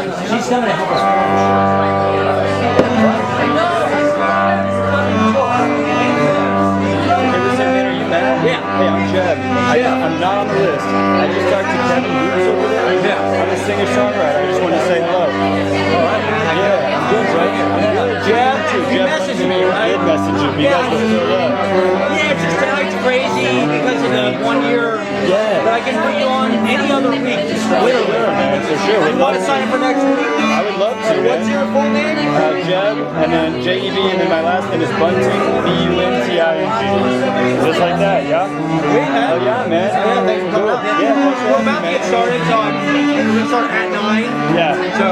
She's coming to help us. Yeah. Hey, I'm Jeb. I'm not on the list. I just talked to Kevin Lewis over there. Yeah. I'm a singer-songwriter. I just want to say hello. All right. Yeah, I'm good, right? I'm good. Jeb, too. You messaged me, right? I did message you. You guys were so good. Yeah, it's just tonight's crazy because of the 1 year. Yeah. But I can put you on any other week. Sure, man, for sure. You want to sign up for next week? I would love to. What's your full name? Jeb, and then J-E-B, and then my last name is Bunting, B-U-N-T-I-N-G. Just like that, yeah? Sweet, man. Oh, yeah, man. Yeah, thanks for coming out. Yeah, we're about to get started, so we're going to start at 9. Yeah. So,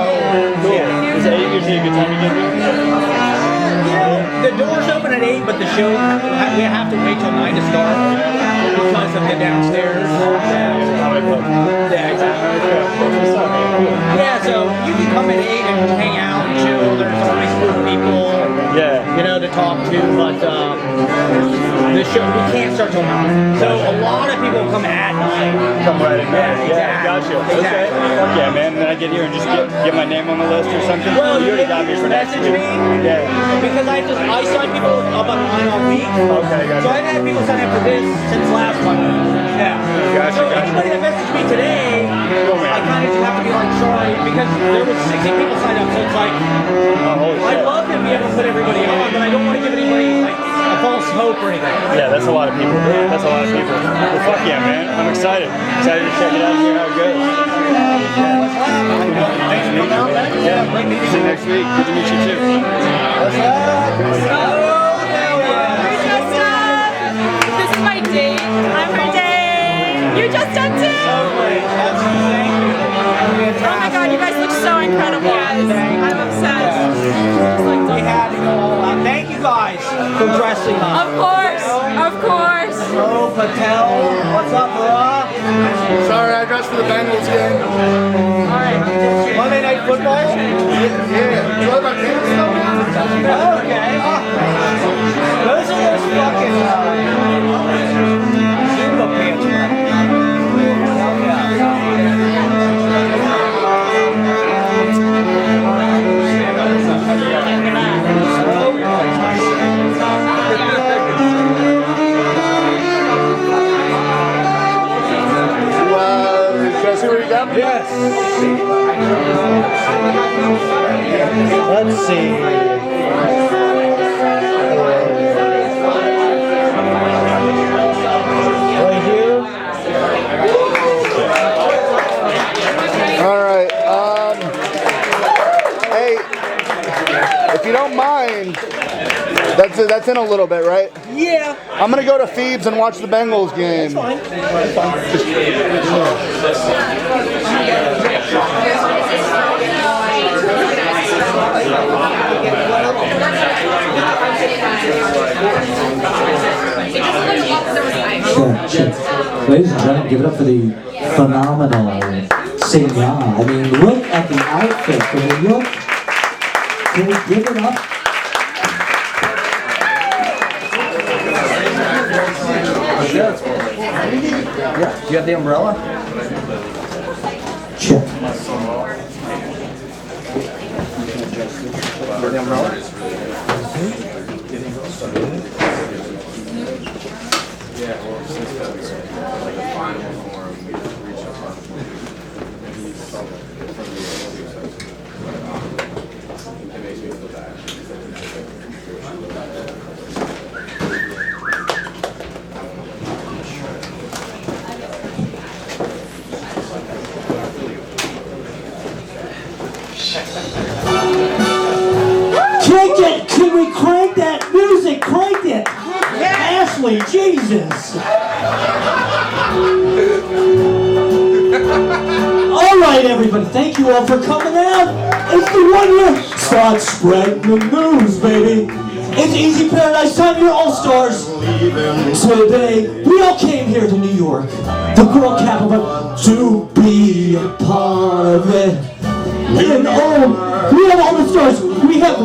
cool. Yeah. Is 8 usually a good time to get here? The doors open at 8, but the show, we have to wait till 9 to start because of the downstairs. Yeah, exactly. Yeah, so you can come at 8 and hang out and chill. There's always cool people, you know, to talk to, but the show, we can't start till 9. So a lot of people come at 9. Come right in there. Yeah, Gotcha. Exactly. Okay. Yeah, man. Then I get here and just get my name on the list or something. Well, you already got me for next message week. me. Yeah. Because I sign people up on mine all week. Okay, gotcha. So I've had people sign up for this since last month. Yeah. Gotcha, So anybody that messaged me today, I kind of just have to be like, sorry, because there was 60 people signed up, so it's like, I'd love to be able to put everybody on, but I don't want to give anybody like a false hope or anything. Yeah, that's a lot of people. That's a lot of people. Well, fuck yeah, man. I'm excited. Excited to check it out and hear how it goes. Thanks for coming out, man. Yeah, great meeting you. See you next week. Good to meet you too. We're dressed up. This is my date. I'm her date. You're dressed up too. Oh my god, you guys look so incredible. I'm obsessed. Thank you guys for dressing up. Of course. Hello, Patel. What's up, bro? Sorry, I dressed for the Bengals game. Alright. Monday Night Football? Yeah. You like my pants though, man? Okay. Those are those fucking Zumba pants, bro. See what you got me? Yes. Let's see. Right here. All right. Hey, if you don't mind, that's in a little bit, right? Yeah. I'm gonna go to Phoebes and watch the Bengals game. Fine. That's fine. Ladies and gentlemen, give it up for the phenomenal syngja. I mean, look at the outfit. Can we give it up? Yeah. Do you have the umbrella? Check. The umbrella? Crank it! Can we crank that music? Crank it! Ashley, Jesus! Alright everybody, thank you all for coming out! It's the 1 year! Start spreading the news, baby! It's Easy Paradise time, you're all stars! So today, we all came here to New York, the girl capital, to be a part of it. And we have all the stars. We have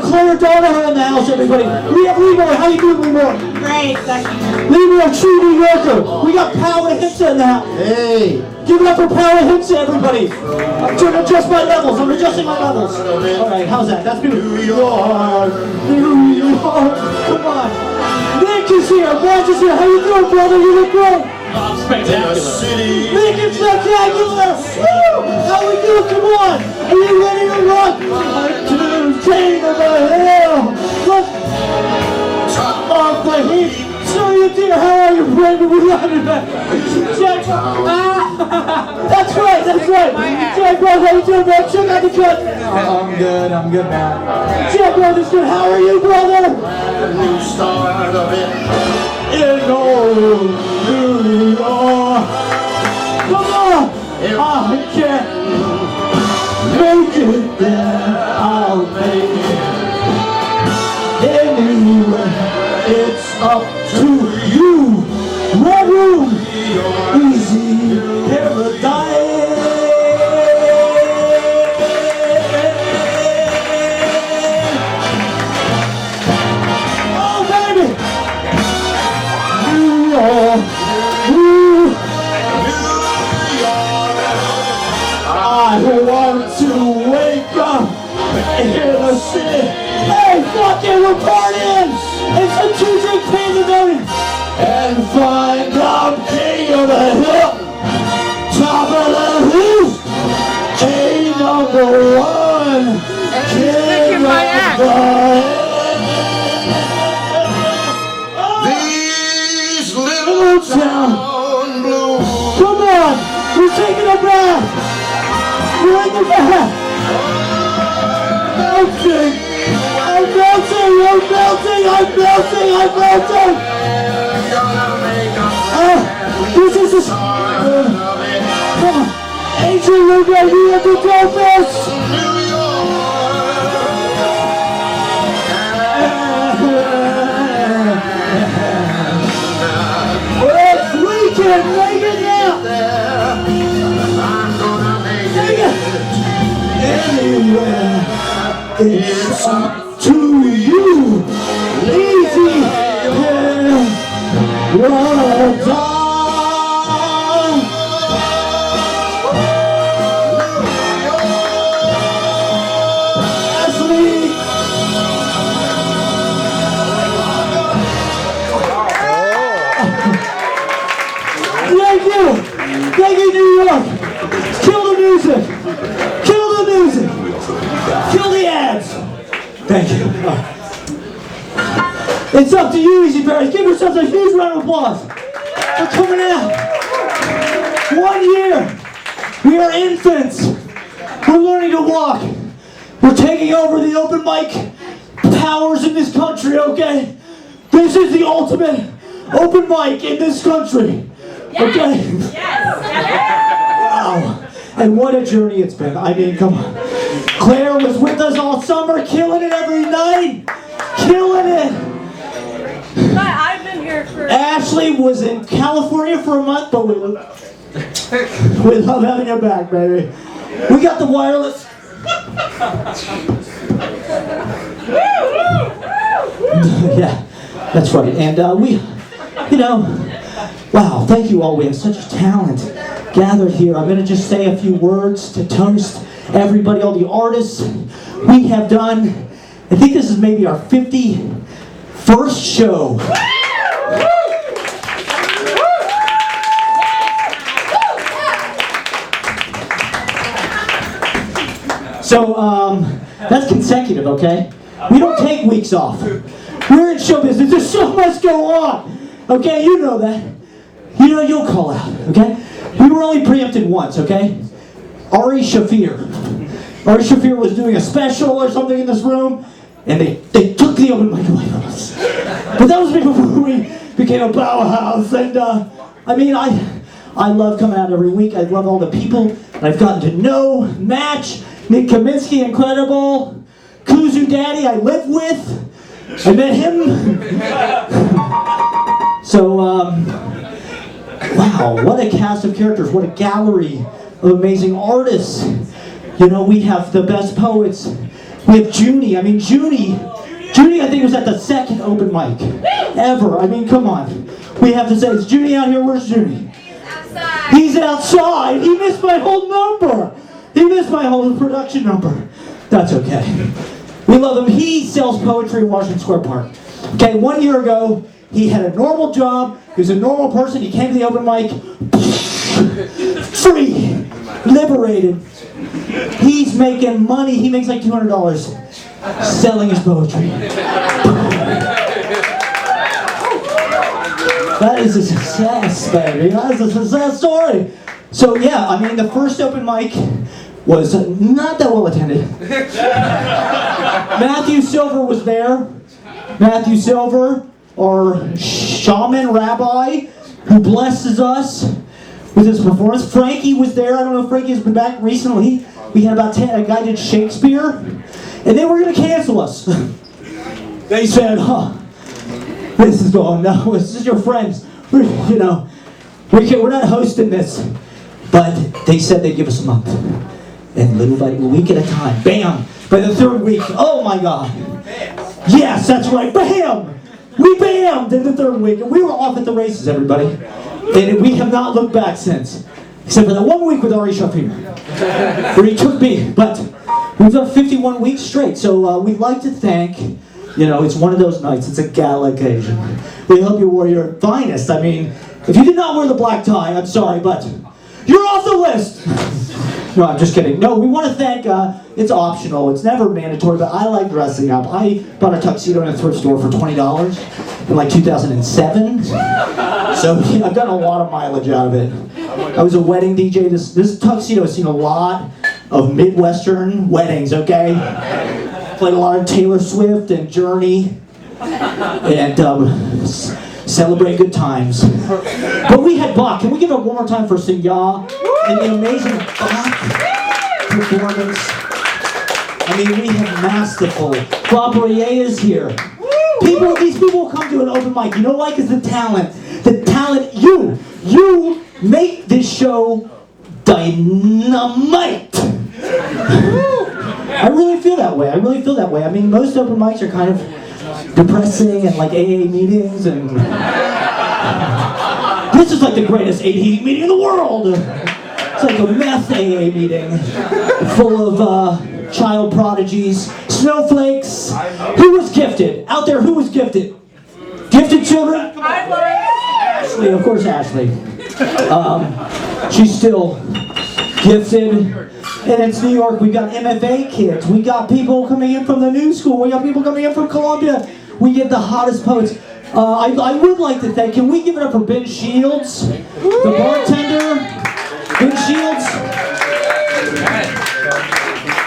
Clare, donaher in the house, everybody. We have Leemore. How you doing, Leemore? great. leemore, true New Yorker. We got Power Himsa in the house. Hey. Give it up for Power Himsa, everybody. I'm trying to adjust my levels. I'm adjusting my levels. All right, how's that? That's beautiful. New York. Come on. Nick is here. Matt is here. How you doing, brother? You look great. Spectacular. Nick is spectacular. Woo! How we doing? Come on. Are you ready to rock? To the king of the hill. Let's off the heat. Surya, dear, how are you, Brandon? We love you, man. Jack, that's right. Jack, bro, how you doing, man? Check out the cut. I'm good, man. Jack, bro, this good. How are you, brother? New start of it. In old New York. Come on. I can't make it there. I'll make it anywhere. It's up to you. Red room, easy paradise. Oh baby, New York, I want to wake up in the city. Hey, fuck it, we're partying. It's a Tuesday pandemonium. And find out king of the hill, top of the hill, king number one, king of the hill. These little town blues. Come on, we're taking a bath. We're in the bath. Melting. I'm melting. This is the come on. Angel Lugo, you have to do this. It's weekend, make it now. Make it. Anywhere, it's up to you. Easy, well done. Thank you, New York. Kill the music. Kill the music. Kill the ads. Thank you. It's up to you, Easy Paradise. Give yourselves a huge round of applause for coming out. 1 year. We are infants. We're learning to walk. We're taking over the open mic powers in this country, okay? This is the ultimate open mic in this country. Okay? Yes. Wow. And what a journey it's been. I mean, come on. Clare was with us all summer, killing it every night. Killing it. But I've been here for... Ashley was in California for a month, but we love having her back, baby. We got the wireless. Yeah, that's right. And we, you know, wow, thank you all. We have such talent gathered here. I'm going to just say a few words to toast everybody, all the artists we have done. I think this is maybe our 51st show. So, that's consecutive, okay? We don't take weeks off. We're in show business. There's so much go on. Okay, you know that. You know you'll call out, okay? We were only preempted once, okay? Ari Shafir was doing a special or something in this room, and they took the open mic away from us. But that was before we became a powerhouse, and I mean, I love coming out every week. I love all the people that I've gotten to know. Match, Nick Kaminski, incredible. Kuzu Daddy, I live with. I met him. So, wow, what a cast of characters. What a gallery of amazing artists. You know, we have the best poets. We have Junie. I mean, Junie Judy, I think, was at the second open mic ever. I mean, come on. We have to say, is Judy out here? Where's Judy? He's outside. He missed my whole number. He missed my whole production number. That's okay. We love him. He sells poetry in Washington Square Park. Okay, 1 year ago, he had a normal job. He was a normal person. He came to the open mic. Free. Liberated. He's making money. He makes like $200 selling his poetry. That is a success, baby. That is a success story. So yeah, I mean, the first open mic was not that well attended. Matthew Silver was there. Matthew Silver, our shaman rabbi, who blesses us with his performance. Frankie was there. I don't know if Frankie has been back recently. We had about 10. A guy did Shakespeare, and they were going to cancel us. They said, this is going, no, this is your friends. We're not hosting this. But they said they'd give us a month. And little by a week at a time, bam! By the third week, oh my God. Yes, that's right, bam! We bammed in the third week. And we were off at the races, everybody. And we have not looked back since. Except for that 1 week with Ari Shafir. Where he took me. But we've done 51 weeks straight. So we'd like to thank... it's one of those nights. It's a gala occasion. We hope you wore your finest. I mean, if you did not wear the black tie, I'm sorry, but you're off the list. No, I'm just kidding. No, we want to thank, it's optional. It's never mandatory, but I like dressing up. I bought a tuxedo in a thrift store for $20 in like 2007. So I've done a lot of mileage out of it. I was a wedding DJ. This tuxedo has seen a lot of Midwestern weddings, okay? Played a lot of Taylor Swift and Journey and celebrate good times. But we had Bach. Can we give it one more time for Syngya and the amazing Bach performance? I mean, we have masterful. Bob Royer is here. These people come to an open mic. You know why? Because the talent, you make this show dynamite. I really feel that way. I mean, most open mics are kind of depressing and like AA meetings, and this is like the greatest AA meeting in the world. It's like a meth AA meeting full of child prodigies, snowflakes. Who was gifted? Out there, who was gifted? Gifted children? Ashley, of course, Ashley. She's still gifted. And it's New York. We got MFA kids. We got people coming in from the new school. We got people coming in from Columbia. We get the hottest poets. I would like to thank, can we give it up for Ben Shields, the bartender? Ben Shields.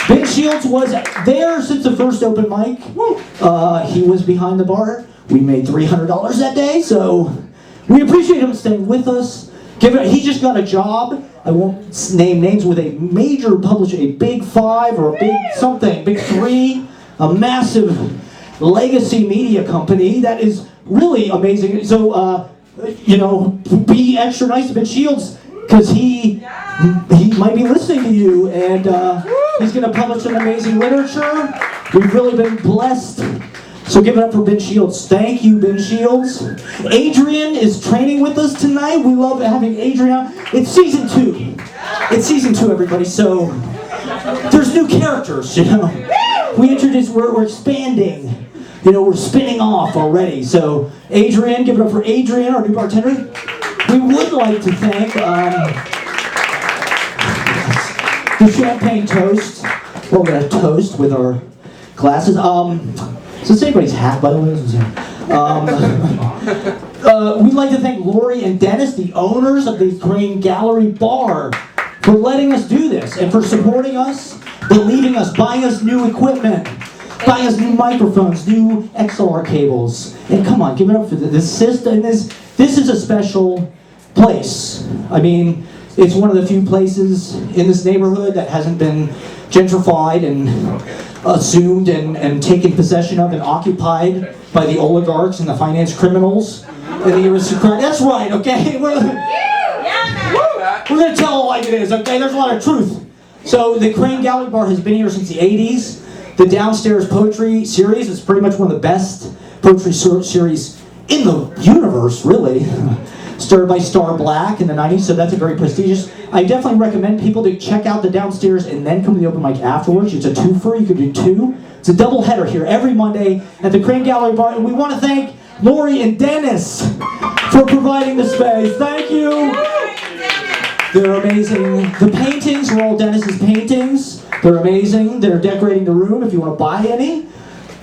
Ben Shields was there since the first open mic. He was behind the bar. We made $300 that day, so we appreciate him staying with us. He just got a job. I won't name names, with a major publisher, a Big 5 or a Big 3, a massive legacy media company that is really amazing. So, be extra nice to Ben Shields, because he might be listening to you, and he's going to publish some amazing literature. We've really been blessed. So give it up for Ben Shields. Thank you, Ben Shields. Adrian is training with us tonight. We love having Adrian. It's season 2. It's season 2, everybody. So there's new characters, We introduced, we're expanding. We're spinning off already. So Adrian, give it up for Adrian, our new bartender. We would like to thank the champagne toast. We're going to toast with our glasses. So it's anybody's hat, by the way. We'd like to thank Lori and Dennis, the owners of the Crane Gallery Bar, for letting us do this and for supporting us, believing us, buying us new equipment, buying us new microphones, new XLR cables. And come on, give it up for this system. This is a special place. I mean, it's one of the few places in this neighborhood that hasn't been gentrified and assumed and taken possession of and occupied by the oligarchs and the finance criminals and the aristocrats. That's right, okay? We're going to tell it like it is, okay? There's a lot of truth. So the Crane Gallery Bar has been here since the 80s. the Downstairs Poetry Series is pretty much one of the best poetry series in the universe, really. Started by Star Black in the 90s, so that's a very prestigious. I definitely recommend people to check out the Downstairs and then come to the open mic afterwards. It's a twofer, you could do two. It's a double header here every Monday at the Crane Gallery Bar, and we want to thank Lori and Dennis for providing the space. Thank you. They're amazing. The paintings are all Dennis's paintings. They're amazing. They're decorating the room. If you want to buy any,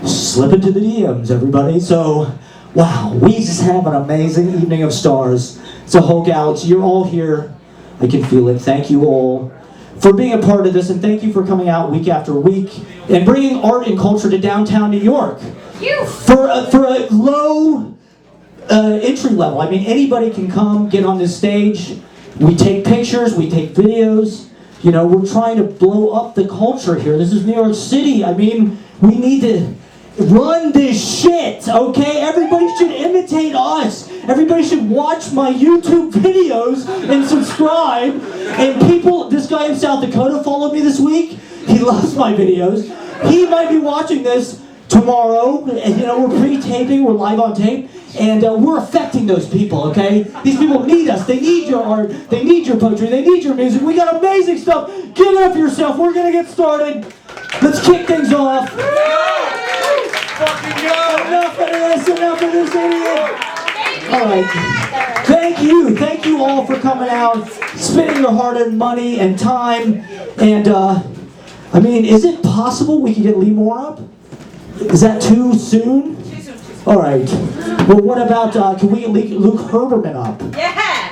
slip into the DMs, everybody. So, wow, we just have an amazing evening of stars. It's a whole galaxy. You're all here. I can feel it. Thank you all for being a part of this, and thank you for coming out week after week and bringing art and culture to downtown New York. For a low entry level. I mean, anybody can come, get on this stage. We take pictures, we take videos. You know, we're trying to blow up the culture here. This is New York City. I mean, we need to run this shit, okay? Everybody should imitate us. Everybody should watch my YouTube videos and subscribe. And people, this guy in South Dakota followed me this week. He loves my videos. He might be watching this tomorrow. And, you know, we're pre-taping, we're live on tape. And we're affecting those people, okay? These people need us. They need your art. They need your poetry. They need your music. We got amazing stuff. Give it up for yourself. We're going to get started. Let's kick things off. Fucking go! Enough of this idiot. All right. Thank you all for coming out, spending your hard-earned money and time. And I mean, is it possible we can get leemore up? Is that too soon? All right. Well, what about can we get Luke Herberman up? Yeah.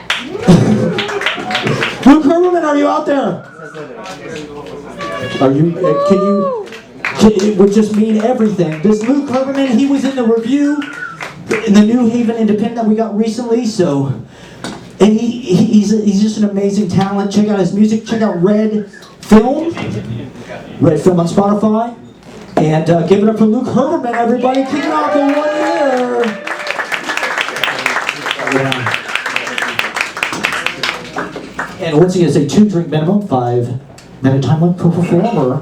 Luke Herberman, are you out there? Are you? It would just mean everything. This Luke Herberman, he was in the review in the New Haven Independent that we got recently. So, and he's just an amazing talent. Check out his music. Check out Red Film on Spotify. And give it up for Luke Herberman, everybody. Kicking off the 1 year. Yeah. And what's he going to say? 2 drink minimum, 5-minute time limit per performer.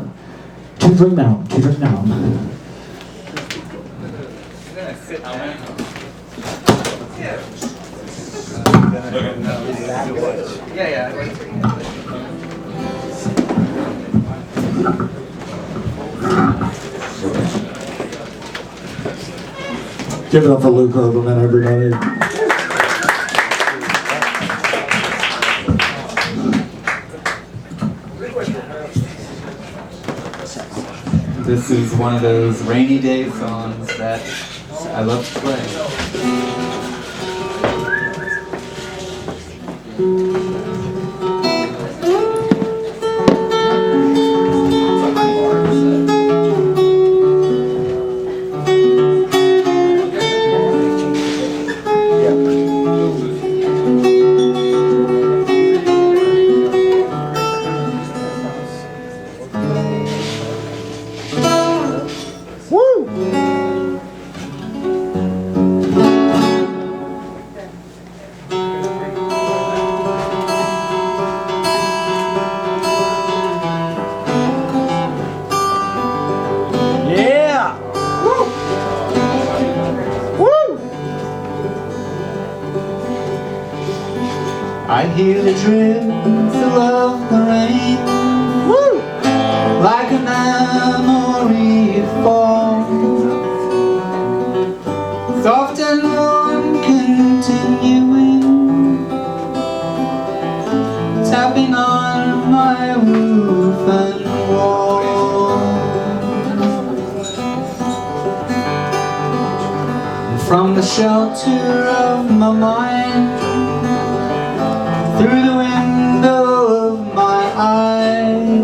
2 drink minimum, 2 drink minimum. Give it up for Luke Herberman, everybody. This is one of those rainy day songs that I love to play. I hear the drizzle of the rain, woo! Like a memory it falls, soft and warm, continuing, tapping on my roof and wall. And from the shelter of my mind, through the window of my eyes,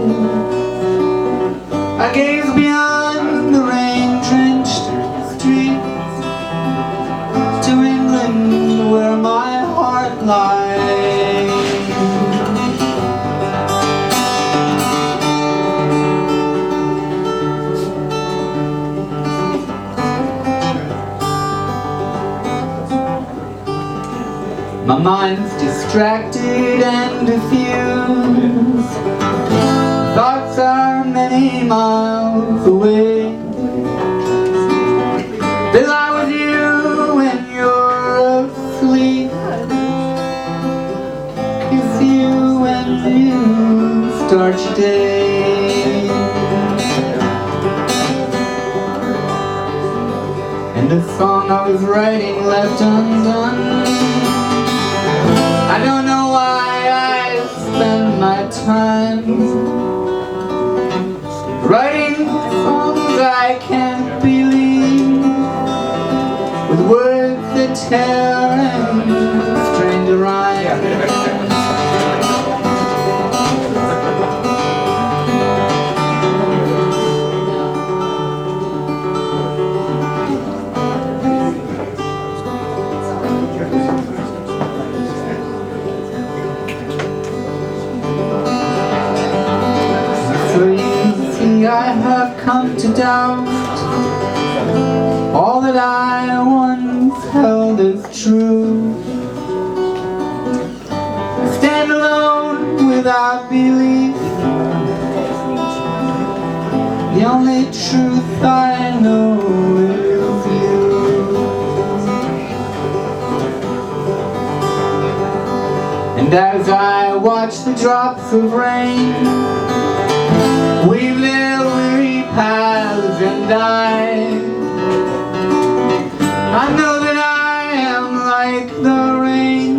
I gaze beyond the rain-drenched streets to England, where my heart lies. My mind's distracted and diffused, thoughts are many miles away. They lie with you when you're asleep, kiss you when you start your day. And a song I was writing left undone. I don't know why I spend my time writing songs I can't believe, with words that tear and strain to rhyme. I have come to doubt all that I once held as true. I stand alone without belief. The only truth I know is you. And as I watch the drops of rain weave their weary paths and I know that I am like the rain,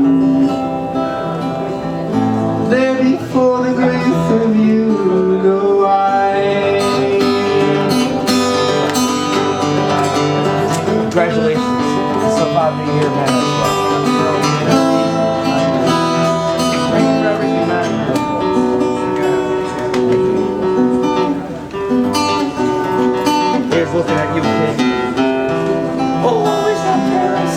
there before the grace of you go I. Congratulations. It's so fun to be here, man. Thank you for everything, man. Here's looking at you, kid. Oh, is that Paris?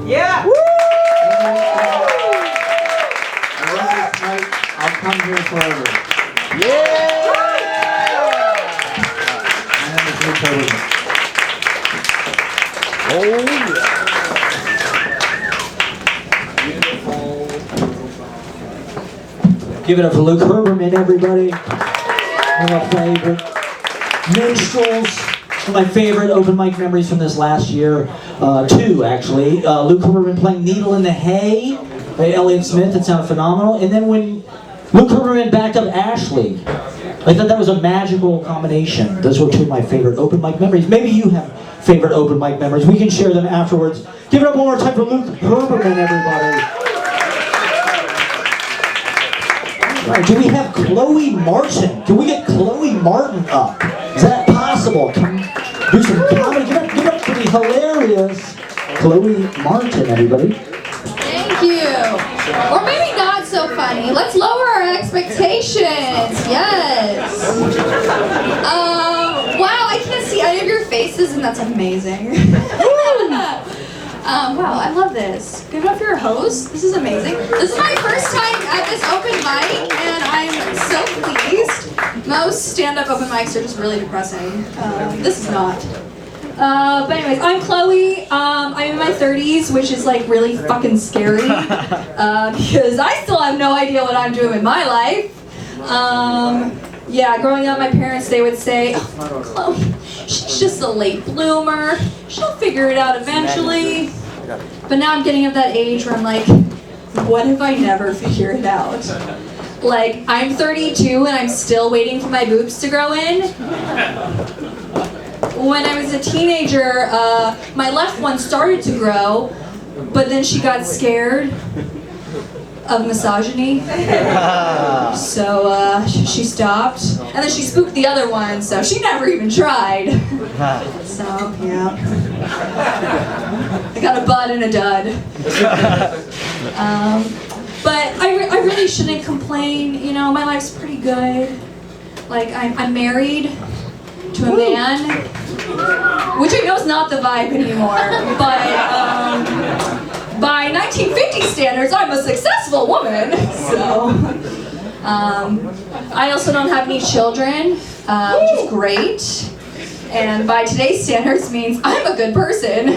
Yeah! Woo! I'll come here forever. Yeah! My name is Luke. Oh, yeah. Give it up for Luke Herberman, everybody. One of my favorite minstrels. One of my favorite open mic memories from this last year. Two, actually. Luke Herberman playing Needle in the Hay by Elliott Smith. That sounded phenomenal. And then when Luke Herberman backed up Ashley, I thought that was a magical combination. Those were two of my favorite open mic memories. Maybe you have favorite open mic memories. We can share them afterwards. Give it up one more time for Luke Herberman, everybody. Right, do we have Chloe Martin? Can we get Chloe Martin up? Is that possible? Can we do some comedy? Give it up for the hilarious Chloe Martin, everybody. Thank you. Or maybe not so funny. Let's lower our expectations. Yes. Wow, I can't see any of your faces, and that's amazing. Wow, I love this. Give it up for your host. This is amazing. This is my first time at this open mic, and I'm so pleased. Most stand-up open mics are just really depressing. This is not. But anyways, I'm Chloe. I'm in my 30s, which is like really fucking scary because I still have no idea what I'm doing in my life. Yeah, growing up, my parents, they would say, "Oh, Chloe, she's just a late bloomer. She'll figure it out eventually." But now I'm getting at that age where I'm like, what if I never figure it out? Like, I'm 32 and I'm still waiting for my boobs to grow in. When I was a teenager, my left one started to grow, but then she got scared of misogyny. So she stopped, and then she spooked the other one, so she never even tried. So, yeah. I got a bud and a dud. But I really shouldn't complain. You know, my life's pretty good. Like, I'm married to a man, which I know is not the vibe anymore, but by 1950 standards, I'm a successful woman. So, I also don't have any children, which is great. And by today's standards means I'm a good person.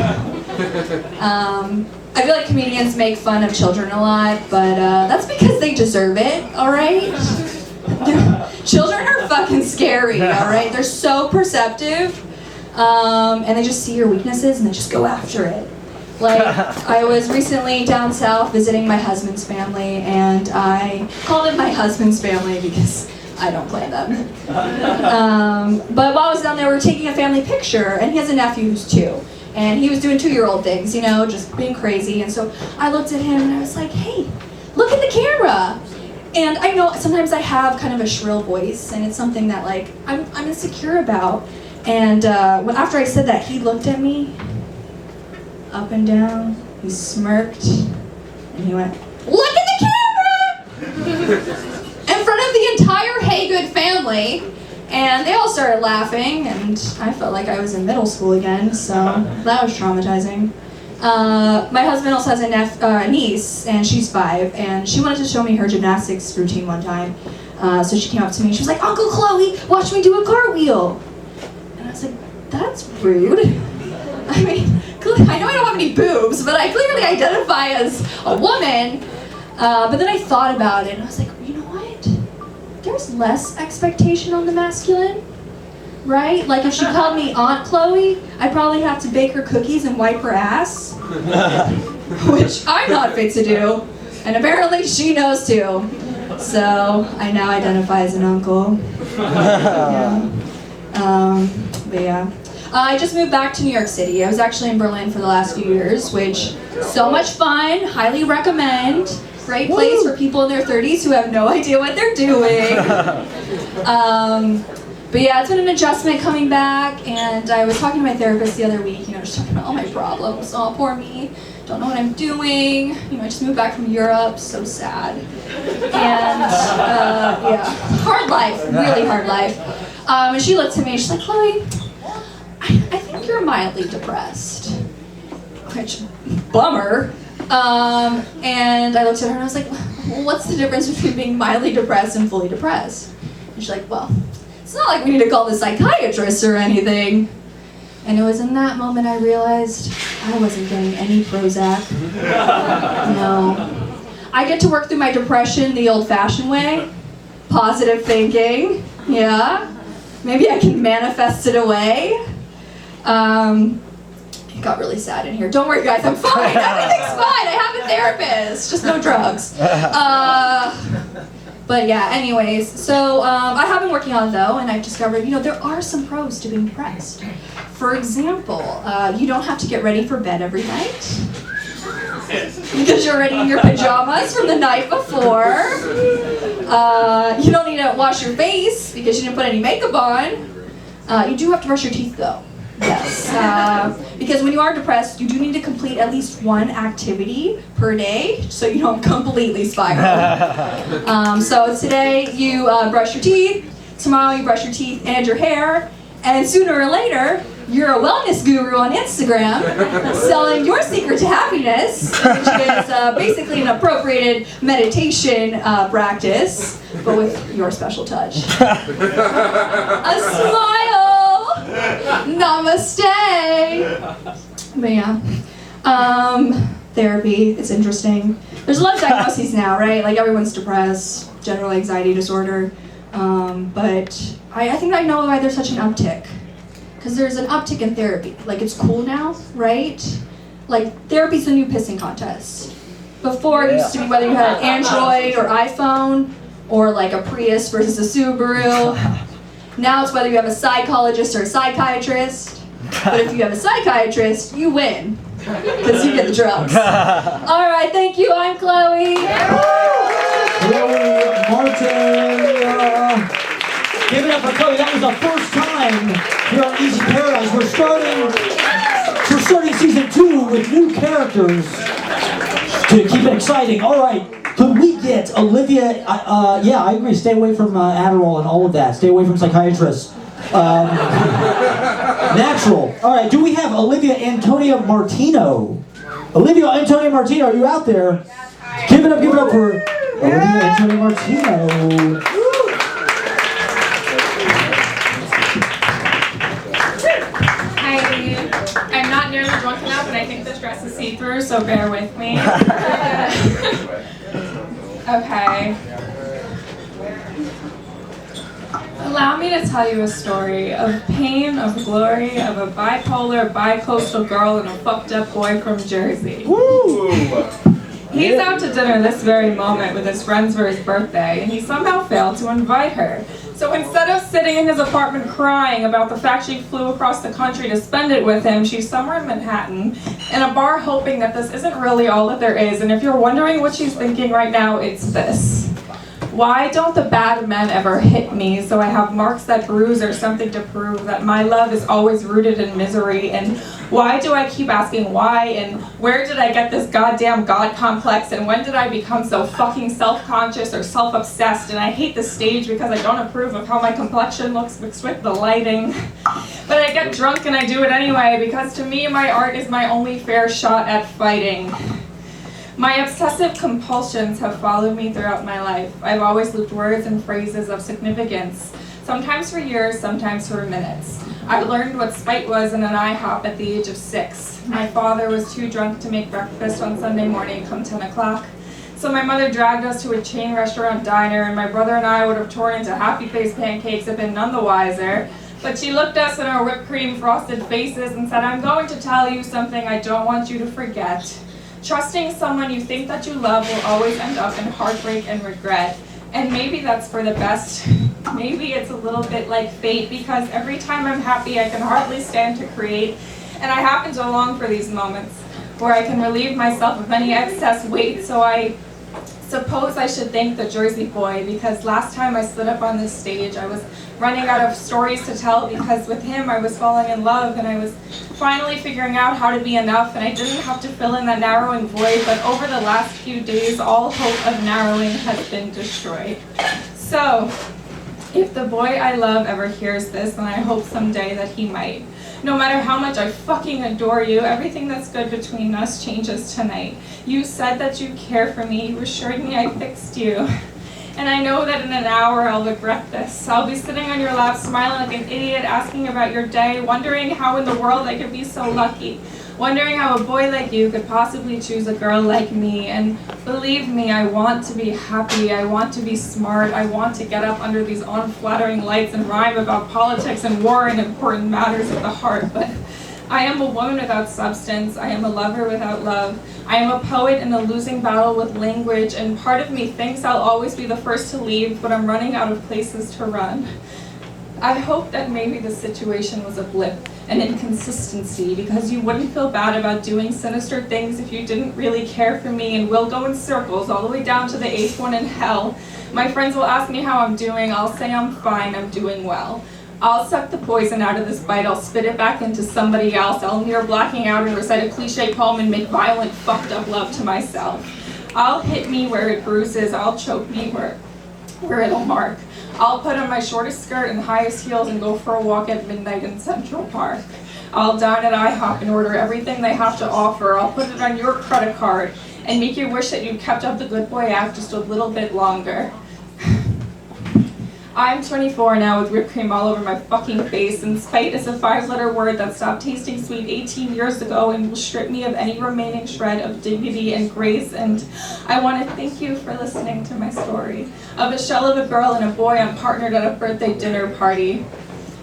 I feel like comedians make fun of children a lot, but that's because they deserve it, alright? Children are fucking scary, alright? They're so perceptive, and they just see your weaknesses and they just go after it. Like, I was recently down south visiting my husband's family, and I called it my husband's family because I don't play them. But while I was down there, we were taking a family picture, and he has a nephew who's 2. And he was doing 2-year-old things, you know, just being crazy. And so I looked at him and I was like, hey, look at the camera. And I know sometimes I have kind of a shrill voice, and it's something that, like, I'm insecure about. And after I said that, he looked at me up and down, he smirked, and he went, look at the camera! In front of the entire Haygood family. And they all started laughing, and I felt like I was in middle school again, so that was traumatizing. My husband also has a niece, and she's 5, and she wanted to show me her gymnastics routine one time. So she came up to me, and she was like, Uncle Chloe, watch me do a cartwheel. And I was like, that's rude. I mean, I know I don't have any boobs, but I clearly identify as a woman. But then I thought about it, and I was like, you know what? There's less expectation on the masculine, right? Like if she called me Aunt Chloe, I'd probably have to bake her cookies and wipe her ass, which I'm not fit to do, and apparently she knows too. So I now identify as an uncle. Yeah. But yeah. I just moved back to New York City. I was actually in Berlin for the last few years, which so much fun, highly recommend. Great place for people in their 30s who have no idea what they're doing. But yeah, it's been an adjustment coming back, and I was talking to my therapist the other week, you know, just talking about all my problems. Oh, poor me, don't know what I'm doing. You know, I just moved back from Europe, so sad. And yeah, hard life, really hard life. And she looked at me, she's like, Chloe, I think you're mildly depressed. Which, bummer. And I looked at her and I was like, well, what's the difference between being mildly depressed and fully depressed? And she's like, well, it's not like we need to call the psychiatrist or anything. And it was in that moment I realized I wasn't getting any Prozac. No. I get to work through my depression the old-fashioned way. Positive thinking. Yeah. Maybe I can manifest it away. It got really sad in here. Don't worry, guys, I'm fine. Everything's fine. I have a therapist. Just no drugs. But yeah, anyways. So I have been working on it, though, and I've discovered, you know, there are some pros to being depressed. For example, you don't have to get ready for bed every night. Because you're already in your pajamas from the night before. You don't need to wash your face because you didn't put any makeup on. You do have to brush your teeth, though. Yes, because when you are depressed, you do need to complete at least one activity per day so you don't completely spiral. So today you brush your teeth, tomorrow you brush your teeth and your hair, and sooner or later, you're a wellness guru on Instagram selling your secret to happiness, which is basically an appropriated meditation practice, but with your special touch. A smile! Namaste! But yeah. Therapy, it's interesting. There's a lot of diagnoses now, right? Like everyone's depressed, general anxiety disorder. But I think I know why there's such an uptick. Because there's an uptick in therapy. Like, it's cool now, right? Like, therapy's the new pissing contest. Before, it used to be whether you had an Android or iPhone, or like a Prius versus a Subaru. Now it's whether you have a psychologist or a psychiatrist. But if you have a psychiatrist, you win. Because you get the drugs. All right, thank you. I'm Chloe. Chloe Martin. Give it up for Chloe. That was the first time here on Easy Paradise. We're starting season 2 with new characters to keep it exciting. All right. Could we get Olivia? Yeah, I agree. Stay away from Adderall and all of that. Stay away from psychiatrists. Natural. All right. Do we have Olivia Antonia Martino? Olivia Antonia Martino, are you out there? Give it up for Olivia Antonia Martino. I'm not nearly drunk enough, and I think this dress is see-through, so bear with me. Okay. Allow me to tell you a story of pain, of glory, of a bipolar, bi-coastal girl and a fucked up boy from Jersey. Woo! He's out to dinner this very moment with his friends for his birthday, and he somehow failed to invite her. So instead of sitting in his apartment crying about the fact she flew across the country to spend it with him, she's somewhere in Manhattan, in a bar hoping that this isn't really all that there is. And if you're wondering what she's thinking right now, it's this. Why don't the bad men ever hit me so I have marks that bruise or something to prove that my love is always rooted in misery? And why do I keep asking why? And where did I get this goddamn God complex? And when did I become so fucking self-conscious or self-obsessed? And I hate the stage because I don't approve of how my complexion looks mixed with the lighting. But I get drunk and I do it anyway because to me my art is my only fair shot at fighting. My obsessive compulsions have followed me throughout my life. I've always looped words and phrases of significance, sometimes for years, sometimes for minutes. I learned what spite was in an IHOP at the age of 6. My father was too drunk to make breakfast on Sunday morning come 10 o'clock. So my mother dragged us to a chain restaurant diner, and my brother and I would have torn into Happy Face pancakes if been none the wiser. But she looked us in our whipped cream frosted faces and said, "I'm going to tell you something I don't want you to forget. Trusting someone you think that you love will always end up in heartbreak and regret. And maybe that's for the best. Maybe it's a little bit like fate, because every time I'm happy I can hardly stand to create. And I happen to long for these moments where I can relieve myself of any excess weight. So I suppose I should thank the Jersey boy, because last time I stood up on this stage I was running out of stories to tell, because with him I was falling in love and I was finally figuring out how to be enough, and I didn't have to fill in that narrowing void. But over the last few days all hope of narrowing has been destroyed. So if the boy I love ever hears this, and I hope someday that he might, no matter how much I fucking adore you, everything that's good between us changes tonight. You said that you care for me, you assured me I fixed you. And I know that in an hour I'll regret this. I'll be sitting on your lap smiling like an idiot, asking about your day, wondering how in the world I could be so lucky, wondering how a boy like you could possibly choose a girl like me. And believe me, I want to be happy, I want to be smart, I want to get up under these unflattering lights and rhyme about politics and war and important matters of the heart. But I am a woman without substance, I am a lover without love, I am a poet in a losing battle with language, and part of me thinks I'll always be the first to leave, but I'm running out of places to run. I hope that maybe the situation was a blip, an inconsistency, because you wouldn't feel bad about doing sinister things if you didn't really care for me, and we'll go in circles all the way down to the 8th one in hell. My friends will ask me how I'm doing, I'll say I'm fine, I'm doing well. I'll suck the poison out of this bite, I'll spit it back into somebody else, I'll near blacking out and recite a cliche poem and make violent, fucked up love to myself. I'll hit me where it bruises, I'll choke me where it'll mark. I'll put on my shortest skirt and highest heels and go for a walk at midnight in Central Park. I'll dine at IHOP and order everything they have to offer. I'll put it on your credit card and make you wish that you kept up the good boy act just a little bit longer. I'm 24 now with whipped cream all over my fucking face, and spite is a 5-letter word that stopped tasting sweet 18 years ago and will strip me of any remaining shred of dignity and grace. And I want to thank you for listening to my story of a shell of a girl and a boy I'm partnered at a birthday dinner party.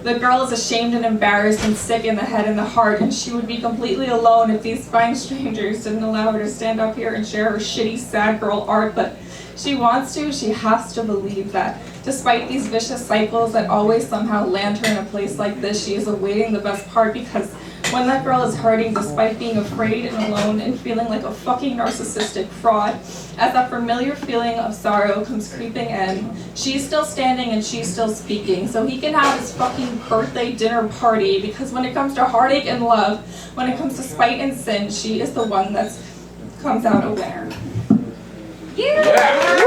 The girl is ashamed and embarrassed and sick in the head and the heart, and she would be completely alone if these fine strangers didn't allow her to stand up here and share her shitty sad girl art. But she wants to, she has to believe that despite these vicious cycles that always somehow land her in a place like this, she is awaiting the best part, because when that girl is hurting, despite being afraid and alone and feeling like a fucking narcissistic fraud, as that familiar feeling of sorrow comes creeping in, she's still standing and she's still speaking. So he can have his fucking birthday dinner party, because when it comes to heartache and love, when it comes to spite and sin, she is the one that comes out a winner. Yeah!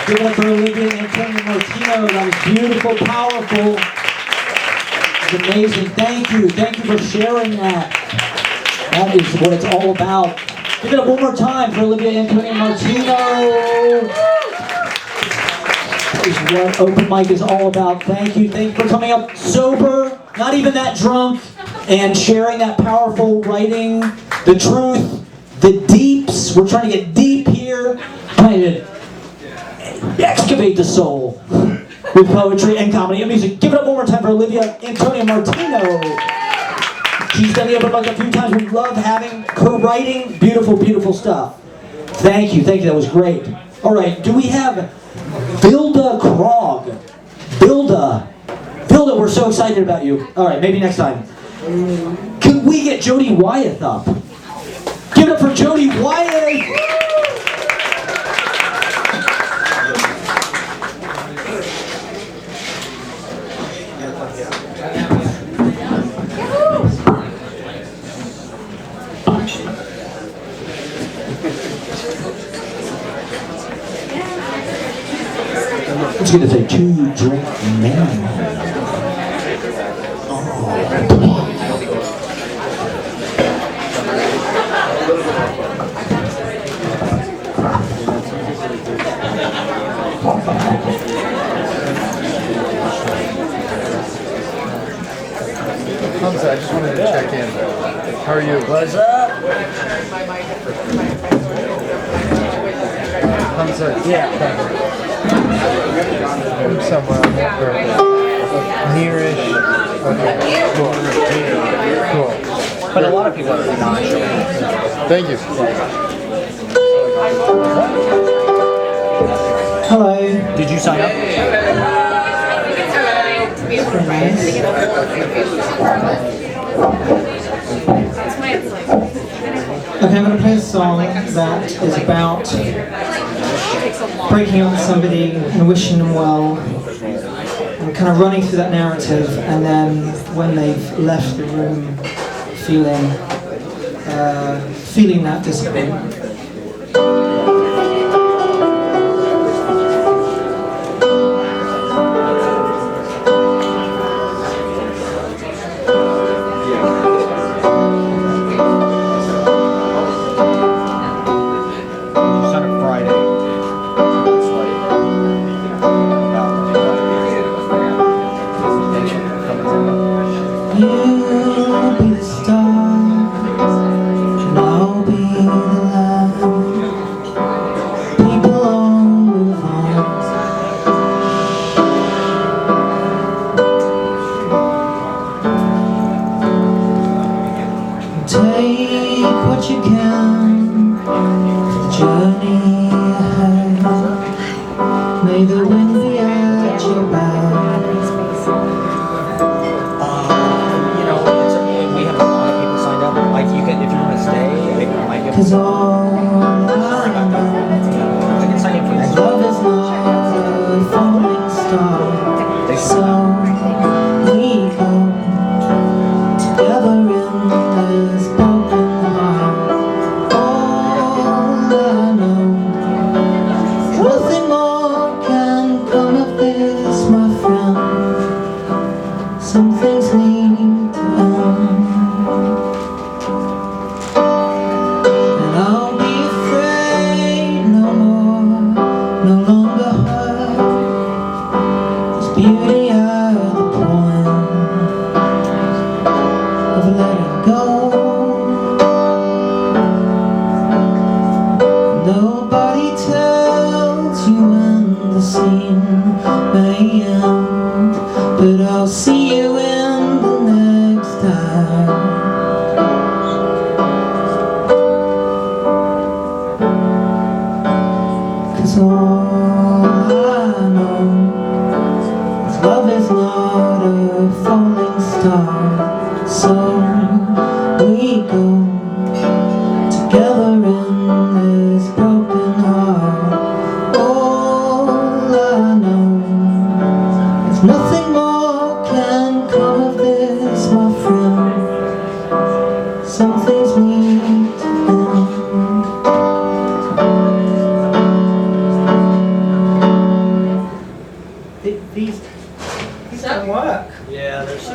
Give it up for Olivia and Antonio Martino. That was beautiful, powerful. It's amazing. Thank you. Thank you for sharing that. That is what it's all about. Give it up one more time for Olivia and Antonio Martino. That is what open mic is all about. Thank you for coming up sober, not even that drunk, and sharing that powerful writing, the truth, the deeps. We're trying to get deep here, trying to excavate the soul with poetry and comedy and music. Give it up one more time for Olivia Antonia Martino. She's done the open mic a few times. We love having co-writing beautiful, beautiful stuff. Thank you, that was great. All right, do we have Vilda Krog? Vilda, we're so excited about you. All right, maybe next time. Can we get Jodi Wyeth up? Give it up for Jodi Wyeth! It's going to say 2-drink man. Hamza, I just wanted to check in. How are you? What's up? Hamza, Yeah. I'm somewhere nearish. Okay. Cool. But a lot of people are not showing. Thank you. Hello. Did you sign up? Okay, I'm going to play a song that is about breaking up with somebody and wishing them well, and kind of running through that narrative, and then when they've left the room, feeling that disappointment. You'll be the star, and I'll be the light. People all move on. Take what you can for the journey ahead. May the wind be at your back. Cause all I know, love is not a falling star. So we go together in this broken heart. All I know, nothing more can come of this, my friend. Some things need to end. I'll be afraid no more, no longer hurt. There's beauty at the point of letting go. Nobody tells you when the scene may end, but I'll see you in the next time. Cause all I know is love is not a falling star. So we go together in this broken heart. All I know is nothing more can come of this, my friend. Some things need to end. These don't work. Yeah, there's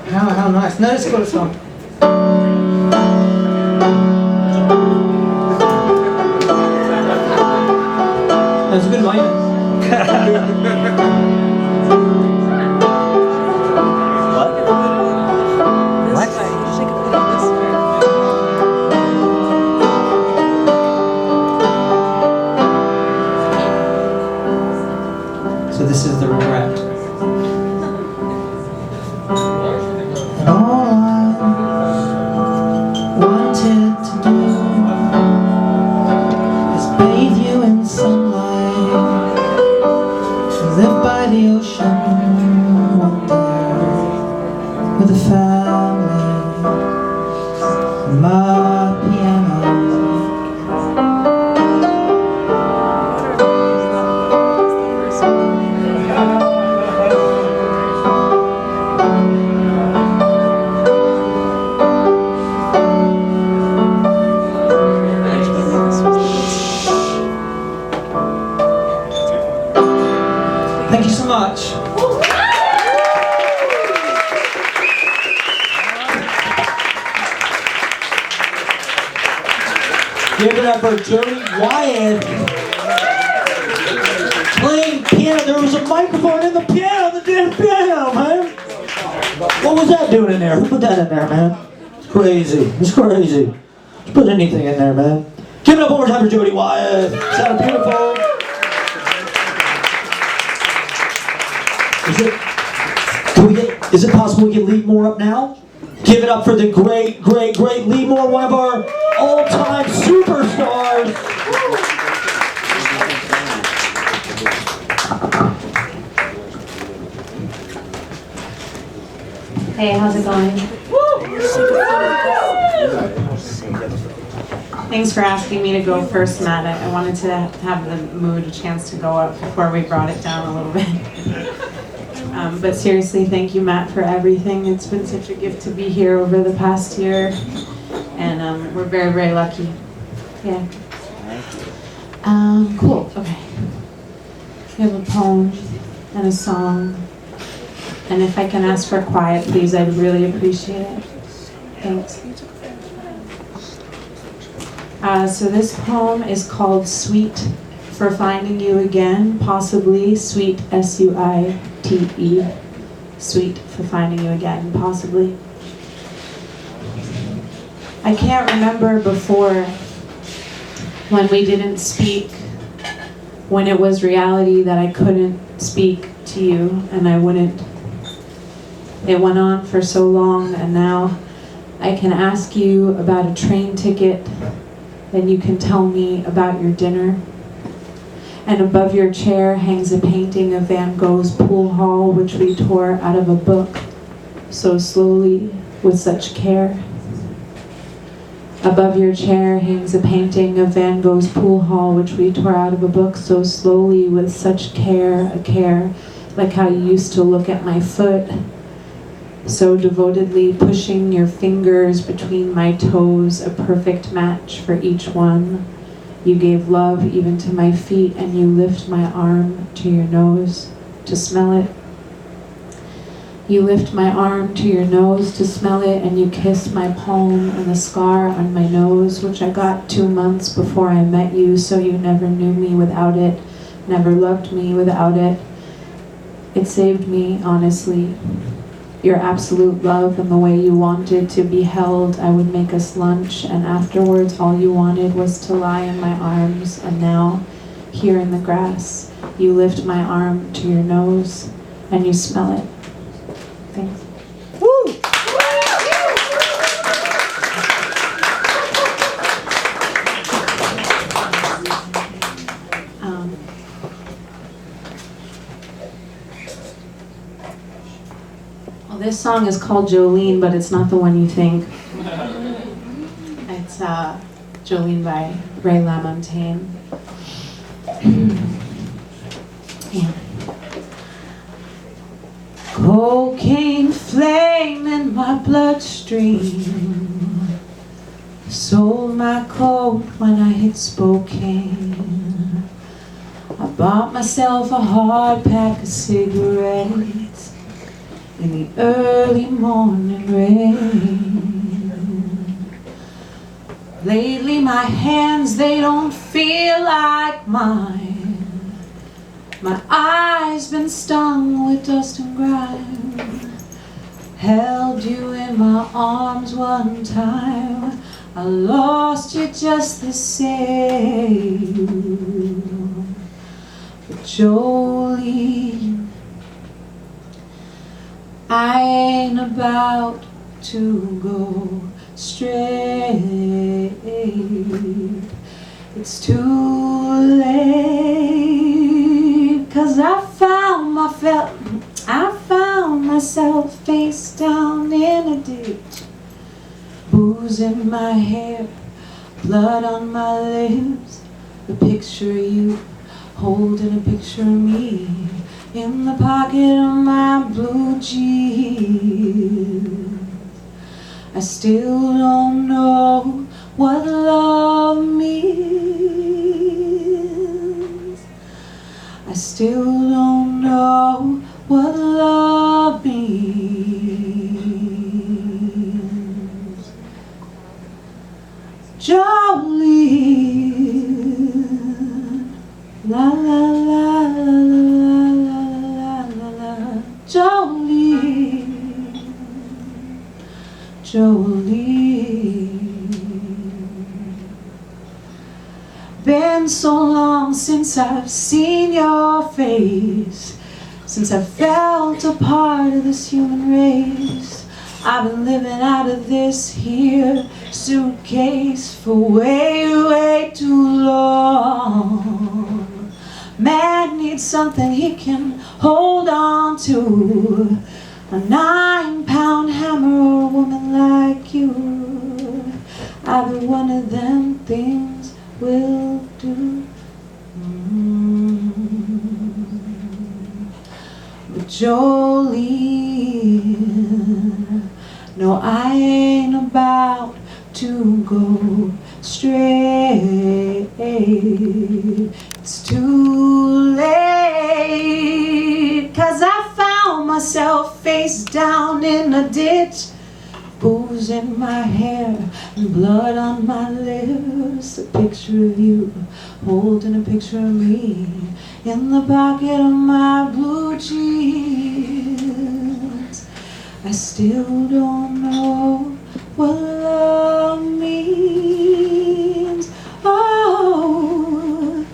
How nice. No, it's got a song. There's a good wine. So this is the regret. And all I wanted to do is bathe you in sunlight, live by the ocean one day with a family and my piano. Thank you so much. Give it up for Jodi Wyeth. Playing piano. There was a microphone in the piano, the damn piano, man. What was that doing in there? Who put that in there, man? It's crazy. It's crazy. Just put anything in there, man. Give it up one more time for Jodi Wyeth. Sounded beautiful. Is it possible we can leemore up now? Give it up for the great leemore, one of our all-time superstars. Hey, how's it going? Thanks for asking me to go first, Matt. I wanted to have the mood a chance to go up before we brought it down a little bit. But seriously, thank you, Matt, for everything. It's been such a gift to be here over the past year, and we're very, very lucky. Yeah. Cool. Okay. We have a poem and a song, and if I can ask for quiet, please, I'd really appreciate it. Thanks. So this poem is called "Sweet for Finding You Again," possibly sweet, S-U-I-T-E, sweet for finding you again, possibly. I can't remember before when we didn't speak, when it was reality that I couldn't speak to you and I wouldn't. It went on for so long, and now I can ask you about a train ticket and you can tell me about your dinner. And above your chair hangs a painting of Van Gogh's Pool Hall, which we tore out of a book so slowly with such care. Above your chair hangs a painting of Van Gogh's Pool Hall, which we tore out of a book so slowly with such care, a care like how you used to look at my foot, so devotedly pushing your fingers between my toes, a perfect match for each one. You gave love even to my feet, and you lift my arm to your nose to smell it. You lift my arm to your nose to smell it, and you kiss my palm and the scar on my nose, which I got 2 months before I met you, so you never knew me without it, never loved me without it. It saved me, honestly. Your absolute love and the way you wanted to be held. I would make us lunch, and afterwards all you wanted was to lie in my arms. And now, here in the grass, you lift my arm to your nose and you smell it. Thanks. Woo! Well, this song is called Jolene, but it's not the one you think. It's Jolene by Ray LaMontagne. Yeah. Cocaine flame in my bloodstream, sold my coat when I hit Spokane. I bought myself a hard pack of cigarettes in the early morning rain. Lately my hands, they don't feel like mine. My eyes been stung with dust and grime. Held you in my arms one time. I lost you just the same. But Jolene, I ain't about to go straight. It's too late, 'cause I found myself face down in a ditch. Booze in my hair, blood on my lips. The picture of you holding a picture of me in the pocket of my blue jeans. I still don't know what love means. I still don't know what love means. Jolene, la la la la la la la la. Jolene, Jolene. Been so long since I've seen your face, since I felt a part of this human race. I've been living out of this here suitcase for way, way too long. Man needs something he can hold on to, a 9-pound hammer or a woman like you. Either one of them things will do. But Jolene, no, I ain't about to go straight. It's too late, 'cause I found myself face down in a ditch. Booze in my hair and blood on my lips. A picture of you holding a picture of me in the pocket of my blue jeans. I still don't know what love means. Oh,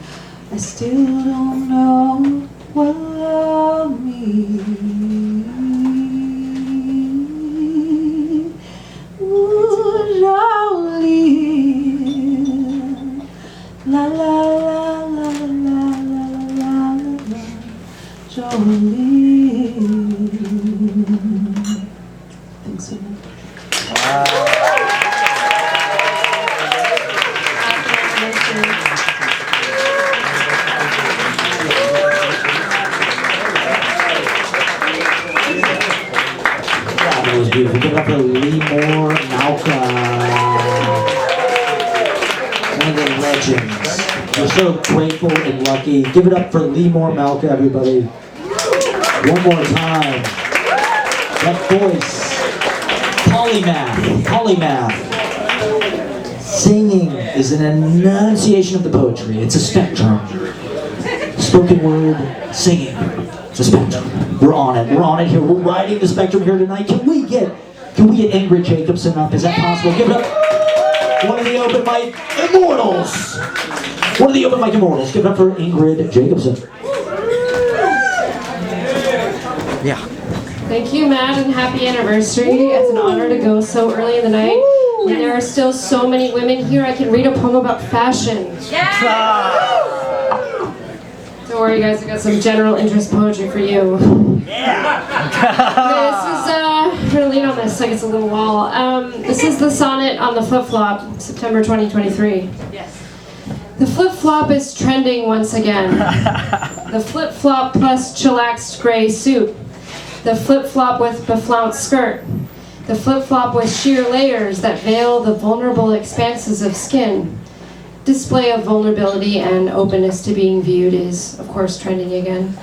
I still don't know what love means. Jolene, la la la la la la la la, Jolene. Thanks so much. That was beautiful. Give it up for Leemore Malka. One of the legends. We're so grateful and lucky. Give it up for Leemore Malka, everybody. One more time. That voice. Polymath. Singing is an enunciation of the poetry. It's a spectrum. Spoken word, singing. It's a spectrum. We're on it here. We're riding the spectrum here tonight. Can we get Ingrid Jakobsen up? Is that possible? Give it up. One of the open mic immortals. Give it up for Ingrid Jakobsen. Yeah. Thank you, Matt, and happy anniversary. It's an honor to go so early in the night. When there are still so many women here, I can read a poem about fashion. Don't worry, guys, I got some general interest poetry for you. This is, I'm gonna lean on this like it's a little wall. This is the sonnet on the flip-flop, September 2023. Yes. The flip-flop is trending once again. The flip-flop plus chillaxed gray suit. The flip-flop with beflounced skirt. The flip-flop with sheer layers that veil the vulnerable expanses of skin. Display of vulnerability and openness to being viewed is, of course, trending again.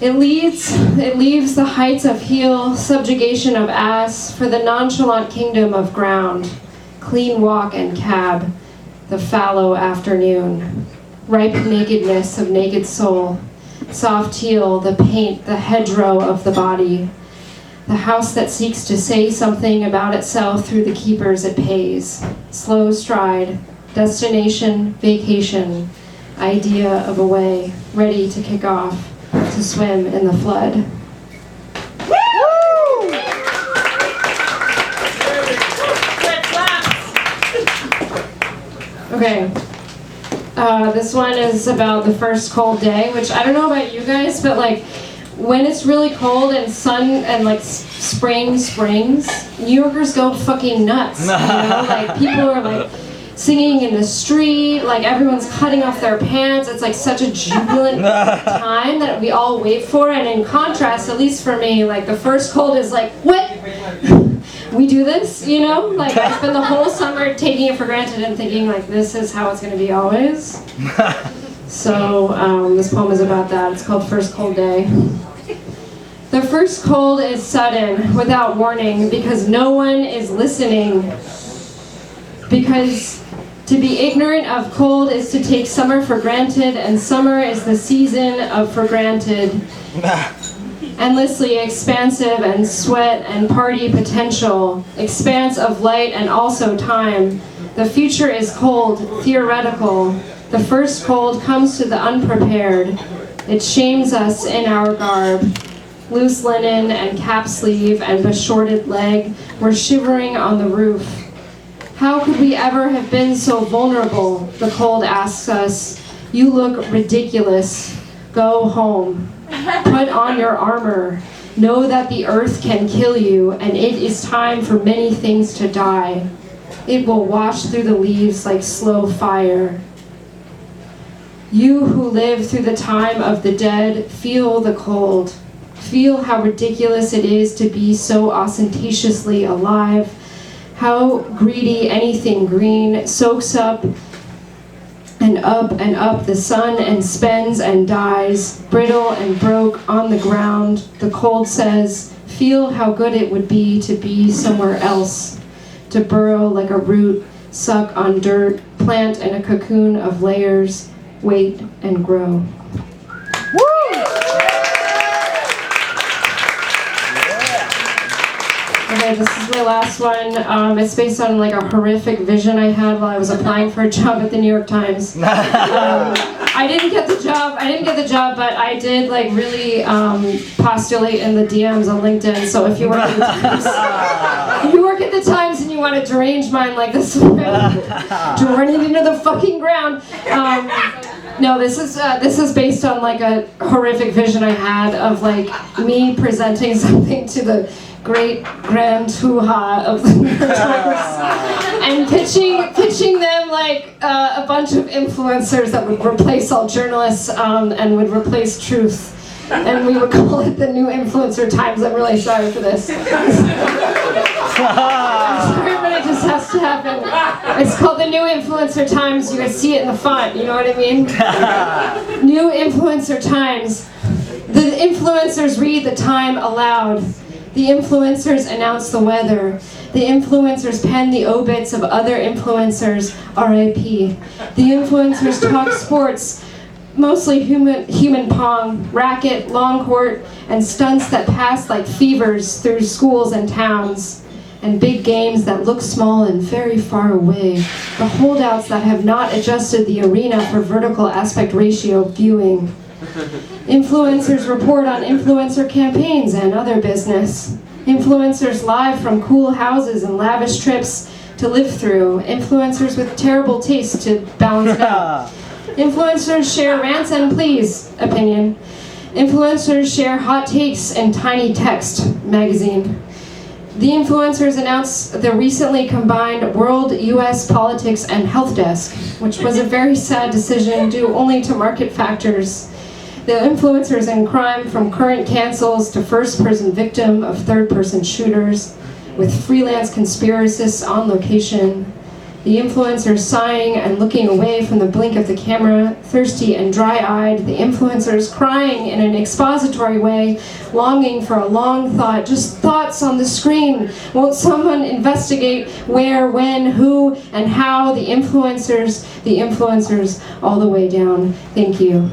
It leaves the heights of heel, subjugation of ass, for the nonchalant kingdom of ground. Clean walk and cab, the fallow afternoon. Ripe nakedness of naked soul. soft teal, the paint, the hedgerow of the body. The house that seeks to say something about itself through the keepers it pays. Slow stride, destination, vacation, idea of a way, ready to kick off, to swim in the flood. Okay. This one is about the first cold day, which I don't know about you guys, but like when it's really cold and sun and like spring springs, New Yorkers go fucking nuts. You know, like people are like singing in the street, like everyone's cutting off their pants. It's like such a jubilant time that we all wait for. And in contrast, at least for me, like the first cold is like, what? We do this, you know? Like I spend the whole summer taking it for granted and thinking like this is how it's gonna be always. So this poem is about that. It's called First Cold Day. The first cold is sudden, without warning, because no one is listening. Because to be ignorant of cold is to take summer for granted, and summer is the season of for granted. Endlessly expansive and sweat and party potential, expanse of light and also time. The future is cold, theoretical. The first cold comes to the unprepared. It shames us in our garb. Loose linen and cap sleeve and beshorted leg were shivering on the roof. How could we ever have been so vulnerable? The cold asks us. You look ridiculous. Go home. Put on your armor. Know that the earth can kill you, and it is time for many things to die. It will wash through the leaves like slow fire. You who live through the time of the dead, feel the cold. Feel how ridiculous it is to be so ostentatiously alive. How greedy anything green soaks up and up the sun and spends and dies, brittle and broke on the ground. The cold says, feel how good it would be to be somewhere else, to burrow like a root, suck on dirt, plant in a cocoon of layers, wait and grow. Okay, this is my last one. It's based on like a horrific vision I had while I was applying for a job at the New York Times. I didn't get the job, but I did like really postulate in the DMs on LinkedIn. So if you work at the Times, and you want a deranged mind like this one, run it into the fucking ground. No, this is based on like a horrific vision I had of like me presenting something to the great grand hoo-ha of the New York Times and pitching them like a bunch of influencers that would replace all journalists and would replace truth. And we would call it the New Influencer Times. I'm really sorry for this. I'm sorry, but it just has to happen. It's called the New Influencer Times. You guys see it in the font, you know what I mean? New Influencer Times. The influencers read the time aloud. The influencers announce the weather. The influencers pen the obits of other influencers, RIP. The influencers talk sports, mostly human pong, racket, long court, and stunts that pass like fevers through schools and towns, and big games that look small and very far away. The holdouts that have not adjusted the arena for vertical aspect ratio viewing. Influencers report on influencer campaigns and other business. Influencers live from cool houses and lavish trips to live through. Influencers with terrible taste to balance it out. Influencers share rants and pleas opinion. Influencers share hot takes in tiny text magazine. The influencers announce the recently combined World, US Politics and Health Desk, which was a very sad decision due only to market factors. The influencers in crime, from current cancels to first-person victim of third-person shooters, with freelance conspiracists on location. The influencers sighing and looking away from the blink of the camera, thirsty and dry-eyed. The influencers crying in an expository way, longing for a long thought, just thoughts on the screen. Won't someone investigate where, when, who, and how? The influencers, all the way down. Thank you.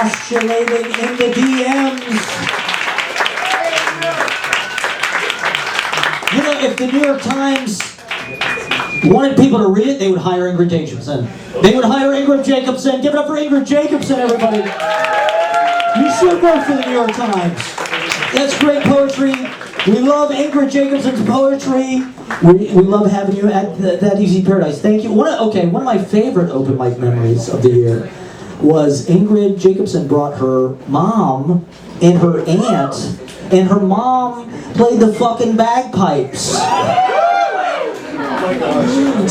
postulating in the DMs. You know, if the New York Times wanted people to read it, they would hire Ingrid Jakobsen. They would hire Ingrid Jakobsen. Give it up for Ingrid Jakobsen, everybody. You should work for the New York Times. That's great poetry. We love Ingrid Jakobsen's poetry. We love having you at That Easy Paradise. Thank you. One of my favorite open mic memories of the year was Ingrid Jakobsen brought her mom and her aunt, and her mom played the fucking bagpipes.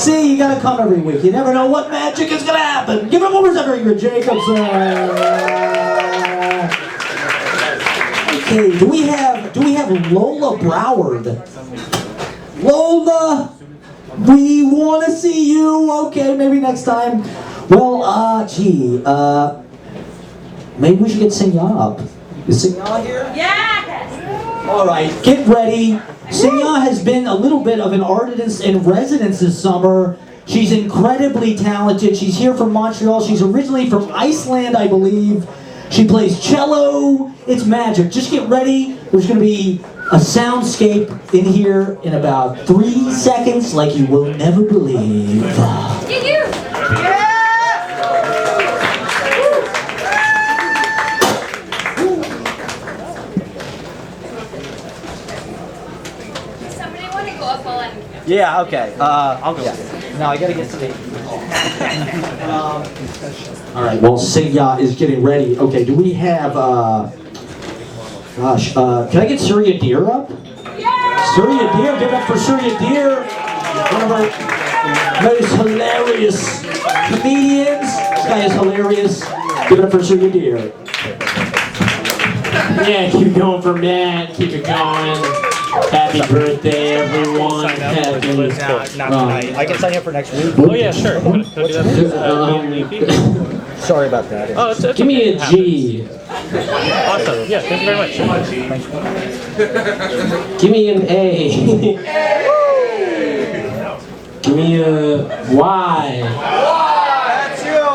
See, you gotta come every week. You never know what magic is gonna happen. Give it up one more time for Ingrid Jakobsen. Okay, do we have Lola Broward? Lola, we want to see you. Okay, maybe next time. Well, maybe we should get Syngya up. Is Syngya here? Yes! All right, get ready. Syngya has been a little bit of an artist in residence this summer. She's incredibly talented. She's here from Montreal. She's originally from Iceland, I believe. She plays cello. It's magic. Just get ready. There's going to be a soundscape in here in about 3 seconds like you will never believe. Somebody want to go up while I'm... Yeah, okay. I'll go. No, I gotta get to the... All right, well, Syngya is getting ready. Okay, do we have, can I get Surya Deer up? Yeah! Surya Deer, give it up for Surya Deer. One of our most hilarious comedians. This guy is hilarious. Give it up for Surya Deer. Yeah, keep going from that. Keep it going. Happy birthday, everyone. Happy. Not tonight. I can sign you up for next week. Oh yeah, sure. Sorry about that. Oh, it's Give me a G. awesome. Yeah, thank you very much. Give me an A. Give me a Y. That's you!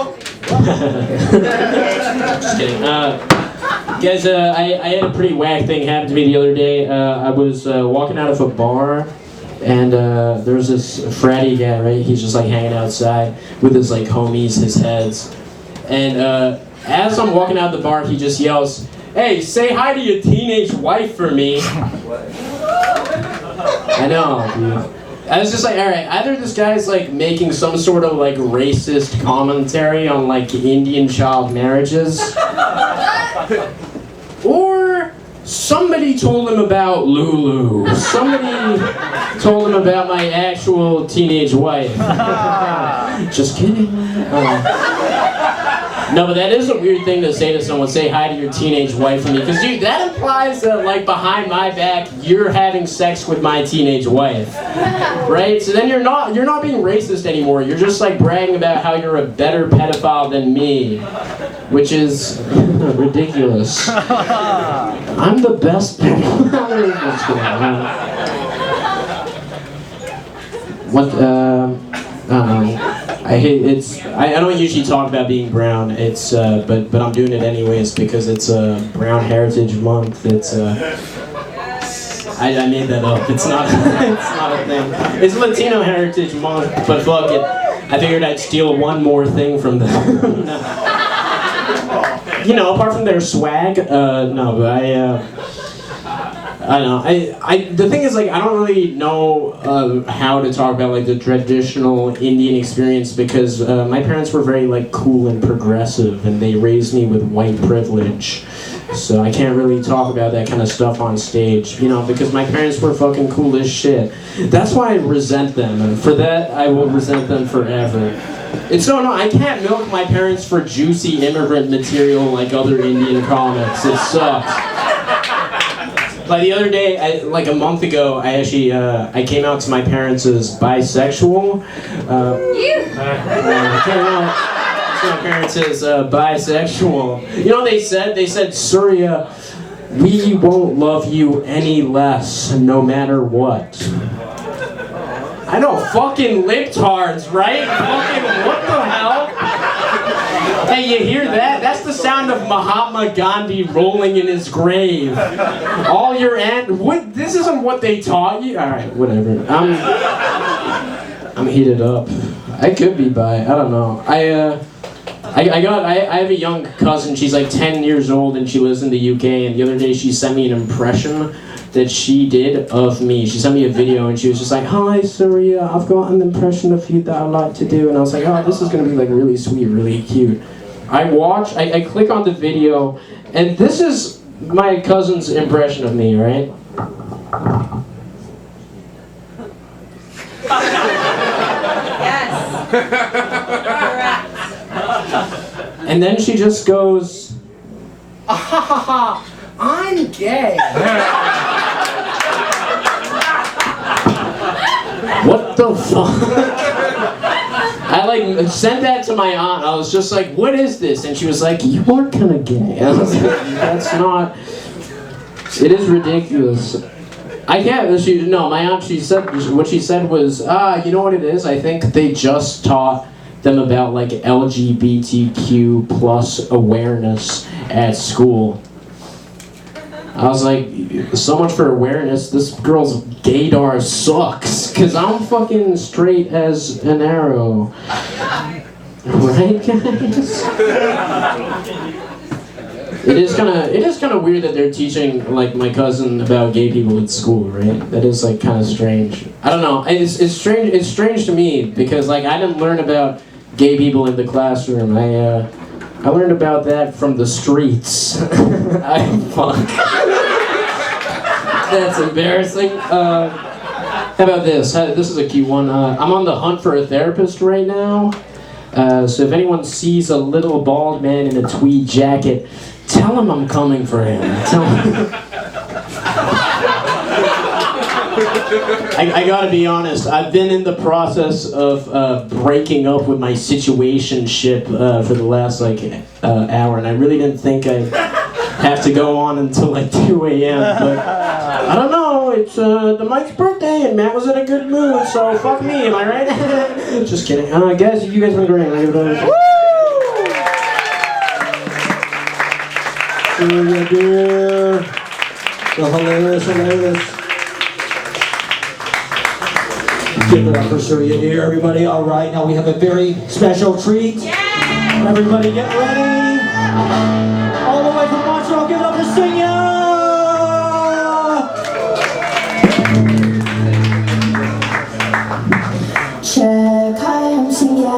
Just kidding. Guys, I had a pretty whack thing happen to me the other day. I was walking out of a bar, and there was this fratty guy, right? He's just like hanging outside with his like homies, his heads. And as I'm walking out the bar, he just yells, "Hey, say hi to your teenage wife for me." I know, dude. I was just like, alright, either this guy's like making some sort of like racist commentary on like Indian child marriages, or somebody told him about Lulu. Somebody told him about my actual teenage wife. Just kidding. No, but that is a weird thing to say to someone, say hi to your teenage wife for me. Because, dude, that implies that, like, behind my back, you're having sex with my teenage wife. Right? So then you're not being racist anymore. You're just, like, bragging about how you're a better pedophile than me. Which is ridiculous. I'm the best pedophile. What, I don't know. I don't usually talk about being brown. It's but I'm doing it anyways because it's Brown Heritage Month. It's I made that up. It's not it's not a thing. It's Latino Heritage Month, but fuck it. I figured I'd steal one more thing from them. You know, apart from their swag. No, but I don't know. The thing is, like, I don't really know how to talk about, like, the traditional Indian experience because my parents were very, like, cool and progressive, and they raised me with white privilege. So I can't really talk about that kind of stuff on stage, you know, because my parents were fucking cool as shit. That's why I resent them, and for that, I will resent them forever. It's no, I can't milk my parents for juicy immigrant material like other Indian comics. It sucks. Like the other day, like a month ago, I actually I came out to my parents as bisexual. I came out to my parents as bisexual. You know what they said? They said, "Surya, we won't love you any less, no matter what." I know, fucking libtards, right? Fucking what the hell? Hey, you hear that? That's the sound of Mahatma Gandhi rolling in his grave. All your what? This isn't what they taught you. All right, whatever. I'm heated up. I could be bi. I don't know. I have a young cousin. She's like 10 years old and she lives in the UK. And the other day she sent me an impression that she did of me. She sent me a video and she was just like, "Hi Surya, I've got an impression of you that I'd like to do." And I was like, "Oh, this is gonna be like really sweet, really cute." I click on the video, and this is my cousin's impression of me, right? Yes. Correct. And then she just goes, "Ah ha ha ha, I'm gay." What the fuck? I like sent that to my aunt. I was just like, "What is this?" And she was like, "You are kind of gay." I was like, "That's not. It is ridiculous." I can't. My aunt. She said what she said was, "You know what it is? I think they just taught them about like LGBTQ plus awareness at school." I was like, so much for awareness. This girl's gaydar sucks, cause I'm fucking straight as an arrow. Right, guys? It is kind of weird that they're teaching like my cousin about gay people at school, right? That is like kind of strange. I don't know. It's strange. It's strange to me because like I didn't learn about gay people in the classroom. I learned about that from the streets. Fuck. That's embarrassing. How about this? This is a cute one. I'm on the hunt for a therapist right now. So if anyone sees a little bald man in a tweed jacket, tell him I'm coming for him. Tell him. I gotta be honest, I've been in the process of breaking up with my situationship for the last hour, and I really didn't think I'd have to go on until like 2 a.m. But I don't know, it's the Mike's birthday and Matt was in a good mood, so fuck me, am I right? Just kidding. Guys, you guys been great. Woo! Surya dear. So hilarious. Give it up for Surya dear, everybody. All right, now we have a very special treat. Yeah! Everybody get ready. All the way from Montreal, give it up for syngja! Check, hi, I'm syngja.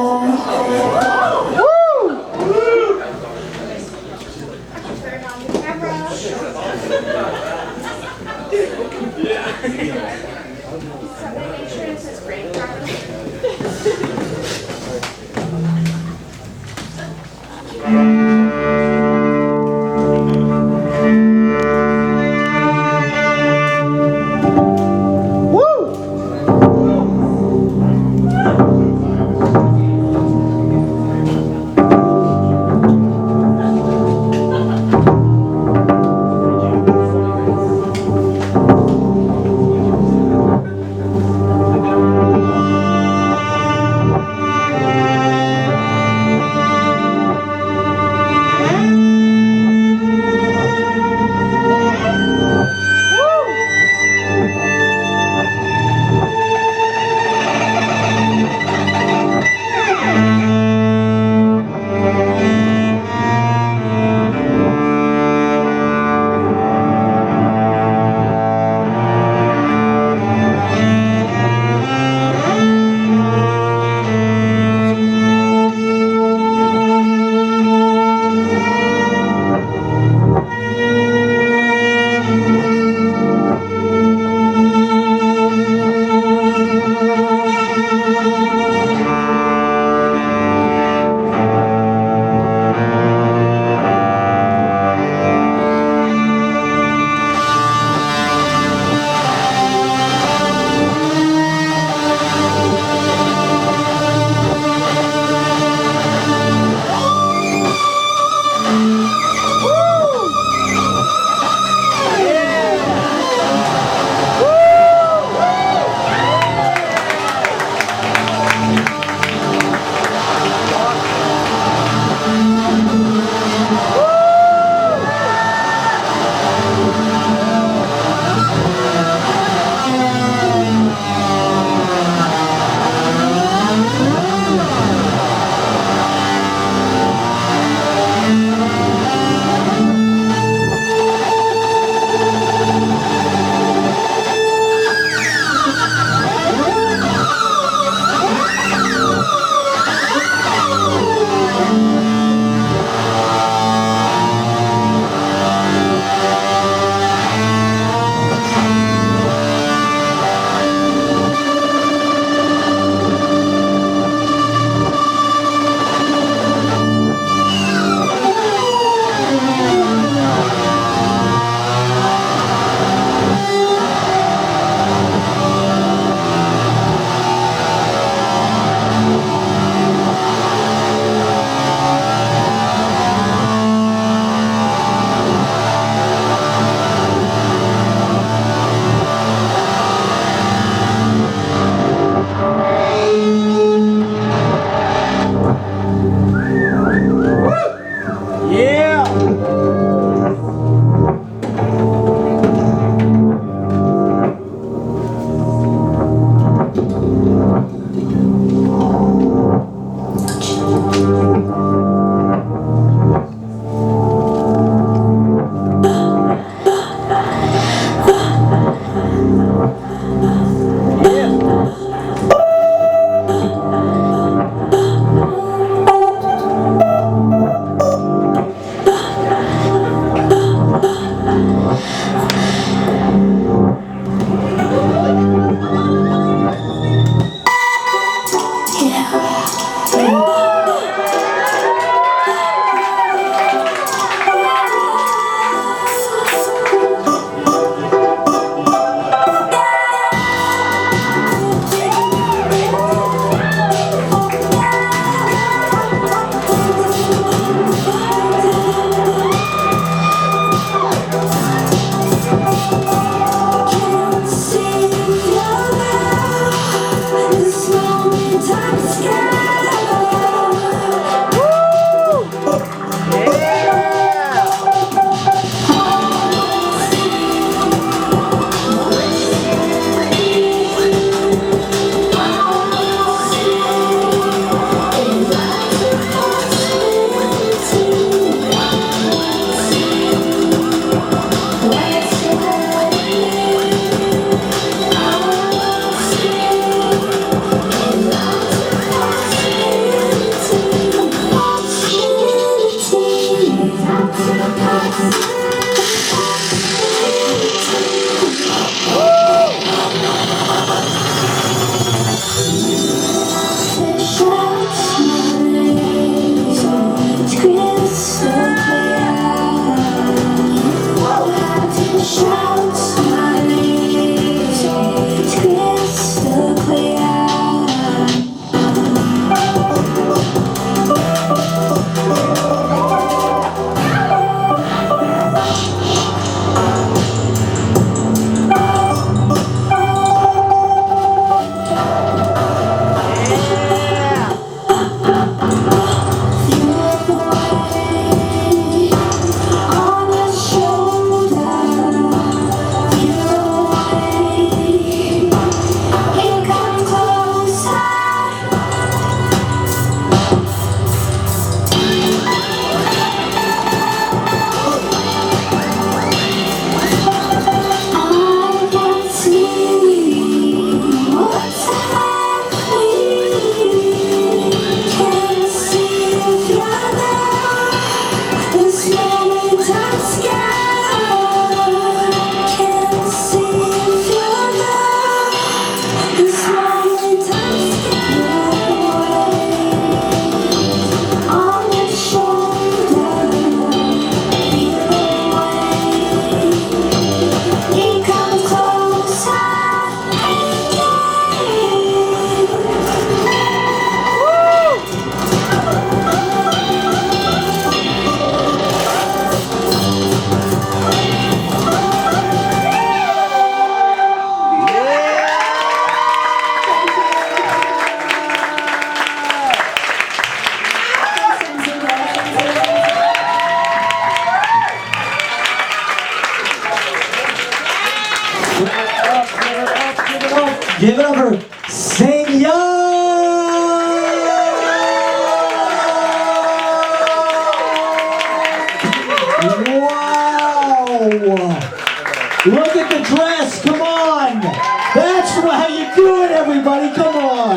Look at the dress, come on! That's how you do it, everybody, come on!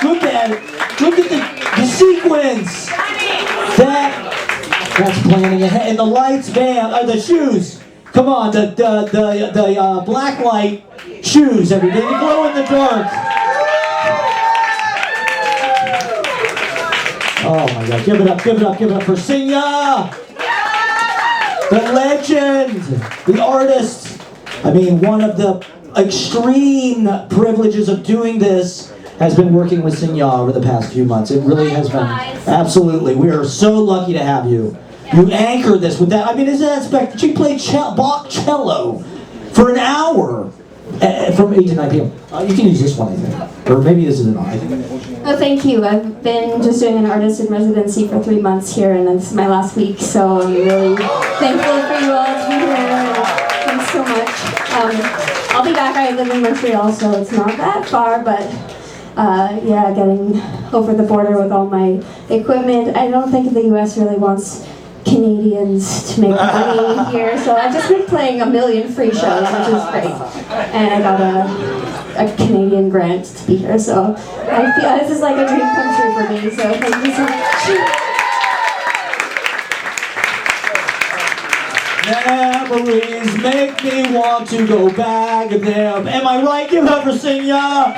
Look at it. Look at the sequence! That's planning ahead. And the lights, man, the shoes. Come on, the black light shoes, everybody. They glow in the dark. Oh my God, give it up, give it up, give it up for Syngja! The legend, the artist. I mean, one of the extreme privileges of doing this has been working with Syngja over the past few months. It really has been, absolutely. We are so lucky to have you. You anchor this with that. I mean, isn't that spectacular? She played Bach cello for an hour from 8 to 9 p.m. You can use this one, I think. Or maybe this is an I think. Oh, thank you. I've been just doing an artist in residency for 3 months here, and it's my last week, so I'm really thankful for you all to be here. Thanks so much. I'll be back. I live in Montreal, so it's not that far, but yeah, getting over the border with all my equipment. I don't think the U.S. really wants Canadians to make money here, so I've just been playing a million free shows, which is great. And I got a Canadian grant to be here, so I feel this is like a dream come true for me, so thank you so much. Memories make me want to go back there. Am I right? Give it up for Syngja.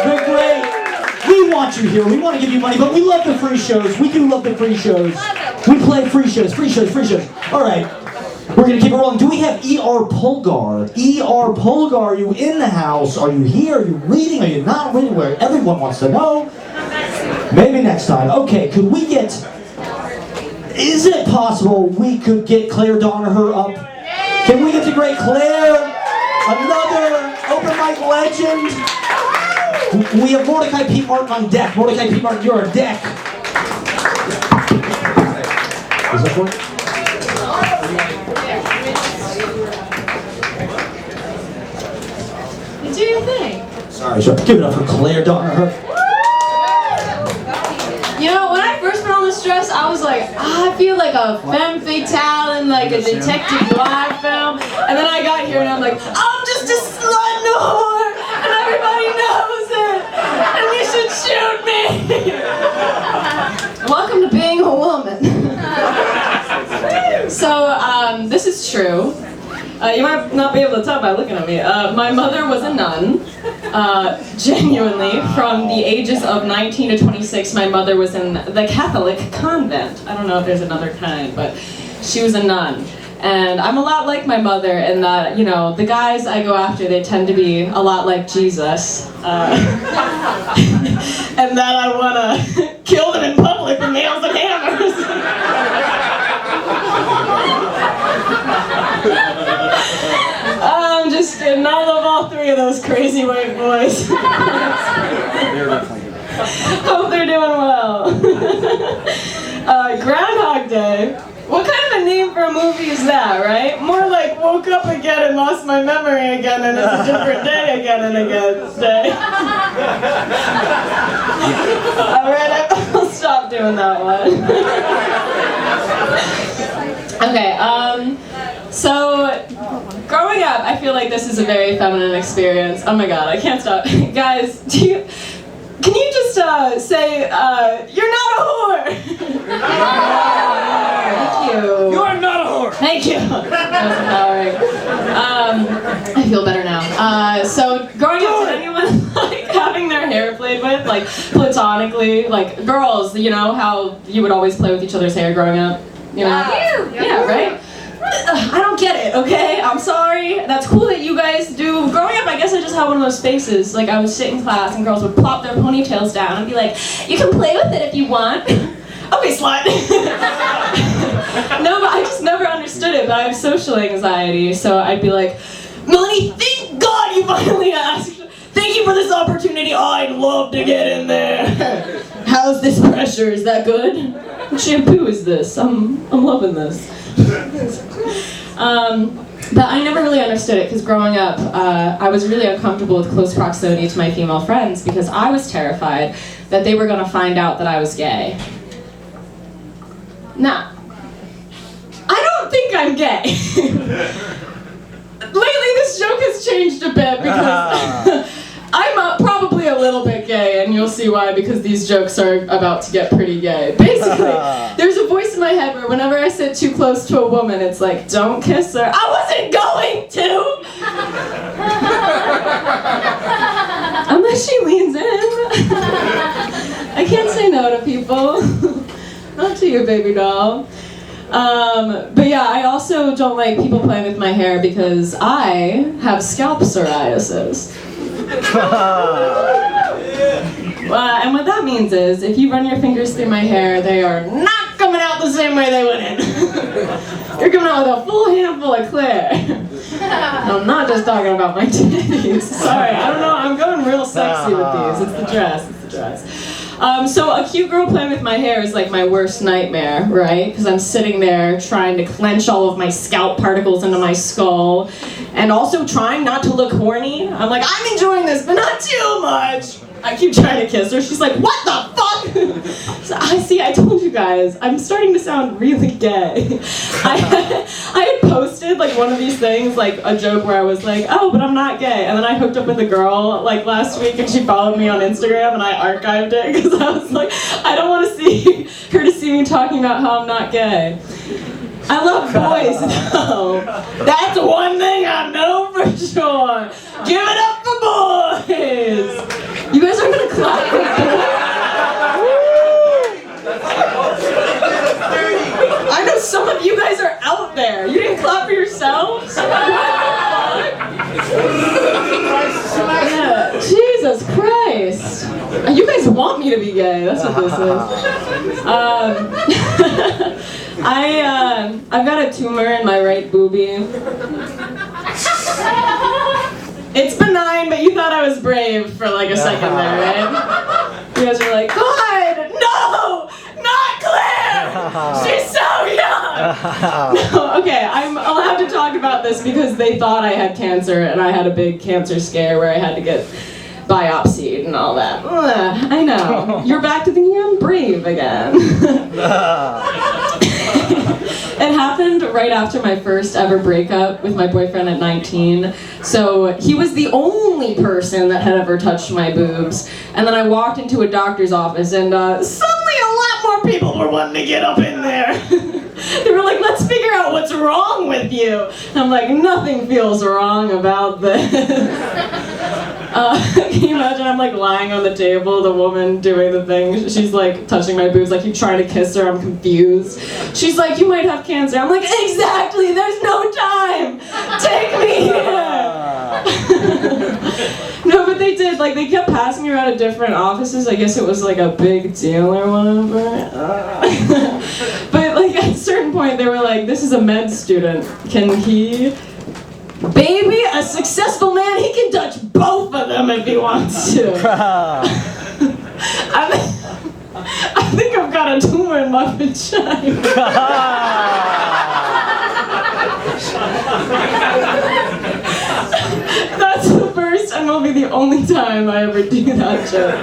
They're great. We want you here. We want to give you money, but we love the free shows. We do love the free shows. We play free shows, free shows, free shows. All right. We're going to keep it rolling. Do we have E.R. Polgar? E.R. Polgar, are you in the house? Are you here? Are you reading? Are you not reading? Where everyone wants to know. Maybe next time. Okay, could we get... Is it possible we could get Clare Donaher up? Can we get the great Clare? Another open mic legend. We have Mordecai P. Martin on deck. Mordecai P. Martin, you're on deck. Is that one? Do your thing. Sorry, give it up for Clare Donaher. You know, when I first put on this dress, I was like, I feel like a femme fatale in like a detective noir film. And then I got here and I'm like, I'm just a slut whore, and everybody knows it, and you should shoot me. Welcome to being a woman. So, this is true. You might not be able to tell by looking at me. My mother was a nun. Genuinely, from the ages of 19 to 26, my mother was in the Catholic convent. I don't know if there's another kind, but she was a nun. And I'm a lot like my mother in that, you know, the guys I go after, they tend to be a lot like Jesus. And that I want to kill them in public with nails and hammers. I'm just kidding. I love all three of those crazy white boys. Hope they're doing well. Groundhog Day. What kind of a name for a movie is that, right? More like woke up again and lost my memory again and it's a different day again and again day. Alright, I'll stop doing that one. Okay, so growing up, I feel like this is a very feminine experience. Oh my god, I can't stop. Guys, can you just say, you're not a whore? Thank you. You are not a whore! Thank you. That was empowering. I feel better now. So growing up, did anyone like having their hair played with, like platonically, like girls, you know how you would always play with each other's hair growing up? You know? Yeah, right? I don't get it, okay? I'm sorry. That's cool that you guys do. Growing up, I guess I just had one of those faces. Like, I would sit in class and girls would plop their ponytails down and be like, you can play with it if you want. Okay, slut. No, but I just never understood it, but I have social anxiety, so I'd be like, Melanie, thank God you finally asked. Thank you for this opportunity. I'd love to get in there. How's this pressure? Is that good? What shampoo is this? I'm loving this. But I never really understood it because growing up, I was really uncomfortable with close proximity to my female friends because I was terrified that they were going to find out that I was gay. Now, I don't think I'm gay. lately this joke has changed a bit because I'm probably a little bit gay, and you'll see why, because these jokes are about to get pretty gay. Basically, there's a voice in my head where whenever I sit too close to a woman, it's like, don't kiss her. I wasn't going to! Unless she leans in. I can't say no to people. Not to you, baby doll. But yeah, I also don't like people playing with my hair because I have scalp psoriasis. And what that means is, if you run your fingers through my hair, they are not coming out the same way they went in. You're coming out with a full handful of Clare. I'm not just talking about my titties. Sorry, I don't know, I'm going real sexy with these. It's the dress, it's the dress. So a cute girl playing with my hair is like my worst nightmare, right? Because I'm sitting there trying to clench all of my scalp particles into my skull, and also trying not to look horny. I'm like, I'm enjoying this, but not too much. I keep trying to kiss her. She's like, what the fuck? So I told you guys, I'm starting to sound really gay. I had posted like one of these things, like a joke where I was like, oh, but I'm not gay. And then I hooked up with a girl like last week, and she followed me on Instagram, and I archived it because I was like, I don't want to see her to see me talking about how I'm not gay. I love boys, though. That's one thing I know for sure. Give it up for boys. You guys are gonna clap for boys? I know some of you guys are out there. You didn't clap for yourselves? Yeah, Jesus Christ. You guys want me to be gay. That's what this is. I've got a tumor in my right boobie. It's benign, but you thought I was brave for like a second there, right? You guys were like, God, no, not Claire! She's so young! No, okay, I'm allowed to talk about this because they thought I had cancer, and I had a big cancer scare where I had to get biopsied and all that. Ugh, I know. You're back to thinking I'm brave again. It happened right after my first ever breakup with my boyfriend at 19. So he was the only person that had ever touched my boobs. And then I walked into a doctor's office, and suddenly a lot more people were wanting to get up in there. They were like, let's figure out what's wrong with you. And I'm like, nothing feels wrong about this. Can you imagine I'm like lying on the table, the woman doing the thing, she's like touching my boobs, like you trying to kiss her, I'm confused. She's like, you might have cancer. I'm like, exactly, there's no time. Take me here. No, but they did, like they kept passing me around to different offices. I guess it was like a big deal or whatever. But like at a certain point they were like, this is a med student. Can he... Baby, a successful man, he can touch both of them if he wants to. I think I've got a tumor in my vagina. That's the first and will be the only time I ever do that joke.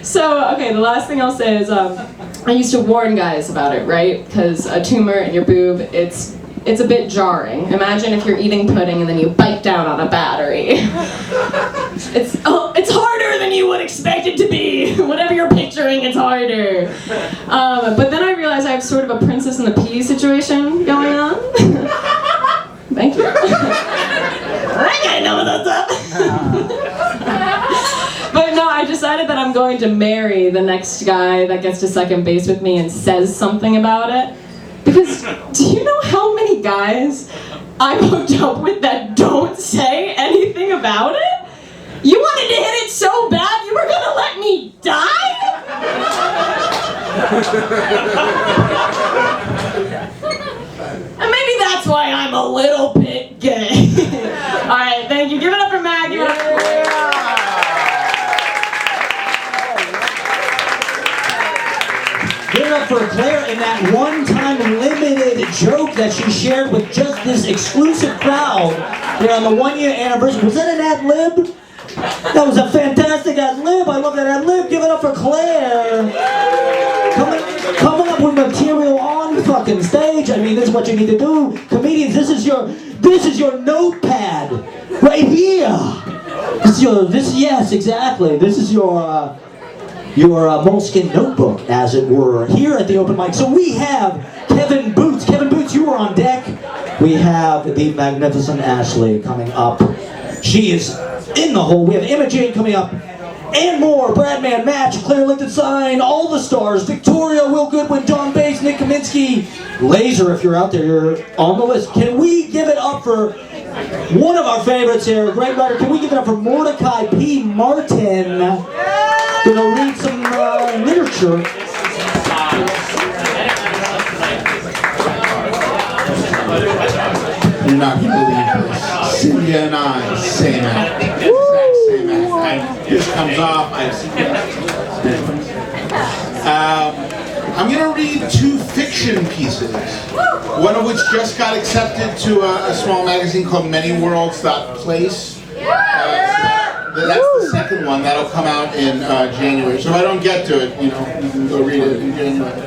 So, okay, the last thing I'll say is I used to warn guys about it, right? Because a tumor in your boob, it's a bit jarring. Imagine if you're eating pudding and then you bite down on a battery. It's harder than you would expect it to be. Whatever you're picturing, it's harder. But then I realized I have sort of a Princess and the Pea situation going on. Thank you. I gotta know what's up. But no, I decided that I'm going to marry the next guy that gets to second base with me and says something about it. Because do you know how many guys I'm hooked up with that don't say anything about it? You wanted to hit it so bad you were gonna let me die? And maybe that's why I'm a little bit gay. Alright, thank you. Give it up for Matt. Give it up for Claire. Give it up for Claire and that one-time limited joke that she shared with just this exclusive crowd here on the 1-year anniversary. Was that an ad-lib? That was a fantastic ad-lib. I love that ad-lib. Give it up for Claire. Coming up with material on fucking fucking stage. I mean, this is what you need to do. Comedians, this is your notepad right here. Yes, exactly. This is your moleskin notebook, as it were, here at the open mic. So we have Kevin Boots. Kevin Boots, you are on deck. We have the magnificent Ashley coming up. She is in the hole. We have Emma Jane coming up. And more. Bradman, Match, Clare, Lichtenstein, all the stars. Victoria, Will Goodwin, John Bates, Nick Kaminski. Laser, if you're out there, you're on the list. Can we give it up for one of our favorites here, a great writer? Can we give it up for Mordecai P. Martin? Gonna read some literature. You're not gonna believe this. Syngja and I, same act. Exact same act. This comes off. I'm gonna read 2 fiction pieces. One of which just got accepted to a small magazine called ManyWorlds.place. That's the second one. That'll come out in January. So if I don't get to it, you can go read it in January.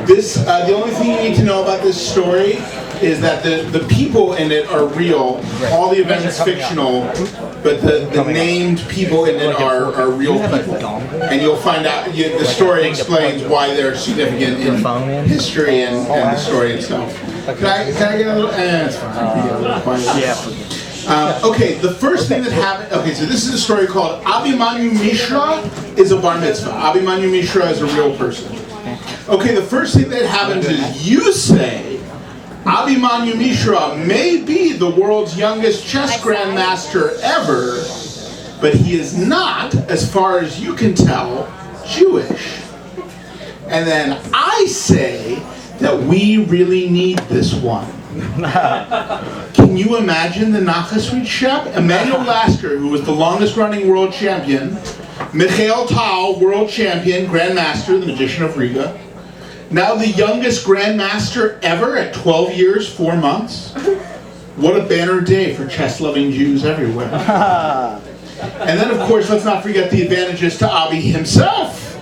The only thing you need to know about this story is that the people in it are real. All the events fictional, but the named people in it are real people. And you'll find out, the story explains why they're significant in history and the story itself. Can I get a little, it's fine. Okay, the first thing that happened, so this is a story called Abhimanyu Mishra is a bar mitzvah. Abhimanyu Mishra is a real person. Okay, the first thing that happens is you say, Abhimanyu Mishra may be the world's youngest chess grandmaster ever, but he is not, as far as you can tell, Jewish. And then I say that we really need this one. Can you imagine the Nachasweet Shep? Emanuel Lasker, who was the longest running world champion, Mikhail Tal, world champion, grandmaster, the magician of Riga, now the youngest grandmaster ever at 12 years, 4 months. What a banner day for chess-loving Jews everywhere. And then, of course, let's not forget the advantages to Abi himself.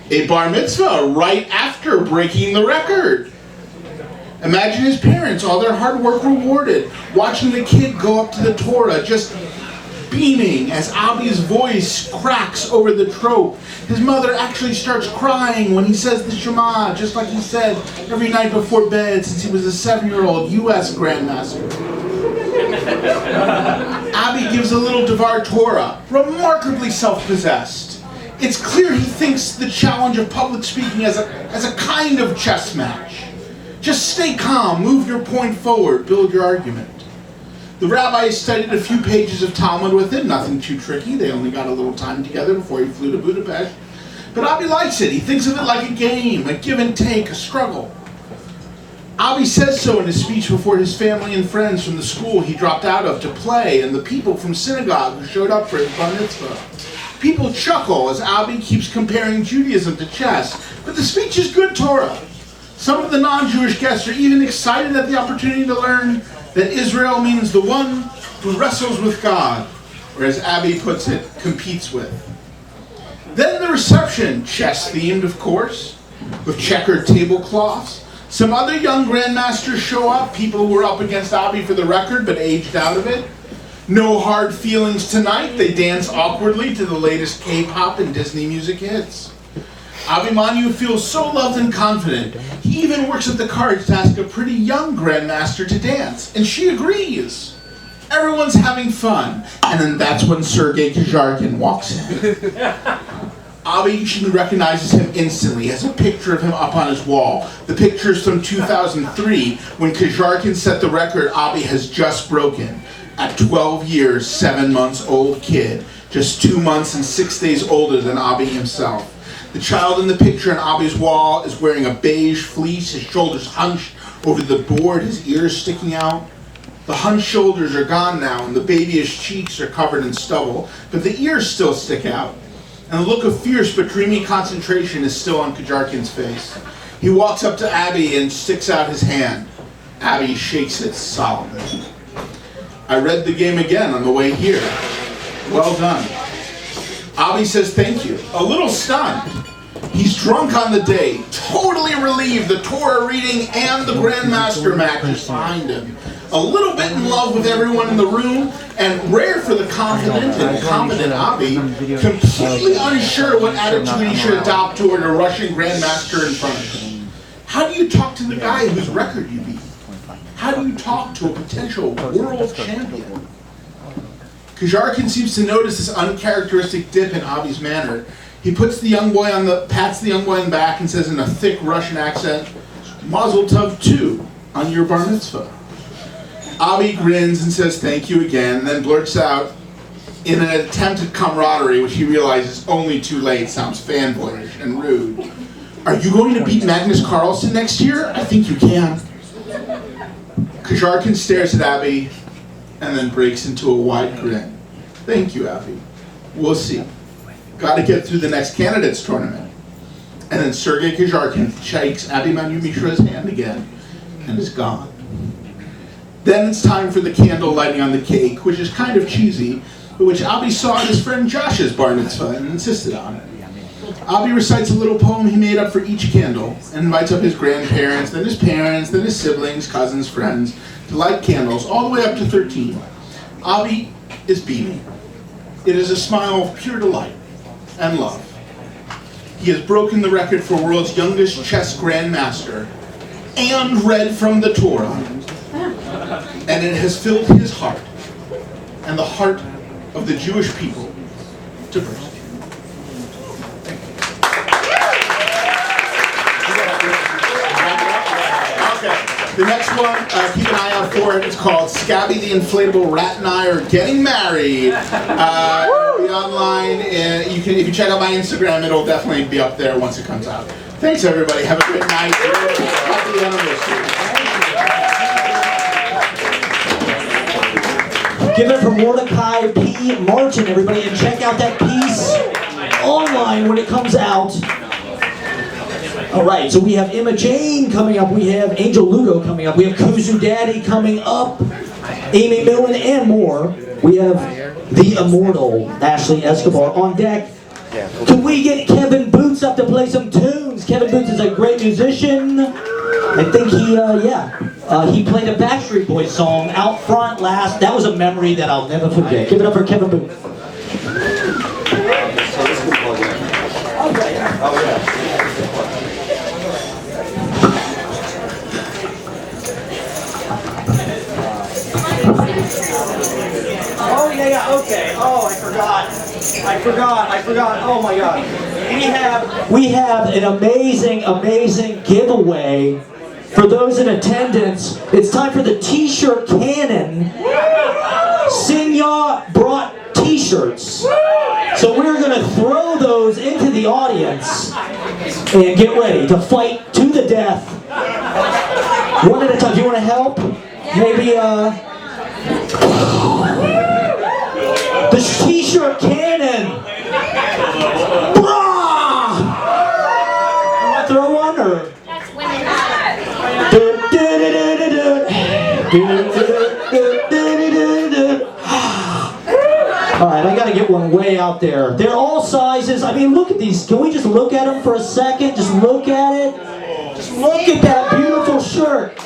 A bar mitzvah right after breaking the record. Imagine his parents, all their hard work rewarded, watching the kid go up to the Torah, just beaming as Abi's voice cracks over the trope. His mother actually starts crying when he says the Shema, just like he said every night before bed since he was a 7-year-old U.S. grandmaster. Abi gives a little Devar Torah, remarkably self-possessed. It's clear he thinks the challenge of public speaking as a kind of chess match. Just stay calm, move your point forward, build your argument. The rabbi studied a few pages of Talmud with him, nothing too tricky. They only got a little time together before he flew to Budapest. But Abi likes it. He thinks of it like a game, a give and take, a struggle. Abi says so in his speech before his family and friends from the school he dropped out of to play, and the people from synagogue who showed up for his bar mitzvah. People chuckle as Abi keeps comparing Judaism to chess, but the speech is good Torah. Some of the non-Jewish guests are even excited at the opportunity to learn that Israel means the one who wrestles with God, or as Abi puts it, competes with. Then the reception, chess-themed of course, with checkered tablecloths. Some other young grandmasters show up, people who were up against Abi for the record, but aged out of it. No hard feelings tonight, they dance awkwardly to the latest K-pop and Disney music hits. Abhimanyu feels so loved and confident, he even works at the cards to ask a pretty young grandmaster to dance, and she agrees. Everyone's having fun, and then that's when Sergei Kazharkin walks in. Abi recognizes him instantly. He has a picture of him up on his wall. The picture's from 2003, when Kazharkin set the record Abi has just broken. At 12 years, 7 months old kid, just 2 months and 6 days older than Abi himself. The child in the picture on Abi's wall is wearing a beige fleece, his shoulders hunched over the board, his ears sticking out. The hunched shoulders are gone now, and the babyish cheeks are covered in stubble, but the ears still stick out. And the look of fierce but dreamy concentration is still on Kazharkin's face. He walks up to Abi and sticks out his hand. Abi shakes it solemnly. I read the game again on the way here. Well done. Abi says thank you, a little stunned. He's drunk on the day, totally relieved the Torah reading and the Grandmaster match is behind him. A little bit in love with everyone in the room, and rare for the confident and competent Abi, completely unsure what attitude he should adopt toward a Russian Grandmaster in front of him. How do you talk to the guy whose record you beat? How do you talk to a potential world champion? Kajarkin seems to notice this uncharacteristic dip in Abi's manner. He pats the young boy on the back and says in a thick Russian accent, "Mazel tov too, on your bar mitzvah." Abi grins and says thank you again, and then blurts out in an attempt at camaraderie, which he realizes only too late sounds fanboyish and rude. "Are you going to beat Magnus Carlsen next year? I think you can." Kajarkin stares at Abi and then breaks into a wide grin. "Thank you, Abi. We'll see. Got to get through the next candidates tournament." And then Sergei Kajarkin shakes Abi Manu-Mishra's hand again and is gone. Then it's time for the candle lighting on the cake, which is kind of cheesy, but which Abi saw at his friend Josh's bar mitzvah and insisted on. Abi recites a little poem he made up for each candle and invites up his grandparents, then his parents, then his siblings, cousins, friends to light candles all the way up to 13. Abi is beaming. It is a smile of pure delight and love. He has broken the record for world's youngest chess grandmaster and read from the Torah. And it has filled his heart and the heart of the Jewish people to burst. Okay, the next one, keep an eye out for it. It's called Scabby the Inflatable Rat and I Are Getting Married. It'll be online. If you check out my Instagram, it'll definitely be up there once it comes out. Thanks, everybody. Have a great night. Happy anniversary. Give it for Mordecai P. Martin, everybody, and check out that piece online when it comes out. All right, so we have Emma Jane coming up. We have Angel Lugo coming up. We have Kuzu Daddy coming up. Amy Milin and more. We have the immortal Ashley Escobar on deck. Can we get Kevin Boots up to play some tunes? Kevin Boots is a great musician. I think he played a Backstreet Boys song out front last. That was a memory that I'll never forget. Give it up for Kevin Boots. Oh yeah, okay. Oh, I forgot. Oh my God. We have an amazing giveaway for those in attendance. It's time for the T-shirt cannon. Syngja brought T-shirts, so we're gonna throw those into the audience and get ready to fight to the death. One at a time. Do you want to help? Maybe the T-shirt cannon. Brah! You want to throw one or? That's women. Alright, I gotta get one way out there. They're all sizes. I mean, look at these. Can we just look at them for a second? Just look at it. Just look at that beautiful shirt.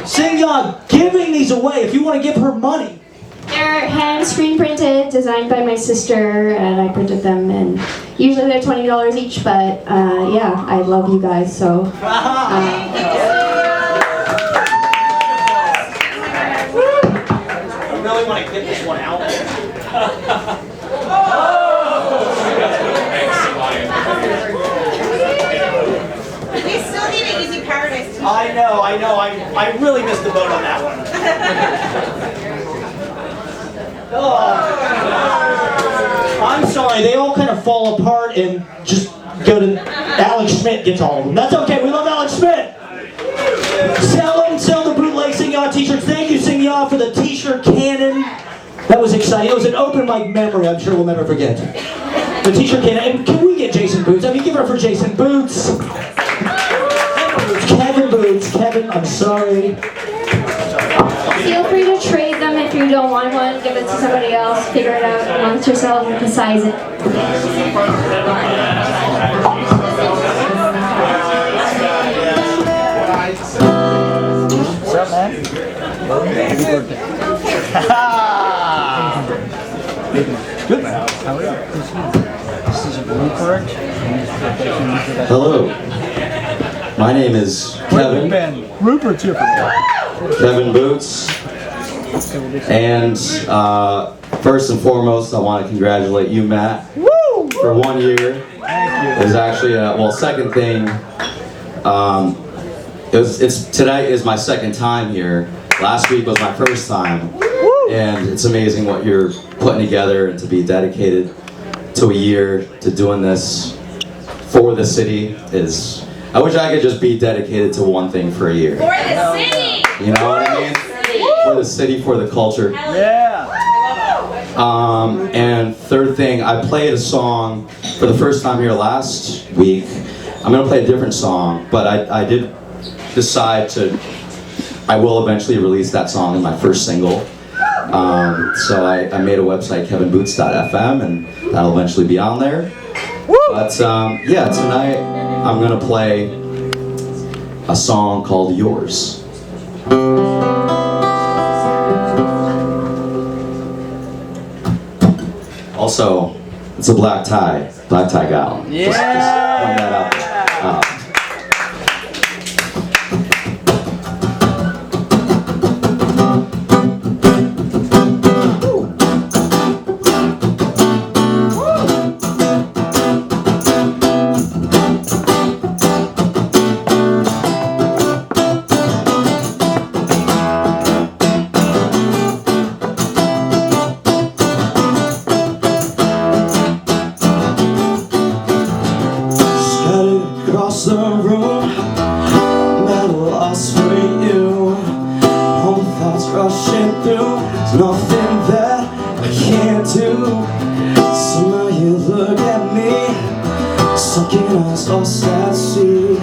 Syngja giving these away if you want to give her money. They're hand screen printed, designed by my sister, and I printed them. And usually they're $20 each, but yeah, I love you guys, so. I really want to get this one out there. We still need an Easy Paradise t-shirt. I know. I really missed the boat on that one. I'm sorry, they all kind of fall apart and just go to Alex Schmidt gets all of them. That's okay, we love Alex Schmidt. Sell the bootleg Syngja t-shirts. Thank you, Syngja, for the t-shirt cannon. That was exciting. It was an open mic memory I'm sure we'll never forget. The t-shirt cannon. And can we get Jason Boots? I mean, give it up for Jason Boots. Kevin Boots. Kevin, I'm sorry. Feel free to trade them if you don't want one. Give it to somebody else. Figure it out amongst yourselves and size it. Happy birthday. Good. This is Rupert. Hello. My name is Kevin. Rupert's here for me. Kevin Boots. And first and foremost, I want to congratulate you, Matt, for 1 year. Thank you. It was actually, second thing. Tonight is my second time here. Last week was my first time. And it's amazing what you're putting together, and to be dedicated to a year to doing this for the city is. I wish I could just be dedicated to one thing for a year. For the city! You know what I mean? For the city, for the culture. Yeah. And third thing, I played a song for the first time here last week. I'm gonna play a different song, but I did decide I will eventually release that song in my first single. So I made a website, kevinboots.fm, and that'll eventually be on there. But yeah, tonight I'm gonna play a song called Yours. Also, it's a black tie gown. Yeah. Just point that out there. Across the room, I'm at a loss for you. All the thoughts rushing through, there's nothing that I can't do. Somehow you look at me, sunken eyes lost at sea.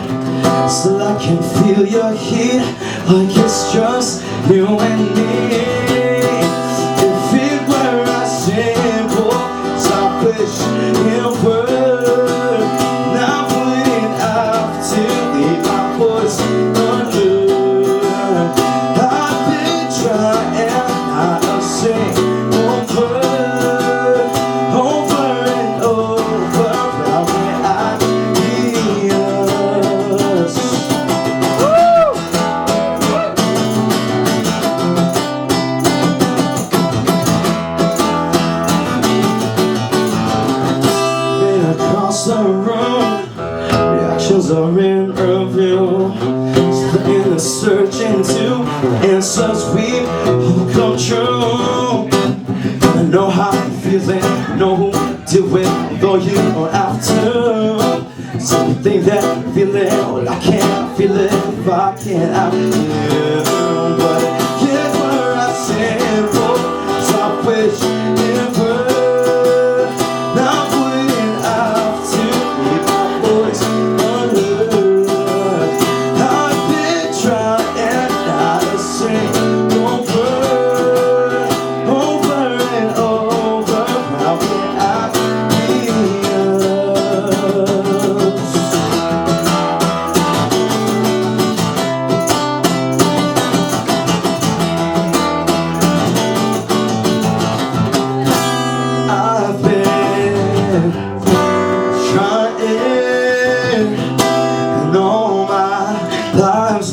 Still I can feel your heat, like it's just you and me. If it were as simple as I wish it were, the room, reactions are in review. Still in the search into answers we all come true. I know how I'm feeling, know who to it, though you don't have to. Something that I'm feeling, well, I can't feel it if I can't have you. But here's where I simple, so I wish it were.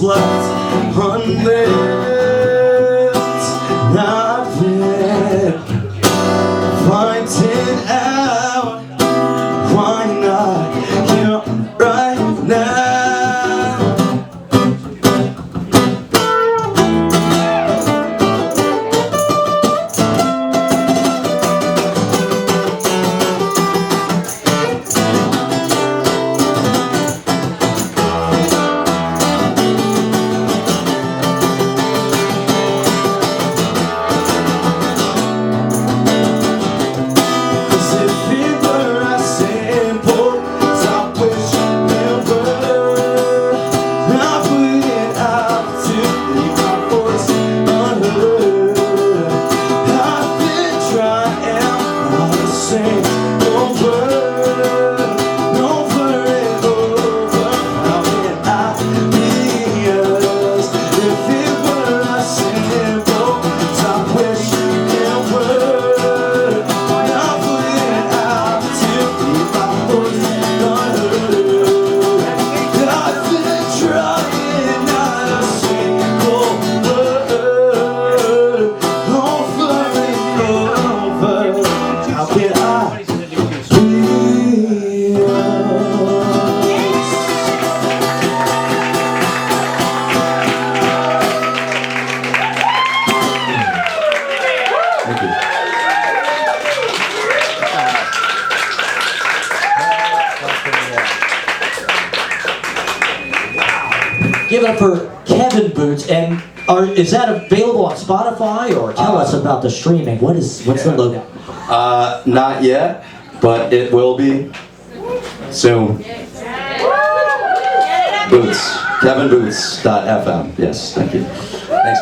Left unlit, I've been finding out why not here right now. give it up for Kevin Boots. And is that available on Spotify, or tell us about the streaming? What's the logo? Not yet, but it will be soon. Boots. KevinBoots.fm. Yes, thank you. Thanks.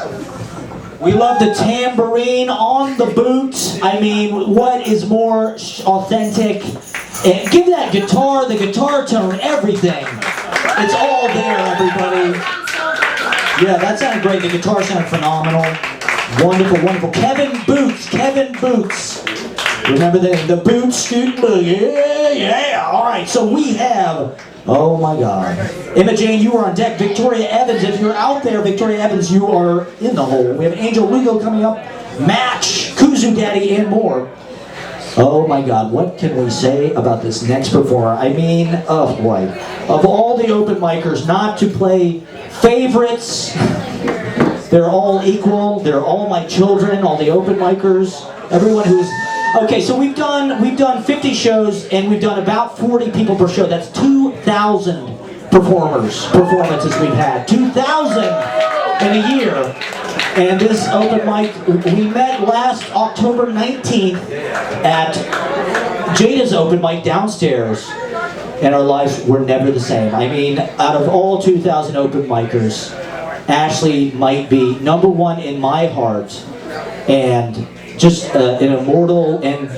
We love the tambourine on the boot. I mean, what is more authentic? And give that guitar, the guitar tone, everything. It's all there, everybody. Yeah, that sounded great. The guitar sounded phenomenal. Wonderful, wonderful. Kevin Boots. Remember the Boots student? Yeah. All right, so we have, oh my God. Emma Jane, you are on deck. Victoria Evans, if you're out there, Victoria Evans, you are in the hole. We have Angel Lugo coming up, Match, Kuzu Daddy, and more. Oh my God, what can we say about this next performer? I mean, oh boy, of all the open micers, not to play favorites, they're all equal, they're all my children, all the open micers, everyone who's, okay, so we've done 50 shows, and we've done about 40 people per show. That's 2,000 performances we've had, 2,000 in a year. And this open mic, we met last October 19th at Jada's open mic downstairs, and our lives were never the same. I mean, out of all 2,000 open micers, Ashley might be #1 in my heart, and just an immortal and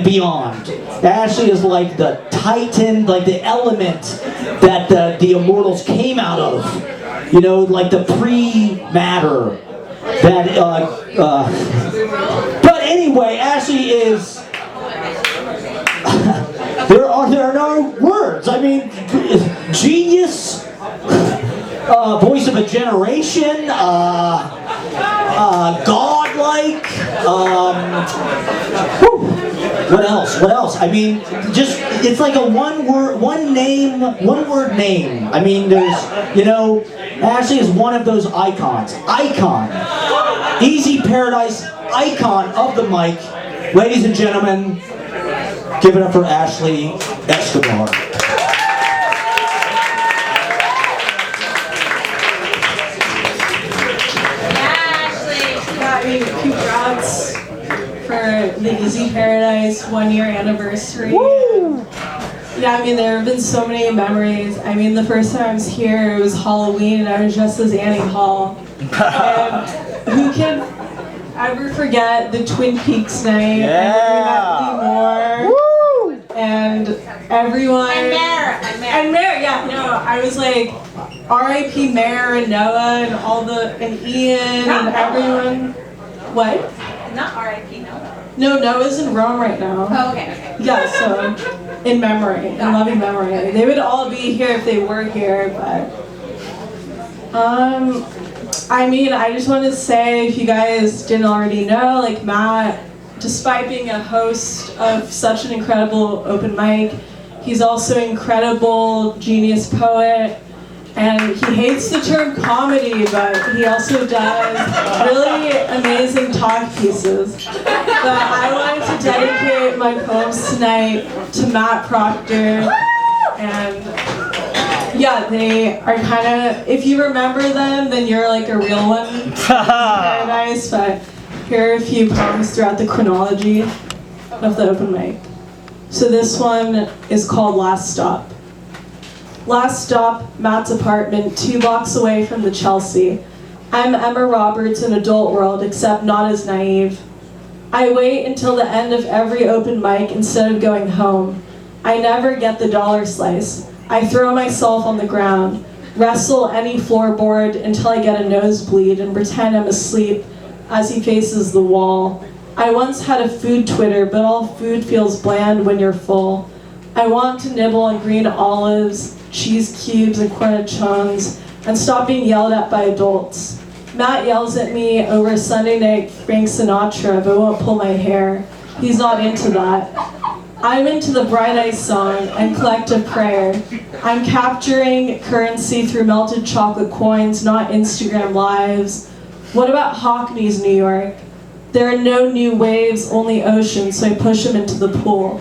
beyond. Ashley is like the titan, like the element that the immortals came out of. You know, like the pre-matter. But anyway, Ashley is. there are no words. I mean, genius, voice of a generation, godlike. What else? I mean, just it's like a one word name. I mean, there's, you know, Ashley is one of those icons. Easy Paradise icon of the mic. Ladies and gentlemen, give it up for Ashley Escobar. Congrats for the Easy Paradise 1-year anniversary. Woo! Yeah, I mean, there have been so many memories. I mean, the first time I was here, it was Halloween, and I was dressed as Annie Hall. And who can ever forget the Twin Peaks night? Yeah. And we met Leemore. Woo! And everyone. And Mare, yeah, no, I was like, R.I.P. Mare and Noah and and Ian and everyone. What? Not R.I.P. Noah. No, Noah's in Rome right now. Oh, okay. Yeah, so in memory, in loving memory. They would all be here if they were here, but I mean, I just want to say, if you guys didn't already know, like Matt, despite being a host of such an incredible open mic, he's also an incredible genius poet. And he hates the term comedy, but he also does really amazing talk pieces. But I wanted to dedicate my poems tonight to Matt Proctor. And yeah, they are kind of, if you remember them, then you're like a real one. Paradise, but here are a few poems throughout the chronology of the open mic. So this one is called Last Stop. Last stop, Matt's apartment, 2 blocks away from the Chelsea. I'm Emma Roberts in adult world, except not as naive. I wait until the end of every open mic instead of going home. I never get the dollar slice. I throw myself on the ground, wrestle any floorboard until I get a nosebleed and pretend I'm asleep as he faces the wall. I once had a food Twitter, but all food feels bland when you're full. I want to nibble on green olives, cheese cubes, and cornichons, and stop being yelled at by adults. Matt yells at me over Sunday night Frank Sinatra, but won't pull my hair. He's not into that. I'm into the Bright Eyes song and collective prayer. I'm capturing currency through melted chocolate coins, not Instagram lives. What about Hockney's New York? There are no new waves, only ocean, so I push him into the pool.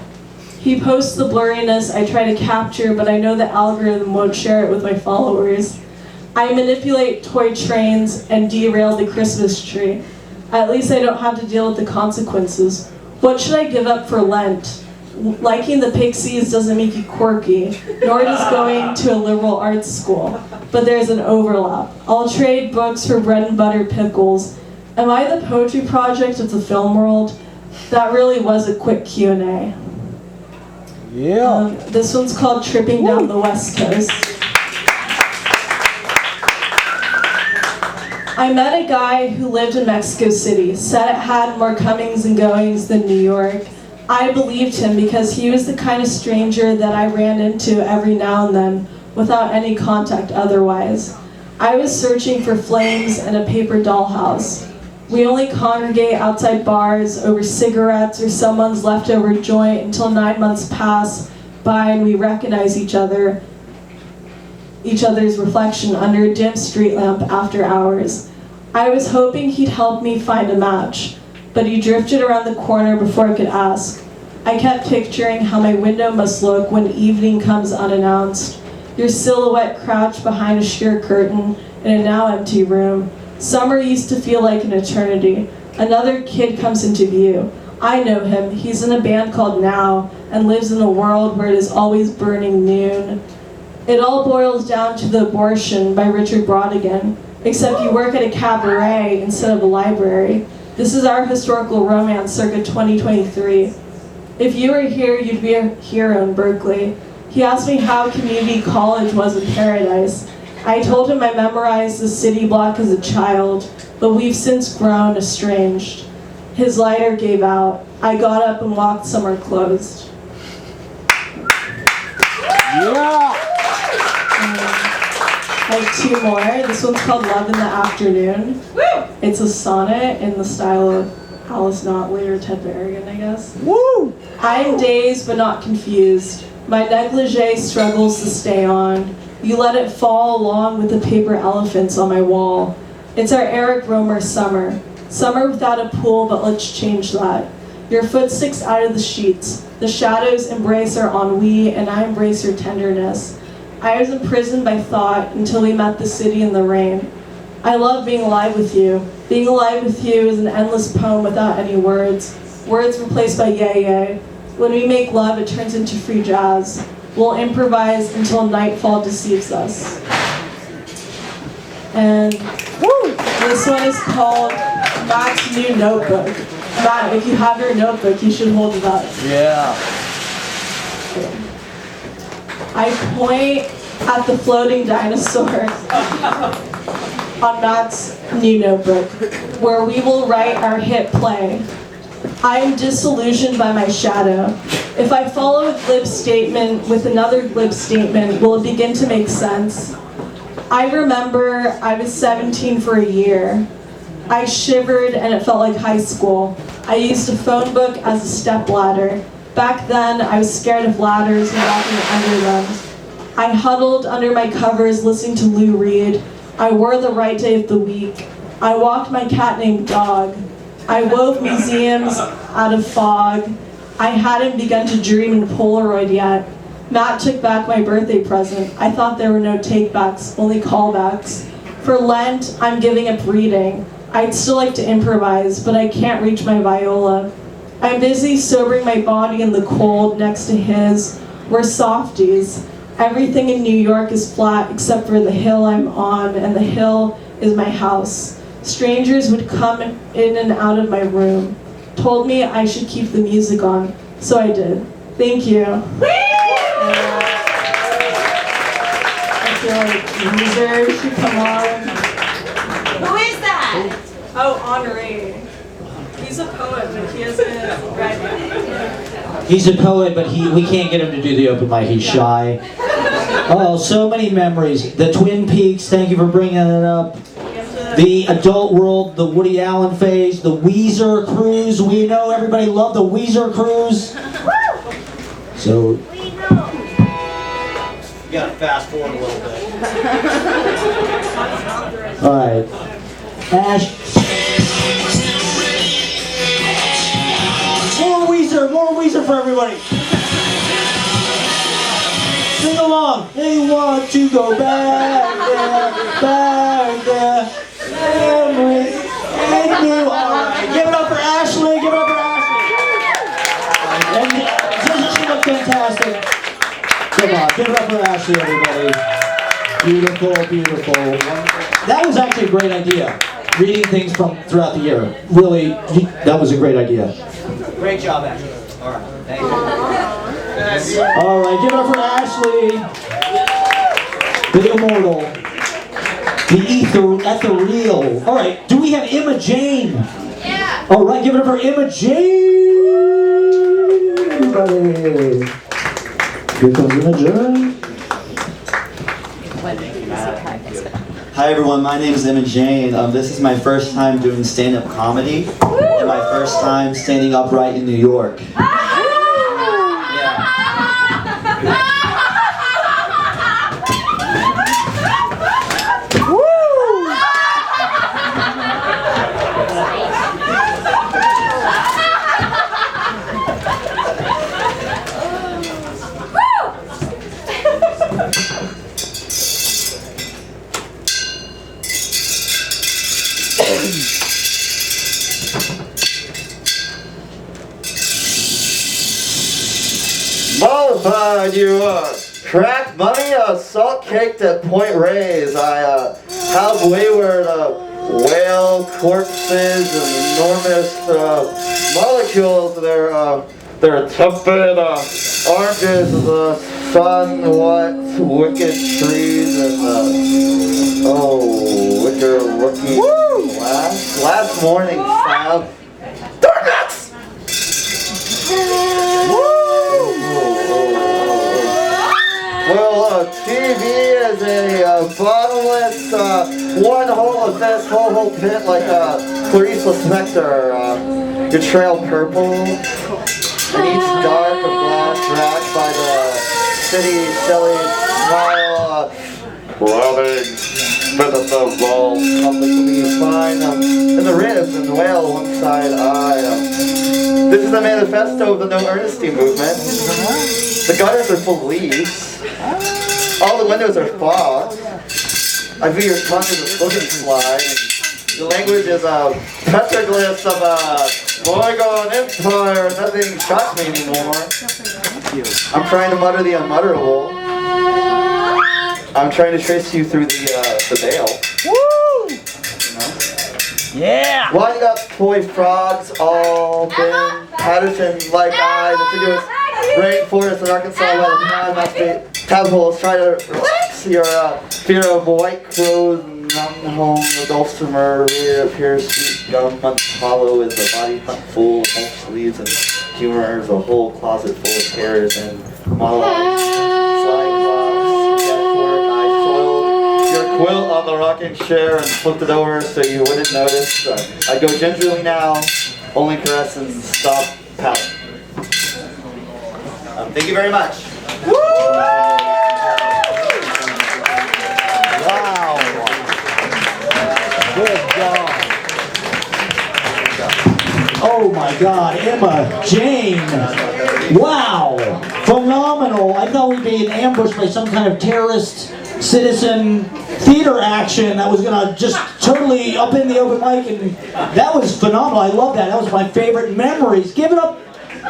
He posts the blurriness I try to capture, but I know the algorithm won't share it with my followers. I manipulate toy trains and derail the Christmas tree. At least I don't have to deal with the consequences. What should I give up for Lent? Liking the Pixies doesn't make you quirky, nor does going to a liberal arts school. But there's an overlap. I'll trade books for bread and butter pickles. Am I the poetry project of the film world? That really was a quick Q&A. Yeah. This one's called Tripping Down the West Coast. I met a guy who lived in Mexico City, said it had more comings and goings than New York. I believed him because he was the kind of stranger that I ran into every now and then without any contact otherwise. I was searching for flames and a paper dollhouse. We only congregate outside bars over cigarettes or someone's leftover joint until 9 months pass by and we recognize each other's reflection under a dim street lamp after hours. I was hoping he'd help me find a match, but he drifted around the corner before I could ask. I kept picturing how my window must look when evening comes unannounced. Your silhouette crouched behind a sheer curtain in a now empty room. Summer used to feel like an eternity. Another kid comes into view. I know him. He's in a band called Now and lives in a world where it is always burning noon. It all boils down to The Abortion by Richard Brautigan, except you work at a cabaret instead of a library. This is our historical romance circa 2023. If you were here, you'd be a hero in Berkeley. He asked me how community college was in Paradise. I told him I memorized the city block as a child, but we've since grown estranged. His lighter gave out. I got up and walked somewhere closed. Yeah! I have two more. This one's called Love in the Afternoon. It's a sonnet in the style of Alice Notley or Ted Berrigan, I guess. Woo! I am dazed but not confused. My negligee struggles to stay on. You let it fall along with the paper elephants on my wall. It's our Eric Romer summer. Summer without a pool, but let's change that. Your foot sticks out of the sheets. The shadows embrace our ennui, and I embrace your tenderness. I was imprisoned by thought until we met the city in the rain. I love being alive with you. Being alive with you is an endless poem without any words. Words replaced by yay yay. When we make love, it turns into free jazz. We'll improvise until nightfall deceives us. And this one is called Matt's New Notebook. Matt, if you have your notebook, you should hold it up. Yeah. I point at the floating dinosaur on Matt's new notebook, where we will write our hit play. I am disillusioned by my shadow. If I follow a glib statement with another glib statement, will it begin to make sense? I remember I was 17 for a year. I shivered and it felt like high school. I used a phone book as a stepladder. Back then, I was scared of ladders and walking under them. I huddled under my covers listening to Lou Reed. I wore the right day of the week. I walked my cat named Dog. I wove museums out of fog. I hadn't begun to dream in Polaroid yet. Matt took back my birthday present. I thought there were no take-backs, only callbacks. For Lent, I'm giving up reading. I'd still like to improvise, but I can't reach my viola. I'm busy sobering my body in the cold next to his. We're softies. Everything in New York is flat except for the hill I'm on, and the hill is my house. Strangers would come in and out of my room. Told me I should keep the music on, so I did. Thank you. I feel like users should come on. Who is that? Oh, Henri. He's a poet, but he hasn't read yet. He's a poet, but we can't get him to do the open mic. He's shy. Oh, so many memories. The Twin Peaks, thank you for bringing it up. The adult world, the Woody Allen phase, the Weezer cruise. We know everybody loved the Weezer cruise. So, you gotta fast forward a little bit. All right. Ash. More Weezer for everybody. Sing along. They want to go back there. Memories make new. All right, give it up for Ashley. Give it up for Ashley. And doesn't she look fantastic? Come on, give it up for Ashley, everybody. Beautiful, beautiful. That was actually a great idea. Reading things from throughout the year. Really, that was a great idea. Great job, Ashley. All right, thank you. All right, give it up for Ashley. The immortal. The ethereal. All right, do we have Emma Jane? Yeah. All right, give it up for Emma Jane. Everybody. Here comes Emma Jane. Hi everyone, my name is Emma Jane. This is my first time doing stand-up comedy. And my first time standing upright in New York. Mollified, you crack money, salt caked at Point Reyes. I have wayward whale corpses and enormous molecules. They're tepid oranges of the sun, what wicked trees and wicker looking glass. Last morning, Sab. Darkness! Well, TV is a bottomless, one hole abyss, whole pit like Clarice Lispector. Your trail purple, and each dark of glass racked by the city Shelley smile, robbing with the balls, conflict will be fine. In the ribs and whale one side eye. This is the manifesto of the No Earnesty movement. The gutters are full of leaves. All the windows are fogged. I feel your tongue is a slipping slide. The language is petroglyphs of a bygone empire. Nothing shocks me anymore. I'm trying to mutter the unmutterable. I'm trying to trace you through the veil. Woo! Yeah! Lining up toy frogs, all been Patterson like I, the figures rainforest in Arkansas by the time must be tadpoles. Try to relax your fear of white crows and mountain home. The dulcimer reappears, sweet gum hollow is a body full of false leaves and humor is a whole closet full of hairs and monologues. Slide clocks, guesswork. I soiled your quilt on the rocking chair and flipped it over so you wouldn't notice. I'd go gingerly now, only caress and stop pouting. Thank you very much. Woo! Wow. Good job. Oh my God, Emma Jane. Wow. Phenomenal. I thought we'd be ambushed by some kind of terrorist citizen theater action that was gonna just totally up in the open mic, and that was phenomenal. I love that. That was my favorite memories. Give it up.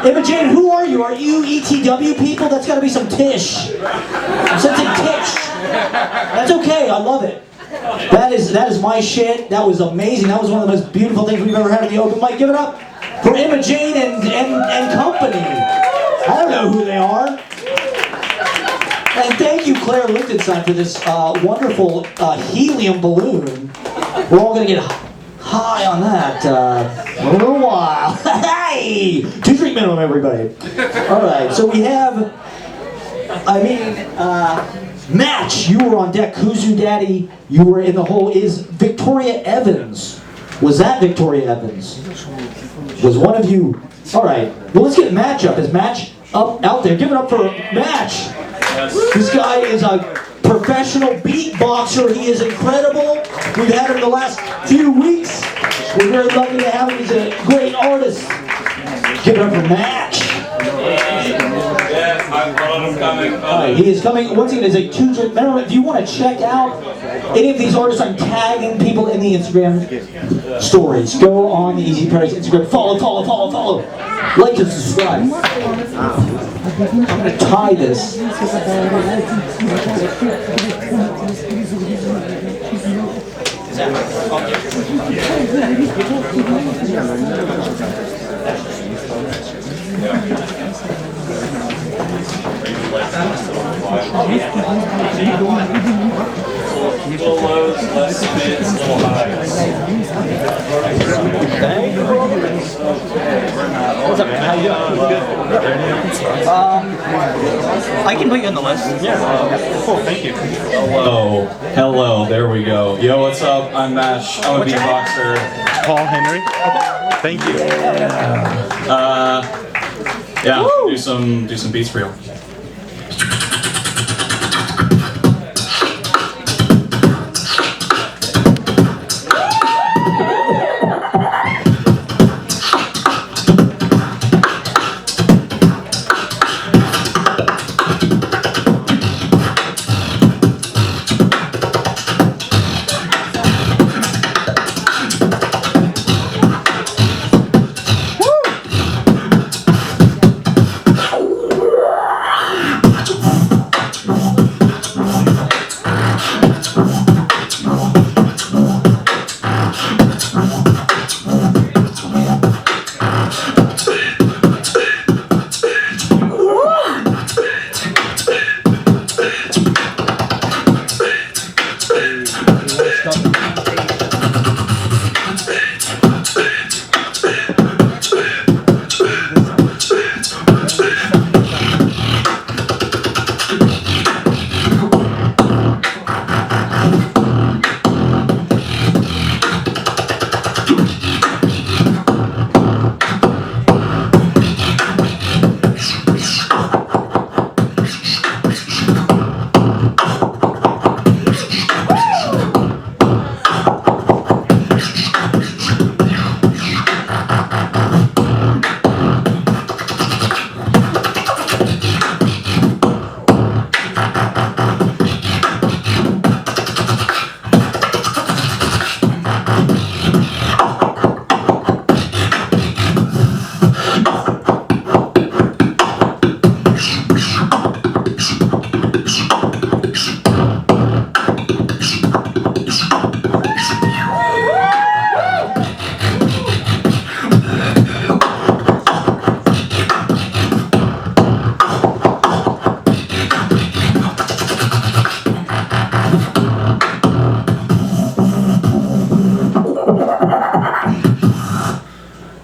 Emma Jane, who are you? Are you ETW people? That's gotta be some tish. I'm sensing tish. That's okay, I love it. That is my shit. That was amazing. That was one of the most beautiful things we've ever had in the open mic. Give it up for Emma Jane and company. I don't know who they are. And thank you, Clare Lichtenstein, for this wonderful helium balloon. We're all gonna get high on that in a little while. Hey! 2 drink minimum, everybody. All right, so we have, Match, you were on deck. Kuzu Daddy, you were in the hole. Is Victoria Evans? Was that Victoria Evans? Was one of you? All right, well, let's get Match up. Is Match up out there? Give it up for Match. This guy is a professional beatboxer. He is incredible. We've had him the last few weeks. We're very lucky to have him. He's a great artist. Give it up for Match. Yes, I He is coming. Once again, it's a two-drink minimum. If you want to check out any of these artists, I'm tagging people in the Instagram stories. Go on the Easy Paradise Instagram. Follow. Like and subscribe. I'm going to tie this. Little lows, less mids, little highs. What's up, man? How you doing? I can put you on the list. Yeah. Cool, thank you. Hello, there we go. Yo, what's up? I'm Mash. I'm a beatboxer. Paul Henry. Thank you. Yeah, do some beats for you.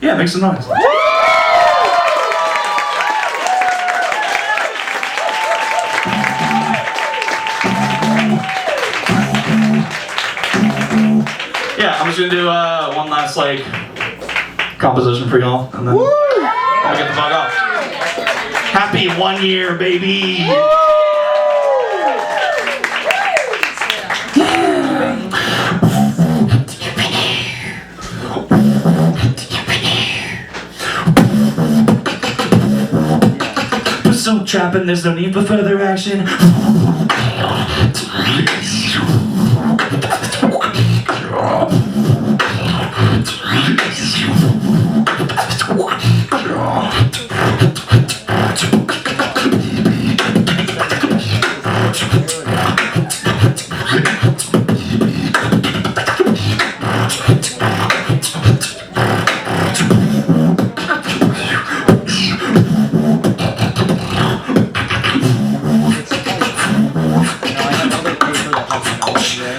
Yeah, make some noise. Yeah, I'm just gonna do one last composition for y'all, and then I'll get the fuck off. Happy 1 year, baby. So trapping, there's no need for further action.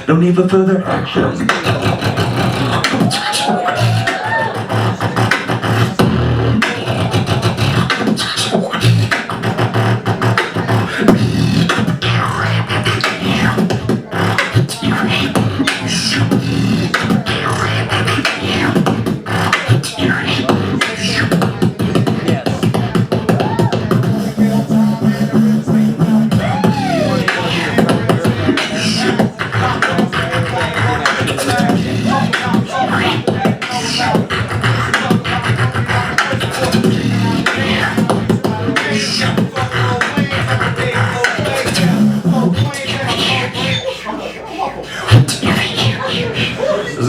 No need for further action.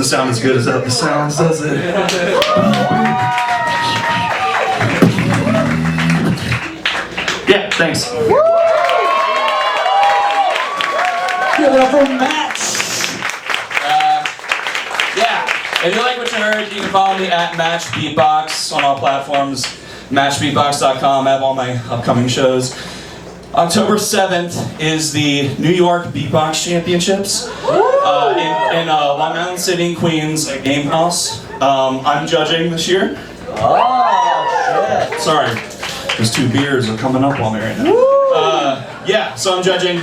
sound as good as that sounds, does it? Yeah, thanks. Give it up for Matt. If you like what you heard, you can follow me at Match Beatbox on all platforms. MatchBeatbox.com. I have all my upcoming shows. October 7th is the New York Beatbox Championships in Long Island City, Queens, at Game House. I'm judging this year. Oh, shit. Sorry, those 2 beers are coming up on me right now. Yeah, so I'm judging.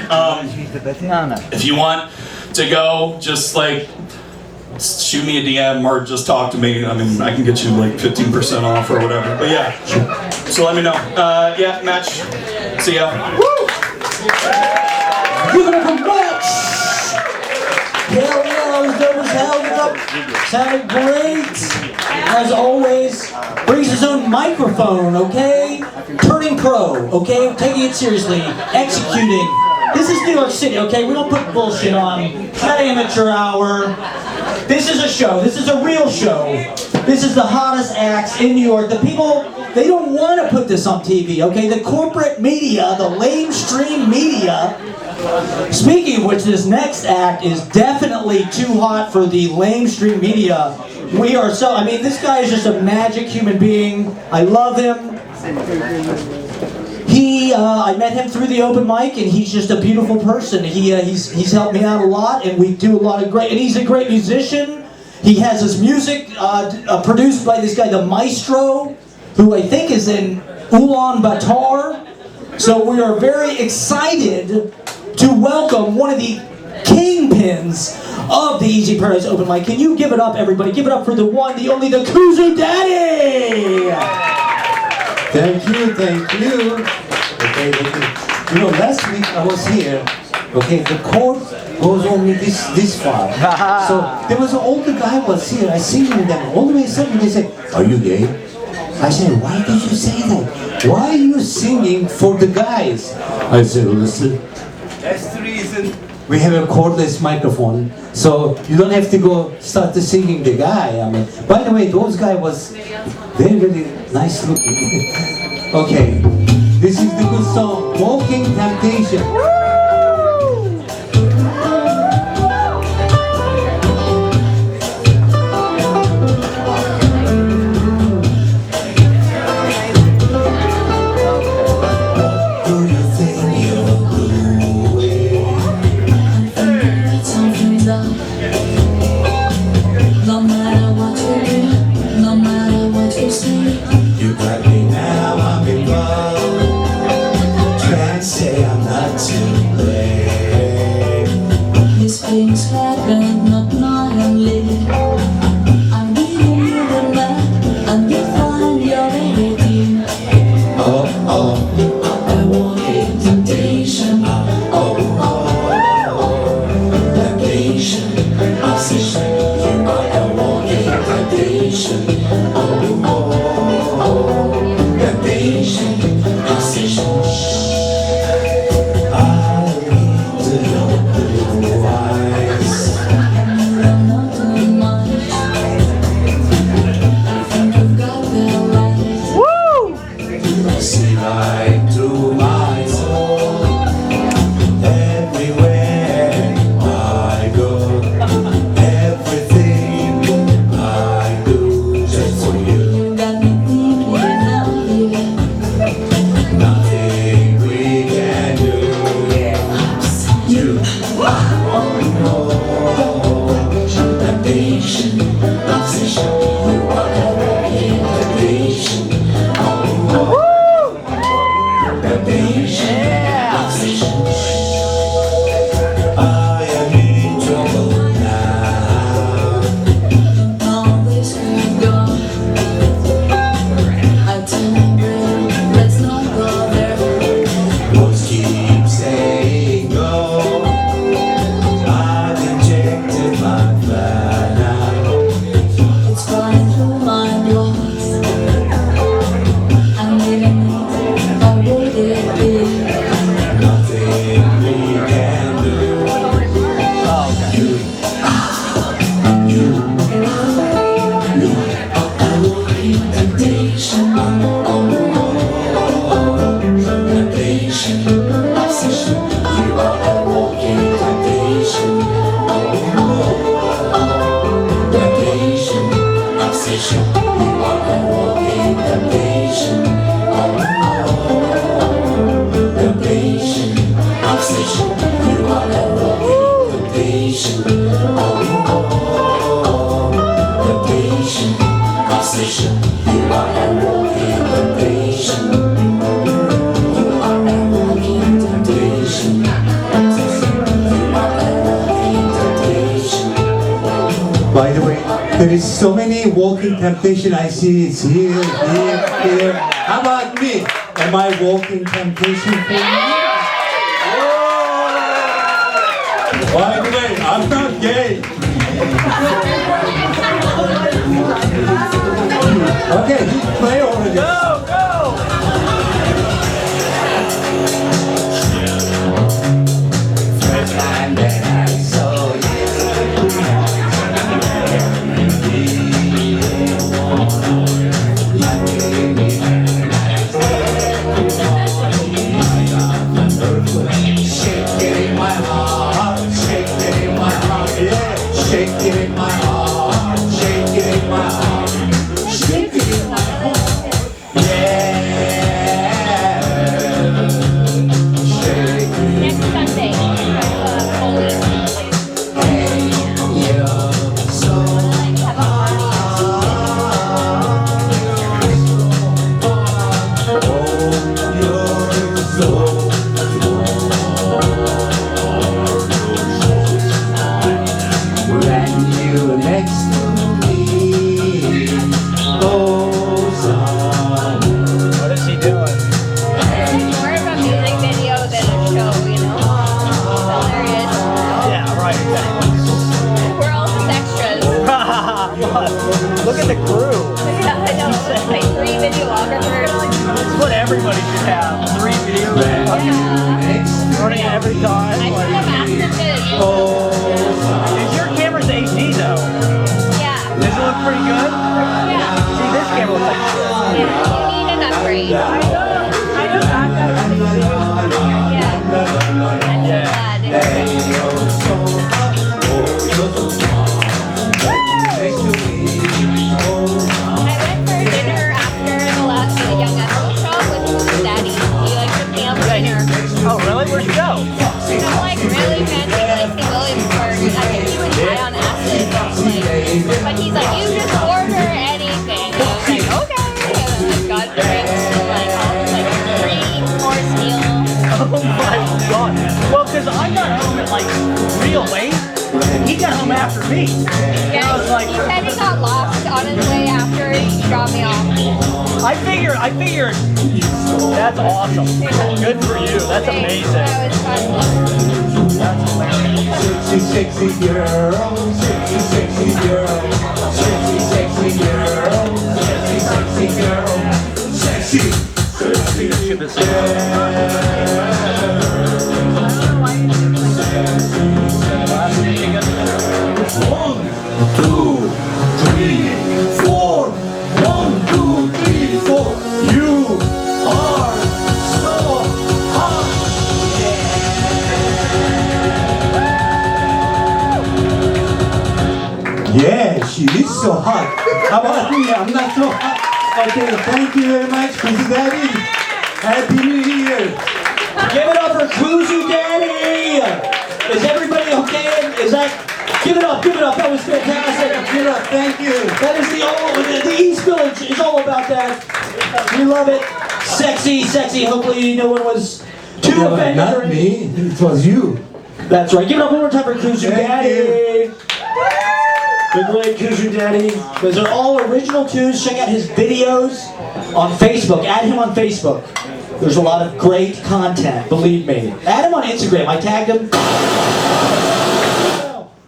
If you want to go, just like shoot me a DM or just talk to me. I mean, I can get you like 15% off or whatever. But yeah, so let me know. Yeah, match. See ya. Woo! Give it up for Matt. Hell yeah, that was held up. Sounded great. As always, brings his own microphone, okay? Turning pro, okay? Taking it seriously. Executing. This is New York City, okay? We don't put bullshit on. Not amateur hour. This is a show. This is a real show. This is the hottest acts in New York. The people, they don't want to put this on TV, okay? The corporate media, the lamestream media. Speaking of which, this next act is definitely too hot for the lamestream media. We are so, I mean, this guy is just a magic human being. I love him. I met him through the open mic, and he's just a beautiful person. He's helped me out a lot, and we do a lot of great, and he's a great musician. He has his music produced by this guy, the Maestro, who I think is in Ulaanbaatar. So we are very excited to welcome one of the kingpins of the Easy Paradise Open Mic. Can you give it up, everybody? Give it up for the one, the only, the Kuzu Daddy! Thank you, thank you. Okay, you know, last week I was here. Okay, the cord goes only this far. So there was an older guy was here. I seen him then. All the way sudden they said, "Are you gay?" I said, "Why did you say that? Why are you singing for the guys?" I said, "Listen, that's the reason. We have a cordless microphone, so you don't have to go start singing the guy." I mean, by the way, those guy was very, very nice looking. Okay, this is the good song, Walking Temptation. See light. There's so many walking temptation I see. It's here, here. How about me? Am I walking temptation for you? By the way, I'm not gay. Okay, just play already. Go, go! First time that I saw shake it in my heart, shake it in my heart, yeah. Shake it in my heart, shake it in my heart, shake it in my heart, yeah. Shake it. Next Sunday, Hey, you're so next to me, goes on. What is he doing? It's more of a music video than a show, you know? So there he is. Yeah, right, exactly. We're all just extras. Look at the crew. Yeah, I know. It's like 3 videographers. That's what everybody should have. 3 videos. Running every time. I should have asked him to. Is your camera's HD though? Yeah. Does it look pretty good? Yeah. See, this camera looks like shit. Yeah, you need an upgrade. I know I went for dinner after the last Young Echo show with Kuzu Daddy. He like took me out for dinner. Oh, really? Where'd you go? Some like really fancy place in Williamsburg. I think he was high on acid. Like, but he's like, you just order anything. And I was like, okay. And then I got drinks and like all this like 3-course meal. Oh my god. Well, because I got home at like real late. He got home after me. Yeah, I was like, he said he got lost on his way after he dropped me off. I figured, that's awesome. Good for you. That's amazing. That was fun. That's hilarious. Sexy, sexy girl, sexy, sexy girl, sexy, sexy girl, sexy, sexy girl, sexy, sexy girl. 1, 2, 3, 4. 1, 2, 3, 4. You are so hot. Yeah, she is so hot. How about me? I'm not so hot. Okay, thank you very much, Kuzu Daddy. Happy New Year. Give it up for Kuzu Daddy! Is everybody okay? Is that... Give it up, that was fantastic. Give it up, thank you. That is the East Village is all about that. We love it. Sexy, sexy. Hopefully no one was too offended. Not me, it was you. That's right. Give it up one more time for Kuzu Daddy. The great Kuzu Daddy. Those are all original tunes. Check out his videos on Facebook. Add him on Facebook. There's a lot of great content, believe me. Add him on Instagram. I tagged him.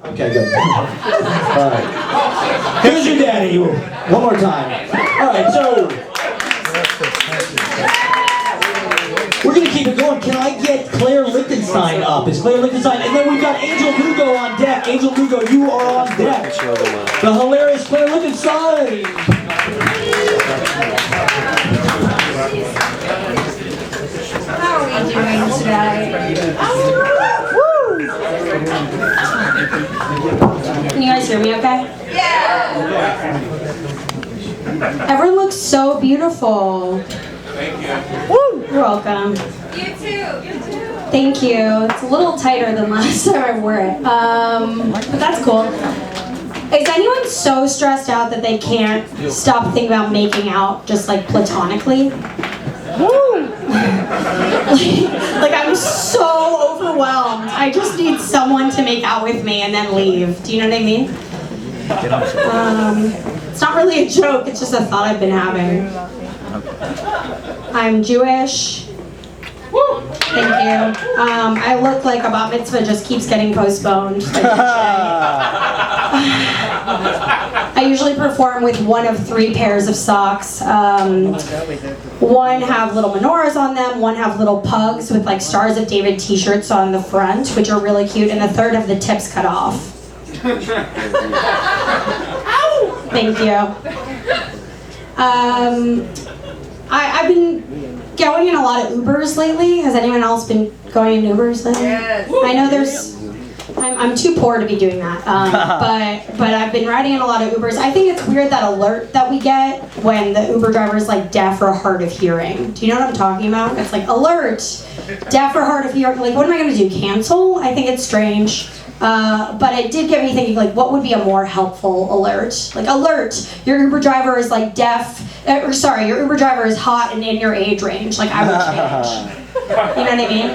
Okay, good. All right. Kuzu Daddy. One more time. All right, so we're going to keep it going. Can I get Clare Lichtenstein up? Is Clare Lichtenstein? And then we've got Angel Lugo on deck. Angel Lugo, you are on deck. The hilarious Clare Lichtenstein. How are we doing today? Woo! Can you guys hear me okay? Yeah! Everyone looks so beautiful. Thank you. Woo! You're welcome. You too. Thank you. It's a little tighter than last time I wore it. But that's cool. Is anyone so stressed out that they can't stop thinking about making out just like platonically? Woo! like I'm so overwhelmed. I just need someone to make out with me and then leave. Do you know what I mean? It's not really a joke, it's just a thought I've been having. I'm Jewish. Thank you. I look like a bat mitzvah just keeps getting postponed. I usually perform with one of 3 pairs of socks. One have little menorahs on them, one have little pugs with like Stars of David t-shirts on the front, which are really cute, and the third have the tips cut off. Thank you. I've been going in a lot of Ubers lately. Has anyone else been going in Ubers lately? Yes. I know I'm too poor to be doing that, but I've been riding in a lot of Ubers. I think it's weird that alert that we get when the Uber driver is like deaf or hard of hearing. Do you know what I'm talking about? It's like alert, deaf or hard of hearing. Like, what am I going to do? Cancel? I think it's strange. But it did get me thinking, like, what would be a more helpful alert? Like, alert, your Uber driver is like deaf, or sorry, your Uber driver is hot and in your age range. Like, I would change. You know what I mean?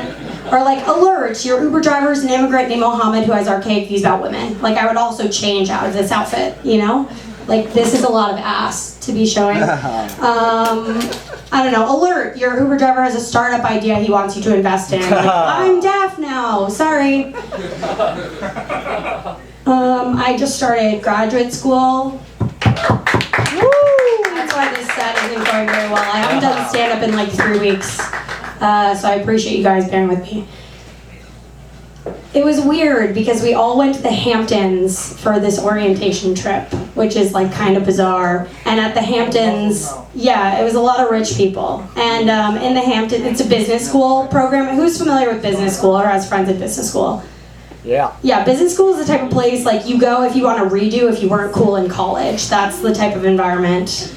Or like, alert, your Uber driver is an immigrant named Mohammed who has archaic views about women. Like, I would also change out of this outfit, you know? Like, this is a lot of ass to be showing. I don't know, alert, your Uber driver has a startup idea he wants you to invest in. Like, I'm deaf now, sorry. I just started graduate school. That's why this set isn't going very well. I haven't done stand-up in like 3 weeks. So I appreciate you guys bearing with me. It was weird because we all went to the Hamptons for this orientation trip, which is like kind of bizarre. And at the Hamptons, yeah, it was a lot of rich people. And in the Hamptons, it's a business school program. Who's familiar with business school or has friends at business school? Yeah. Yeah, business school is the type of place like you go if you want to redo if you weren't cool in college. That's the type of environment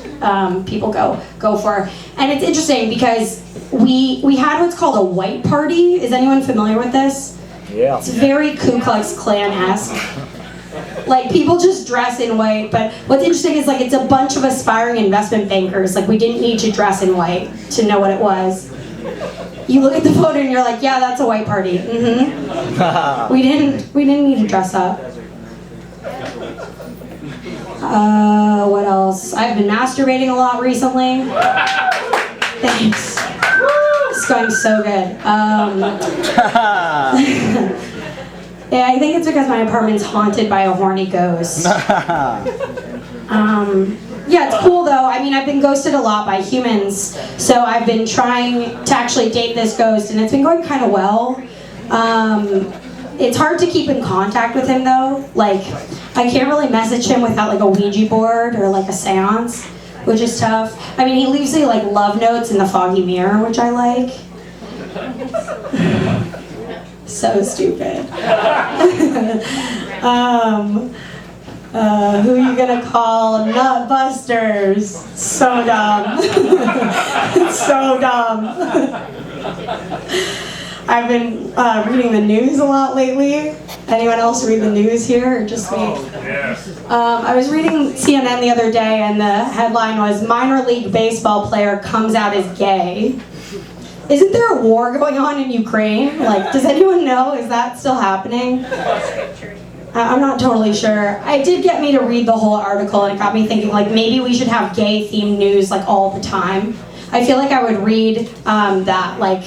people go for. And it's interesting because we had what's called a white party. Is anyone familiar with this? Yeah. It's very Ku Klux Klan-esque. Like, people just dress in white, but what's interesting is like it's a bunch of aspiring investment bankers. Like, we didn't need to dress in white to know what it was. You look at the photo and you're like, yeah, that's a white party. Mm-hmm. We didn't need to dress up. What else? I've been masturbating a lot recently. Thanks. It's going so good. Yeah, I think it's because my apartment's haunted by a horny ghost. Yeah, it's cool though. I mean, I've been ghosted a lot by humans, so I've been trying to actually date this ghost, and it's been going kind of well. It's hard to keep in contact with him though. Like, I can't really message him without like a Ouija board or like a seance, which is tough. I mean, he leaves me like love notes in the foggy mirror, which I like. So stupid. Who are you gonna call? Nutbusters. So dumb. So dumb. I've been reading the news a lot lately. Anyone else read the news here, or just me? Yes. I was reading CNN the other day, and the headline was, "Minor league baseball player comes out as gay." Isn't there a war going on in Ukraine? Like, does anyone know? Is that still happening? I'm not totally sure. It did get me to read the whole article, and it got me thinking, like, maybe we should have gay-themed news, like, all the time. I feel like I would read that, like,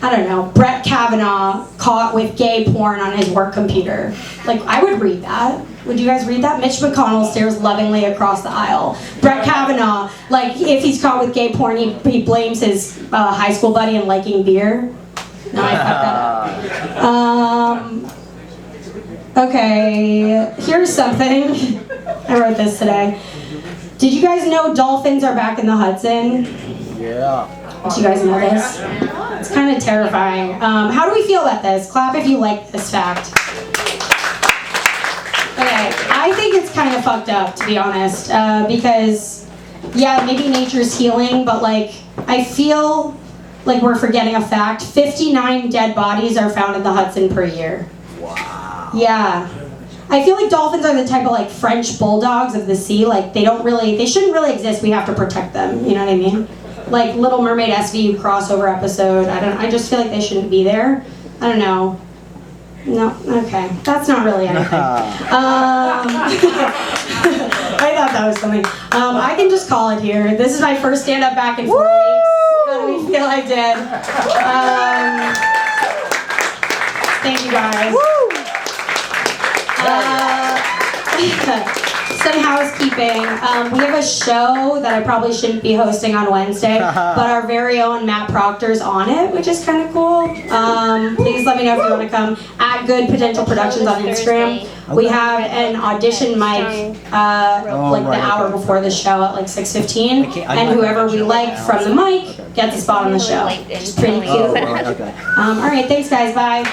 I don't know, Brett Kavanaugh caught with gay porn on his work computer. Like, I would read that. Would you guys read that? Mitch McConnell stares lovingly across the aisle. Brett Kavanaugh, like, if he's caught with gay porn, he blames his high school buddy in liking beer. No, I fucked that up. Okay, here's something. I wrote this today. Did you guys know dolphins are back in the Hudson? Yeah. Did you guys know this? It's kind of terrifying. How do we feel about this? Clap if you like this fact. Okay, I think it's kind of fucked up, to be honest, because, yeah, maybe nature's healing, but, like, I feel like we're forgetting a fact. 59 dead bodies are found in the Hudson per year. Wow. Yeah. I feel like dolphins are the type of, like, French bulldogs of the sea. Like, they shouldn't really exist. We have to protect them. You know what I mean? Like, Little Mermaid SVU crossover episode. I just feel like they shouldn't be there. I don't know. No, okay. That's not really anything. I thought that was something. I can just call it here. This is my first stand-up back in 4 weeks. How do we feel I did? Thank you guys. Some housekeeping. We have a show that I probably shouldn't be hosting on Wednesday, but our very own Matt Proctor's on it, which is kind of cool. Please let me know if you want to come. At Good Potential Productions on Instagram. We have an audition mic like the hour before the show at like 6:15, and whoever we like from the mic gets a spot on the show, which is pretty cute. All right, thanks guys, bye.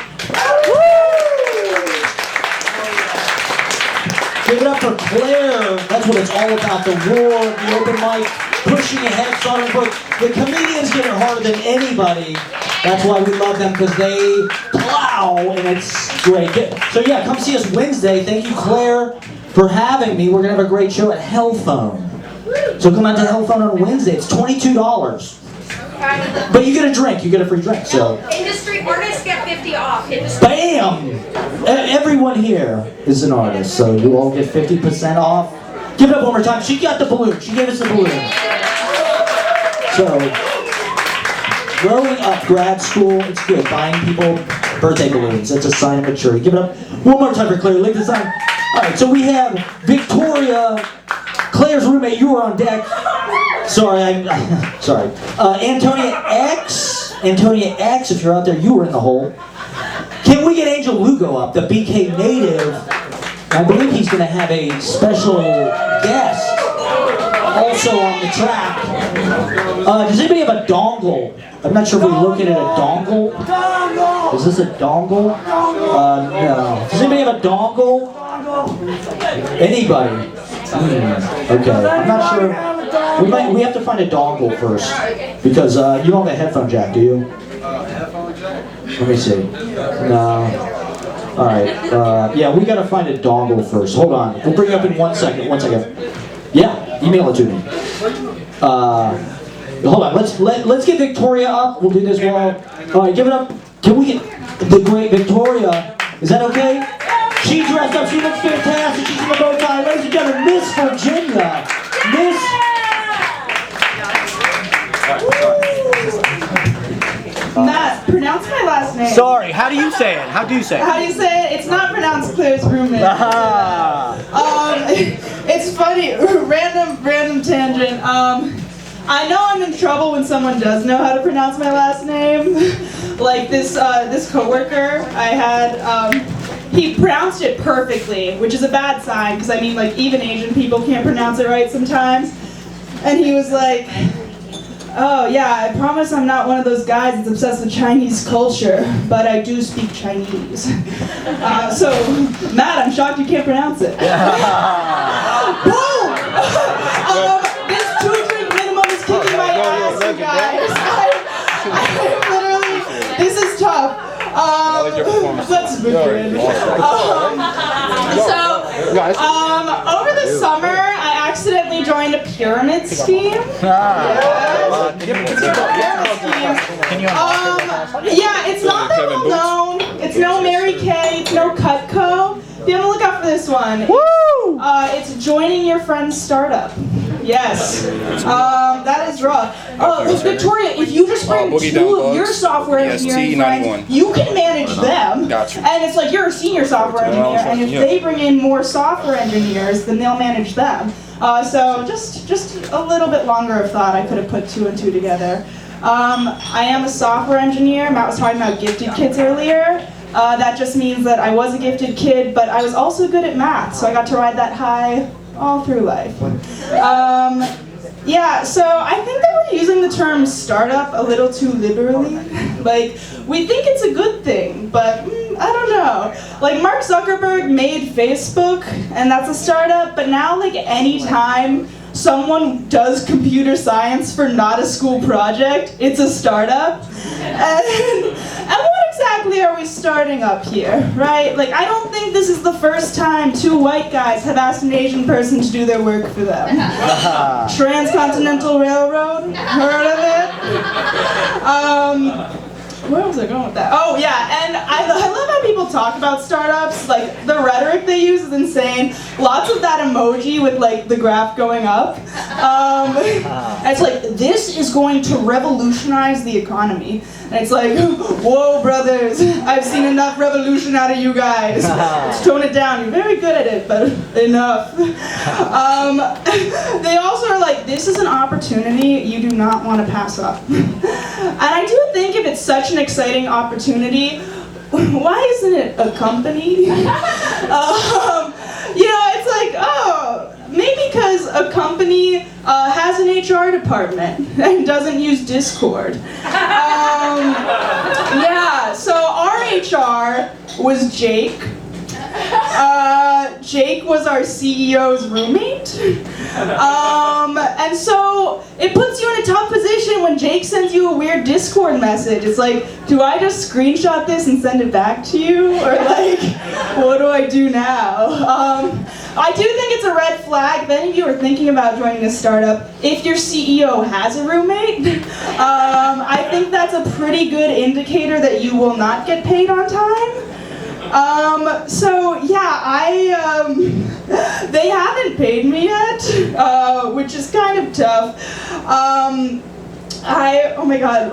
Give it up for Claire. That's what it's all about. The war, the open mic, pushing ahead, starting book. The comedians get it harder than anybody. That's why we love them, because they plow, and it's great. So yeah, come see us Wednesday. Thank you, Claire, for having me. We're going to have a great show at Hellphone. So come out to Hellphone on Wednesday. It's $22. But you get a drink. You get a free drink. So Industry artists get 50 off. bam! Everyone here is an artist, so you all get 50% off. Give it up one more time. She got the balloon. She gave us the balloon. So, growing up, grad school, it's good. Buying people birthday balloons. That's a sign of maturity. Give it up one more time for Claire. Lichtenstein. All right, so we have Victoria, Claire's roommate. You were on deck. Sorry, sorry. Antonia X, if you're out there, you were in the hole. Can we get Angel Lugo up, the BK native? I believe he's going to have a special guest also on the track. Does anybody have a dongle? I'm not sure if we're looking at a dongle. Is this a dongle? No. Does anybody have a dongle? Anybody? Okay, I'm not sure. We have to find a dongle first, because you don't have a headphone jack, do you? Let me see. No. All right. Yeah, we got to find a dongle first. Hold on. We'll bring it up in 1 second. 1 second. Yeah, email it to me. Hold on. Let's get Victoria up. We'll do this while. All right, give it up. Can we get the great Victoria? Is that okay? She dressed up. She looks fantastic. She's in the bow tie. Ladies and gentlemen, Miss Virginia. Miss. Matt, pronounce my last name. Sorry, how do you say it? How do you say it? How do you say it? It's not pronounced Claire's roommate. It's funny, random tangent. I know I'm in trouble when someone does know how to pronounce my last name. Like this coworker I had, he pronounced it perfectly, which is a bad sign, because I mean, like, even Asian people can't pronounce it right sometimes. And he was like, oh yeah, I promise I'm not one of those guys that's obsessed with Chinese culture, but I do speak Chinese. So, Matt, I'm shocked you can't pronounce it. Boom! This 2-drink minimum is kicking my ass, you guys. I literally, this is tough. Let's begin. Over the summer, I accidentally joined a pyramid scheme. Yeah, it's not that well known. It's no Mary Kay. It's no Cutco. Be on the lookout for this one. Woo! It's joining your friend's startup. Yes. That is rough. Victoria, if you just bring 2 of your software engineering friends, you can manage them. Gotcha. And it's like you're a senior software engineer, and if they bring in more software engineers, then they'll manage them. So just a little bit longer of thought. I could have put 2 and 2 together. I am a software engineer. Matt was talking about gifted kids earlier. That just means that I was a gifted kid, but I was also good at math, so I got to ride that high all through life. Yeah, so I think that we're using the term startup a little too liberally. Like, we think it's a good thing, but I don't know. Like, Mark Zuckerberg made Facebook, and that's a startup, but now, like, anytime someone does computer science for not a school project, it's a startup. And what exactly are we starting up here, right? Like, I don't think this is the first time 2 white guys have asked an Asian person to do their work for them. Transcontinental Railroad, heard of it? where was I going with that? Oh yeah, and I love how people talk about startups. Like the rhetoric they use is insane. Lots of that emoji with like the graph going up. And it's like, this is going to revolutionize the economy. And it's like, whoa brothers, I've seen enough revolution out of you guys. Let's tone it down. You're very good at it, but enough. They also are like, this is an opportunity you do not want to pass up. And I do think if it's such an exciting opportunity, why isn't it a company? You know, it's like, oh, maybe because a company has an HR department and doesn't use Discord. Yeah, so our HR was Jake. Jake was our CEO's roommate. And so it puts you in a tough position when Jake sends you a weird Discord message. It's like, do I just screenshot this and send it back to you? Or like, what do I do now? I do think it's a red flag if any of you are thinking about joining a startup. If your CEO has a roommate, I think that's a pretty good indicator that you will not get paid on time. So yeah, they haven't paid me yet, which is kind of tough. Oh my god.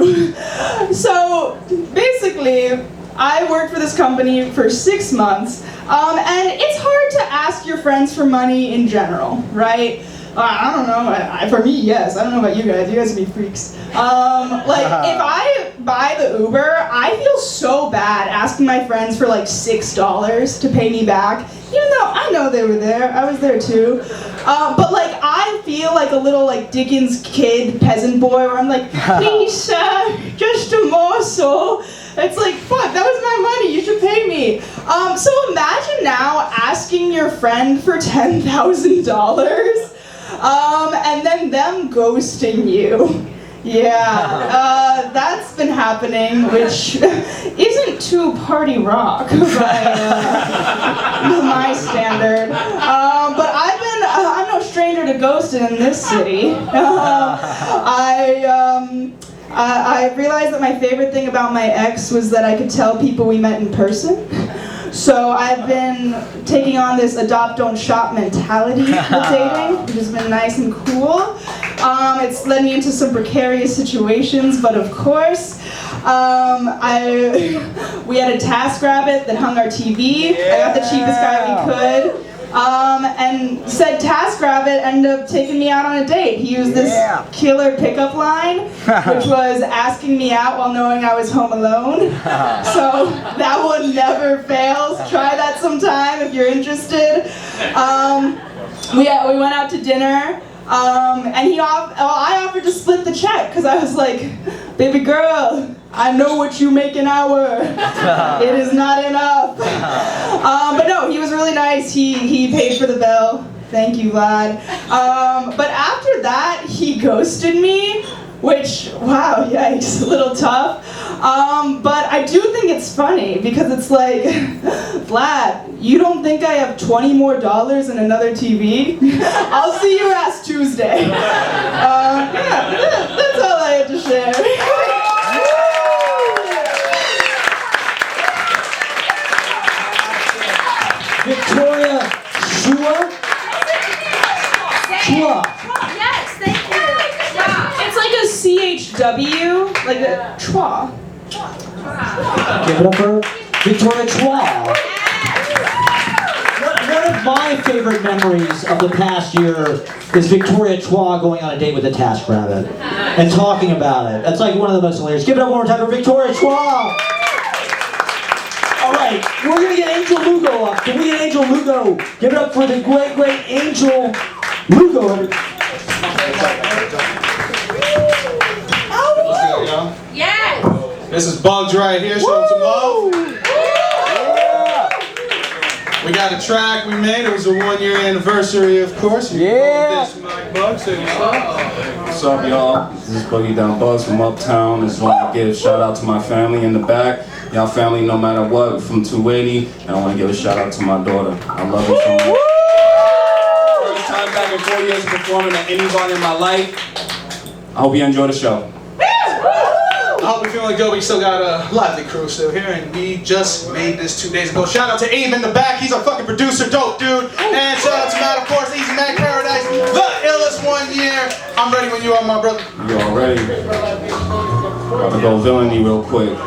So basically, I worked for this company for 6 months, and it's hard to ask your friends for money in general, right? I don't know, for me, yes. I don't know about you guys would be freaks. Like, if I buy the Uber, I feel so bad asking my friends for like $6 to pay me back, even though I know they were there, I was there too. But like, I feel like a little like Dickens kid, peasant boy, where I'm like, please sir, just a morsel. It's like, fuck, that was my money, you should pay me. So imagine now asking your friend for $10,000. And then them ghosting you. Yeah, that's been happening, which isn't too party rock by my standard. But I'm no stranger to ghosting in this city. I realized that my favorite thing about my ex was that I could tell people we met in person. So I've been taking on this adopt, don't shop mentality with dating, which has been nice and cool. It's led me into some precarious situations, but of course, we had a TaskRabbit that hung our TV. I got the cheapest guy we could. And said TaskRabbit ended up taking me out on a date. He used this killer pickup line, which was asking me out while knowing I was home alone. So that one never fails. Try that sometime if you're interested. We went out to dinner, and I offered to split the check because I was like, baby girl, I know what you make an hour. It is not enough. But no, he was really nice. He paid for the bill. Thank you, Vlad. But after that, he ghosted me, which, wow, yikes, a little tough. But I do think it's funny because it's like, Vlad, you don't think I have $20 more and another TV? I'll see your ass Tuesday. Yeah, that's all I had to share. Victoria Chua? Chua. Yes, thank you. It's like a CHW, like a chua. Give it up for Victoria Chua. One of my favorite memories of the past year is Victoria Chua going on a date with a TaskRabbit and talking about it. That's like one of the most hilarious. Give it up one more time for Victoria Chua. All right, we're gonna get Angel Lugo up. Can we get Angel Lugo? Give it up for the great, great Angel Lugo. Yes! This is Bugs right here, showing some love. We got a track we made. It was a 1-year anniversary, of course. Yeah. Bugs, say what's up. What's up, y'all? This is Boogie Down Bugs from Uptown. Just want to give a shout out to my family in the back. Y'all family, no matter what, from 280. And I want to give a shout out to my daughter. I love her so much. First time back in 4 years performing at any bar in my life. I hope you enjoy the show. All hope you're feeling good. We still got a lively crew still here, and we just made this 2 days ago. Shout out to Abe in the back. He's our fucking producer, dope dude. And shout out to Matt, of course, Easy Mac Paradise, the illest 1 year. I'm ready when you are, my brother. You all ready? About to go villainy real quick.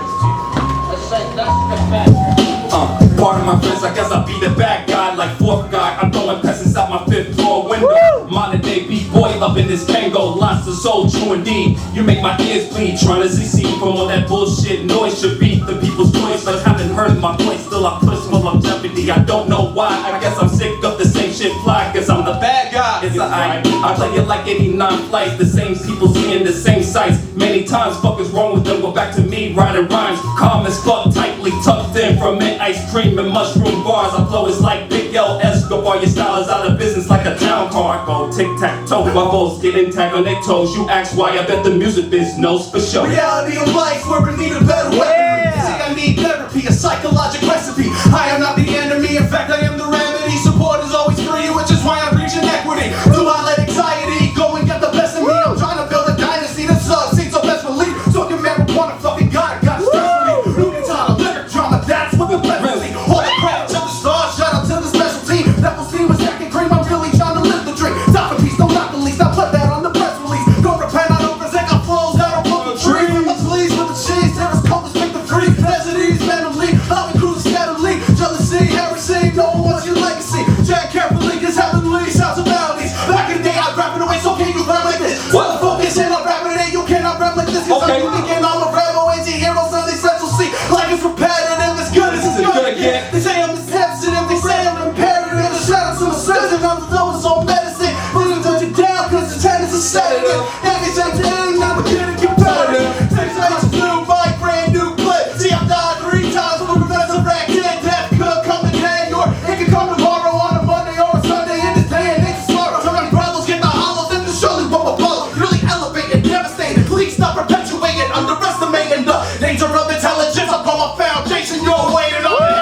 Pardon my friends, I guess I'll be the bad guy, like fourth guy. I'm throwing peasants out my 5th floor window. Modern day B-boy up in this Kango, lots of soul, true indeed. You make my ears bleed, trying to succeed from all that bullshit noise should be the people's choice. But haven't heard my voice, still I push for longevity. I don't know why, I guess I'm sick of the same shit fly, cause I'm the bad guy. It's I play it like 89 flights, the same people seeing the same sights. Many times, fuck is wrong with them, go back to me, writing rhymes. Calm as fuck, tightly tucked in from mint ice cream and mushroom bars. I flow is like Big L Escobar, your style is out of business like a town car. I go tic-tac-toe, my balls get intact on their toes. You ask why, I bet the music biz knows for sure. Reality of life where we need a better weaponry. See, I need therapy, a psychological recipe. I am not the enemy, in fact I am the remedy. Support is always free, which is why I'm reaching equity. Do I let anxiety go and get the best of me? I'm trying to build a dynasty that succeeds so best believe. Talking marijuana, fucking God, got stress for me. Lugan lyric drama, that's what the best really. All the credit to the stars, shout out to the special team. That will see was second cream, I'm really trying to live the dream. Top of piece, don't knock the least, I put that on the press release. Don't repent, I don't resent, I flows out of the tree. I'm pleased with the cheese, there is cold, make the free. Desities, mentally, I'll be cruising steadily. Jealousy, heresy, no one wants your legacy. Jack carefully, cause heavenly sounds of melodies. Back in the day, I'd rap it away, so can you rap like this? While the focus in, I'm rapping today, you cannot rap like this. Cause I'm unique and I'm a rebel, anti-hero, so they central see. Life is repetitive, as good as it's gonna get. They say I'm insensitive, they say I'm imperative. Shout out to my sons and I'm the lowest on medicine. Please don't you down, cause the tennis is sedative. Every time to aim, not beginning competitive. Takes nights to flew by brand new clip. See, I've died 3 times, I'm a resurrect kid. Death could come today, or it could come tomorrow on a Monday or a Sunday. In this day and age, tomorrow. So many brothers get the hollows and the surely what will follow. Really elevating, devastating. Please stop perpetuating, underestimating the danger of intelligence. I'm on my foundation, you're waiting on it.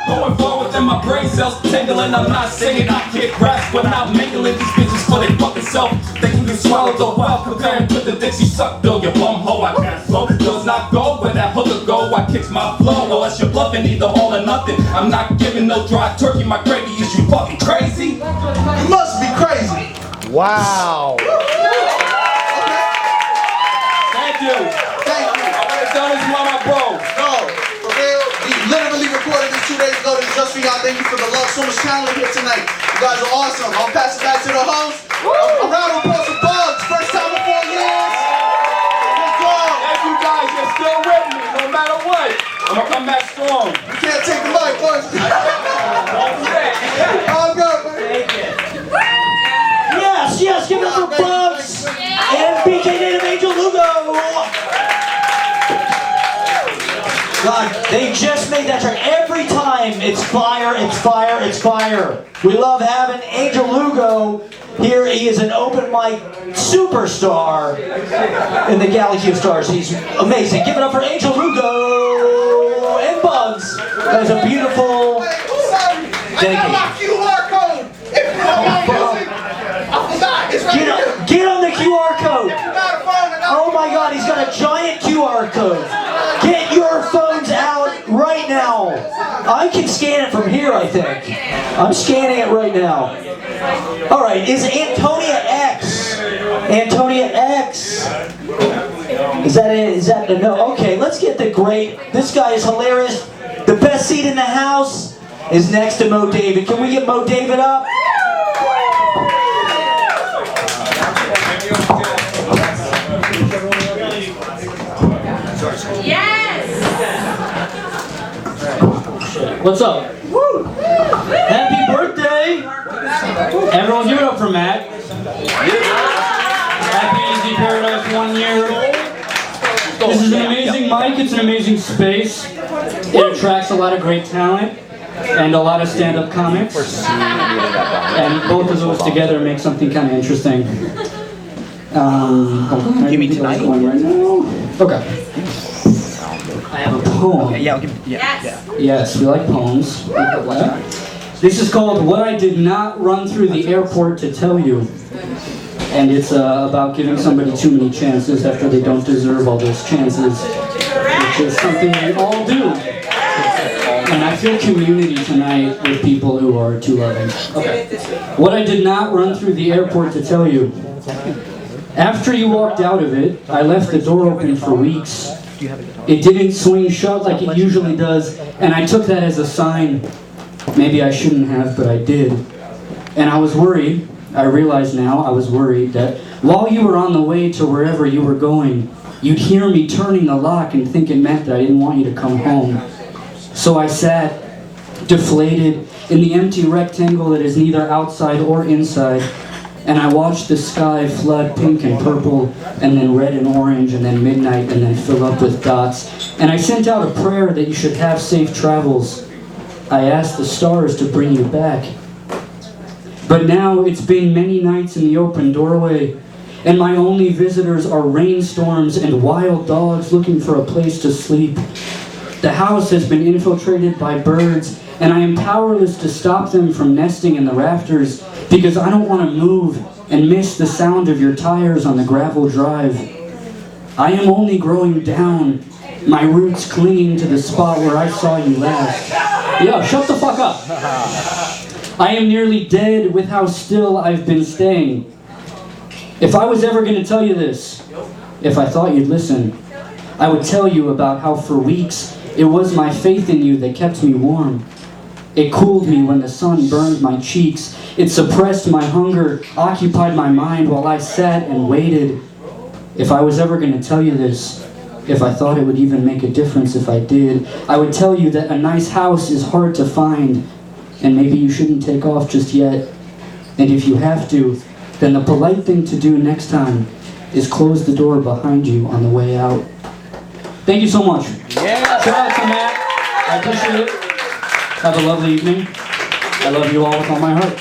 Going forward in my brain cells tingling, I'm not saying I kick raps when I'm mingling these bitches for their fucking self. Thinking you swallow the well, comparing to the dicks you suck, though your bum hoe. I can't slow, does not go where that hooker go. I kicks my flow, unless you're bluffing, either all or nothing. I'm not giving no dry turkey, my gravy is you fucking crazy. You must be crazy. Wow. Thank you. Thank you. I've done this with my bro. No, for real, we literally recorded this 2 days ago. This is just for y'all. Thank you for the love. So much talent here tonight. You guys are awesome. I'll pass it back to the host. A round of applause for Bugs. First time in 4 years. Good job. Thank you guys, you're still with me, no matter what. I'm gonna come back strong. You can't take the mic, boys. All good, man. Yes, yes, give it up for Bugs and BK Native Angel Lugo. God, they just made that track. Every time it's fire, it's fire, it's fire. We love having Angel Lugo here. He is an open mic superstar in the galaxy of stars. He's amazing. Give it up for Angel Lugo and Bugs. That was a beautiful dedication. QR code. If you want my music, I forgot. It's right Get on the QR code. If you got a phone, I got Oh my God, he's got a giant QR code. Get your phones out right now. I can scan it from here, I think. I'm scanning it right now. All right, is Antonia X? Antonia X. Is that it? Is that the no? Okay, let's get the great. This guy is hilarious. The best seat in the house is next to Mo David. Can we get Mo David up? What's up? Happy birthday! Everyone give it up for Matt. Happy Easy Paradise 1 year. This is an amazing mic, it's an amazing space. It attracts a lot of great talent and a lot of stand-up comics. And both of those together make something kind of interesting. Give me tonight. Right now? Okay. I have a poem. Yeah, I'll give, yeah. Yes, we like poems. This is called What I Did Not Run Through the Airport to Tell You. And it's about giving somebody too many chances after they don't deserve all those chances, which is something we all do. And I feel community tonight with people who are too loving. Okay. What I did not run through the airport to tell you. After you walked out of it, I left the door open for weeks. It didn't swing shut like it usually does, and I took that as a sign. Maybe I shouldn't have, but I did. And I was worried, I realize now I was worried that while you were on the way to wherever you were going, you'd hear me turning the lock and think it meant that I didn't want you to come home. So I sat, deflated, in the empty rectangle that is neither outside or inside, and I watched the sky flood pink and purple, and then red and orange, and then midnight, and then fill up with dots. And I sent out a prayer that you should have safe travels. I asked the stars to bring you back. But now it's been many nights in the open doorway, and my only visitors are rainstorms and wild dogs looking for a place to sleep. The house has been infiltrated by birds, and I am powerless to stop them from nesting in the rafters because I don't want to move and miss the sound of your tires on the gravel drive. I am only growing down, my roots clinging to the spot where I saw you last. Yo, shut the fuck up! I am nearly dead with how still I've been staying. If I was ever going to tell you this, if I thought you'd listen, I would tell you about how for weeks it was my faith in you that kept me warm. It cooled me when the sun burned my cheeks. It suppressed my hunger, occupied my mind while I sat and waited. If I was ever going to tell you this, if I thought it would even make a difference if I did, I would tell you that a nice house is hard to find, and maybe you shouldn't take off just yet. And if you have to, then the polite thing to do next time is close the door behind you on the way out. Thank you so much. Yeah. Shout out to Matt. I appreciate it. Have a lovely evening. I love you all with all my heart.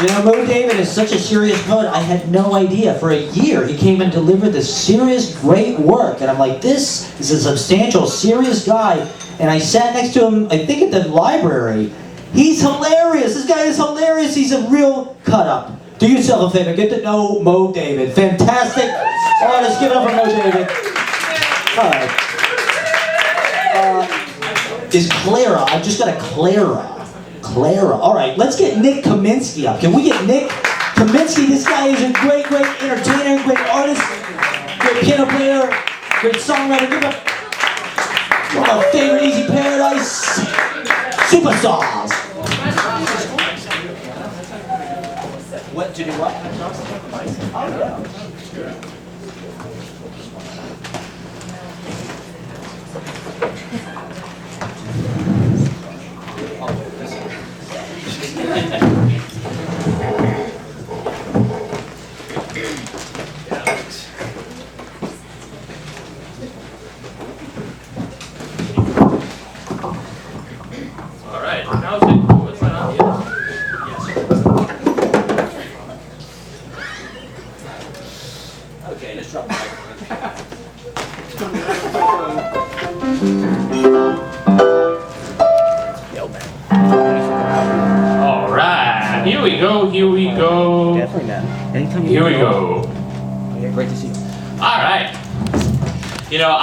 You know, Mo David is such a serious poet. I had no idea. For a year, he came and delivered this serious, great work. And I'm like, this is a substantial, serious guy. And I sat next to him, I think at the library. He's hilarious. This guy is hilarious. He's a real cut-up. Do yourself a favor. Get to know Mo David. Fantastic artist. Give it up for Mo David. All right. Is Clara. I've just got a Clara. Clara. All right, let's get Nick Kaminski up. Can we get Nick Kaminski? This guy is a great, great entertainer, great artist, great piano player, great songwriter. Give up one of our favorite Easy Paradise superstars. What to do? What? Oh yeah. Here we go, here we go. Definitely not. Anytime you Here we go. Yeah, great to see you. All right. You know,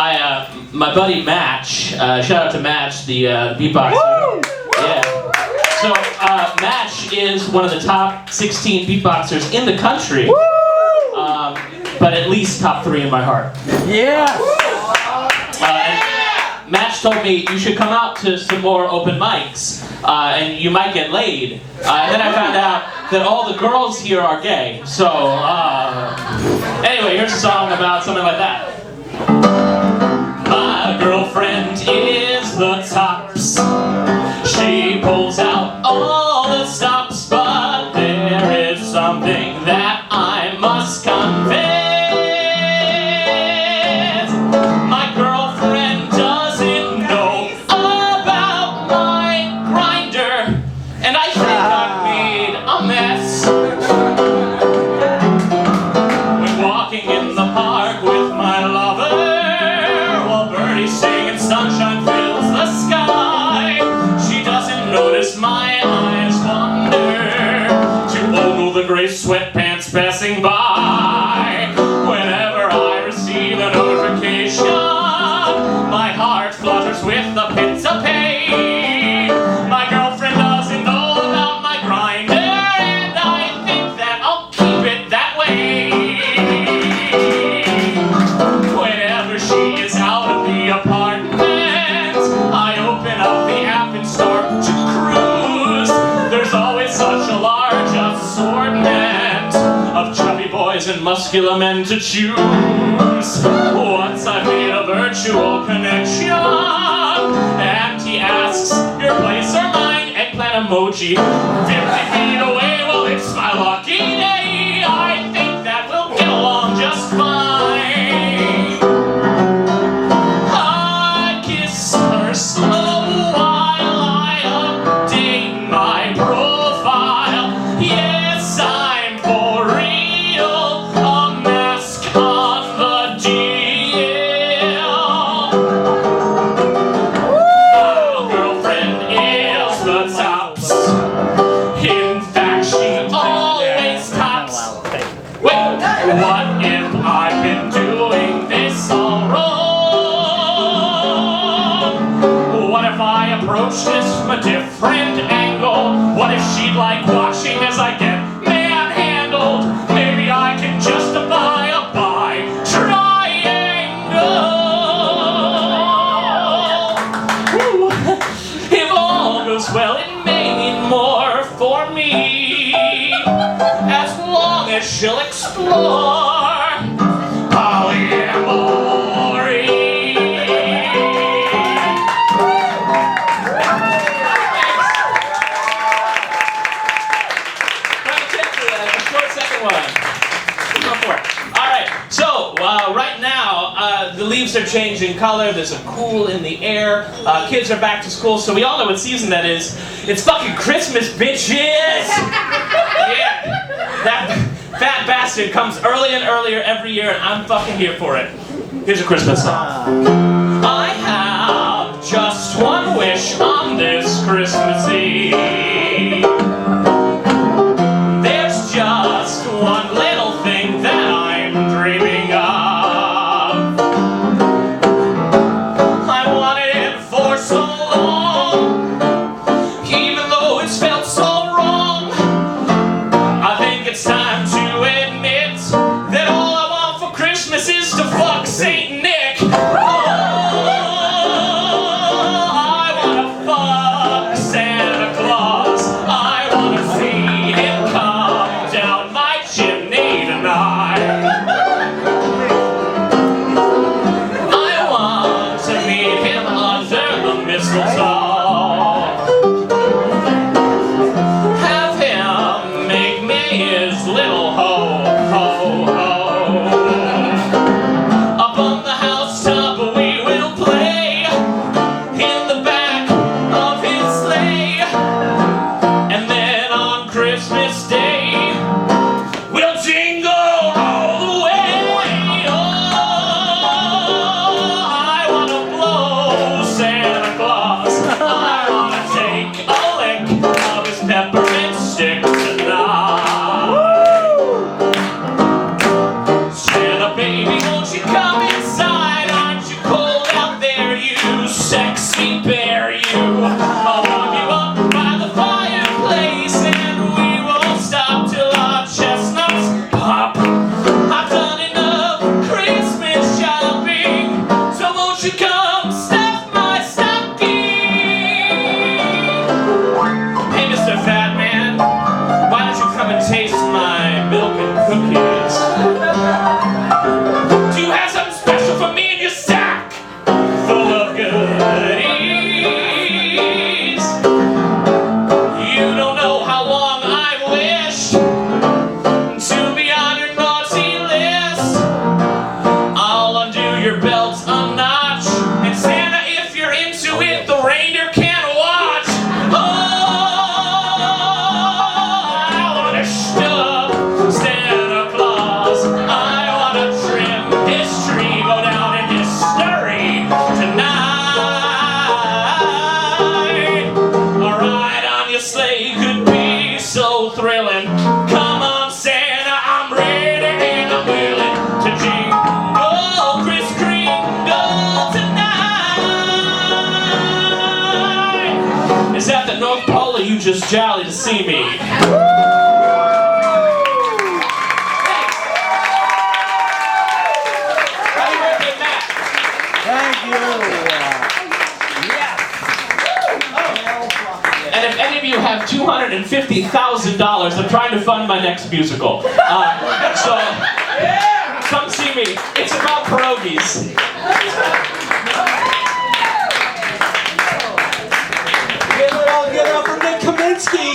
my buddy Match, shout out to Match, the beatboxer. Woo! Yeah. So, Match is one of the top 16 beatboxers in the country. Woo! But at least top 3 in my heart. Yeah! And Match told me you should come out to some more open mics, and you might get laid. And then I found out that all the girls here are gay. So, anyway, here's a song about something like that. My girlfriend is the tops. She pulls out all the stops, but there is something that I must confess. My girlfriend doesn't know about my grinder, and I think I've made a mess. When walking in the park with my lover, while birdies sing and sunshine fills the sky, she doesn't notice my muscular men to choose. Once I've made a virtual connection, and he asks, your place or mine? Eggplant emoji. 50 feet away, well it's my lucky day. I think that we'll get along just fine. I kiss her slow while I update my profile. Yes, I'm for real, a mask on the DL. My girlfriend is the tops. In fact, she always tops. Wait, what if I've been doing this all wrong? What if I approach this from a different angle? What if she'd like watching as I get manhandled? Maybe I can justify a triangle. If all goes well, it may mean more for me, as long as she'll explore polyamory. Right now, the leaves are changing color, there's a cool in the air, kids are back to school, so we all know what season that is. It's fucking Christmas, bitches! Yeah, that fat bastard comes early and earlier every year, and I'm fucking here for it. Here's a Christmas song. I have just one wish on this Christmas Eve. There's just one little thing that I'm dreaming of. I wanted it for so long, even though it's felt so wrong. I think it's time to admit that all I want for Christmas is to fuck Saint Nick. I wanna fuck Santa Claus. I wanna see him come down my chimney tonight. I want to meet him under the mistletoe. Have him make me his little ho, ho, ho. Up on the housetop we will play in the back of his sleigh. And then on Christmas Day we'll jingle all the way. Oh, I wanna blow Santa Claus. I wanna take a lick of his peppermint stick tonight. Santa baby, won't you come inside? Aren't you cold out there, you sexy bear, you? I'll warm you up by the fireplace, and we won't stop till our chestnuts pop. I've done enough Christmas shopping, so won't you come stuff my stocking? Hey, Mr. Fat Man, why don't you come and taste my milk and cookies? Do you have something special for me in your sack full of goodies? You don't know how long I've wished to be on your naughty list. I'll undo your belt a notch, and Santa, if you're into it, the reindeer can watch. Oh, I wanna shove Santa Claus. I wanna trim his tree, go down in history tonight. A ride on your sleigh could be so thrilling. Come on, Santa, I'm ready and I'm willing to jingle, Kris Kringle tonight. Is that the North Pole, or you just jolly to see me? Happy birthday, Matt. Thank you. And if any of you have $250,000, I'm trying to fund my next musical. So kidding me. It's about pierogies. Give it up for Nick Kaminski.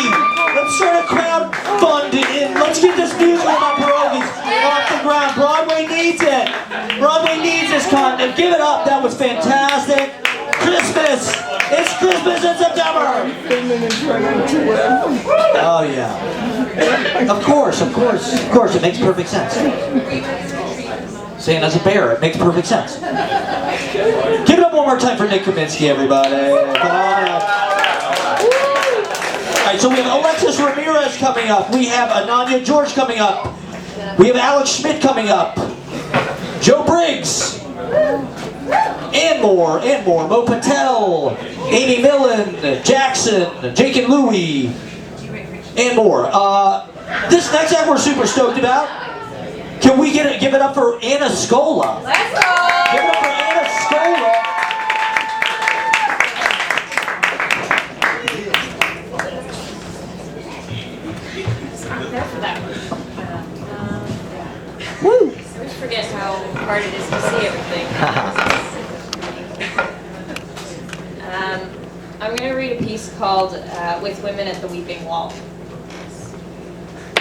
Let's start a crowdfunding. Let's get this musical about pierogies off the ground. Broadway needs it. Broadway needs this content. Give it up. That was fantastic. Christmas. It's Christmas in September. Oh yeah. Of course. It makes perfect sense. Saying as a bear, it makes perfect sense. Give it up one more time for Nick Kaminski, everybody. Alright, so we have Alexis Ramirez coming up. We have Annanya George coming up. We have Alex Schmidt coming up. Joe Briggs. And more. Mo Patel. Amy Milin. Jackson. Jake and Louie. And more. This next act we're super stoked about. Can we give it up for Anna Scola? Let's go! Give it up for Anna Scola. Woo! I always forget how hard it is to see everything. I'm going to read a piece called With Women at the Weeping Wall.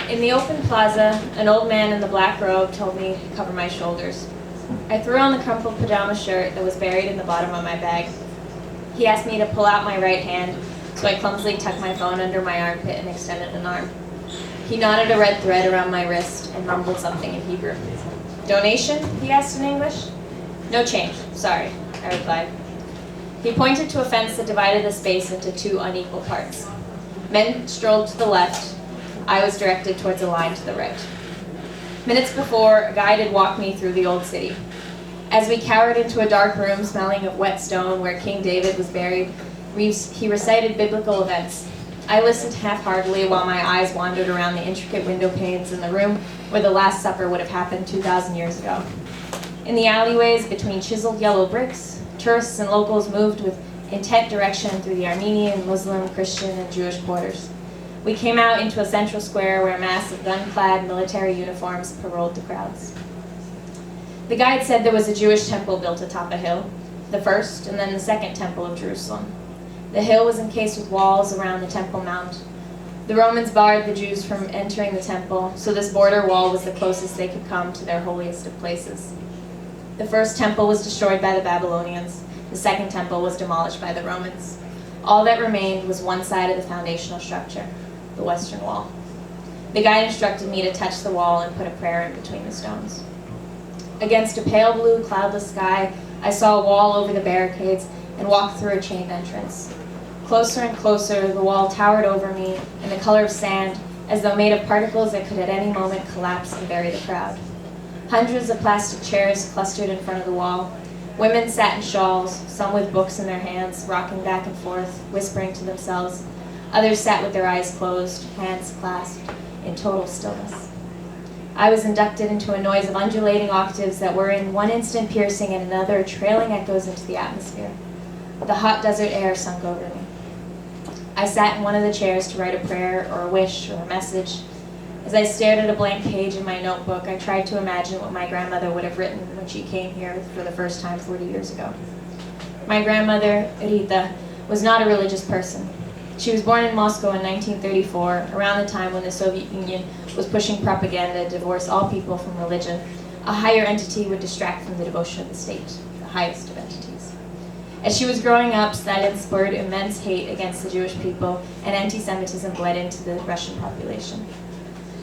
In the open plaza, an old man in the black robe told me to cover my shoulders. I threw on the crumpled pajama shirt that was buried in the bottom of my bag. He asked me to pull out my right hand, so I clumsily tucked my phone under my armpit and extended an arm. He knotted a red thread around my wrist and mumbled something in Hebrew. Donation? He asked in English. No change, sorry, I replied. He pointed to a fence that divided the space into two unequal parts. Men strolled to the left. I was directed towards a line to the right. Minutes before, a guide had walked me through the old city. As we cowered into a dark room smelling of wet stone where King David was buried, he recited biblical events. I listened half-heartedly while my eyes wandered around the intricate window panes in the room where the Last Supper would have happened 2,000 years ago. In the alleyways between chiseled yellow bricks, tourists and locals moved with intent direction through the Armenian, Muslim, Christian, and Jewish quarters. We came out into a central square where a mass of gun-clad military uniforms paroled the crowds. The guide said there was a Jewish temple built atop a hill, the first and then the second temple of Jerusalem. The hill was encased with walls around the Temple Mount. The Romans barred the Jews from entering the temple, so this border wall was the closest they could come to their holiest of places. The first temple was destroyed by the Babylonians. The second temple was demolished by the Romans. All that remained was one side of the foundational structure, the western wall. The guide instructed me to touch the wall and put a prayer in between the stones. Against a pale blue, cloudless sky, I saw a wall over the barricades and walked through a chained entrance. Closer and closer, the wall towered over me in the color of sand, as though made of particles that could at any moment collapse and bury the crowd. Hundreds of plastic chairs clustered in front of the wall. Women sat in shawls, some with books in their hands, rocking back and forth, whispering to themselves. Others sat with their eyes closed, hands clasped, in total stillness. I was inducted into a noise of undulating octaves that were in one instant piercing and another trailing echoes into the atmosphere. The hot desert air sunk over me. I sat in one of the chairs to write a prayer or a wish or a message. As I stared at a blank page in my notebook, I tried to imagine what my grandmother would have written when she came here for the first time 40 years ago. My grandmother, Rita, was not a religious person. She was born in Moscow in 1934, around the time when the Soviet Union was pushing propaganda to divorce all people from religion. A higher entity would distract from the devotion of the state, the highest of entities. As she was growing up, Stalin spurred immense hate against the Jewish people, and anti-Semitism bled into the Russian population.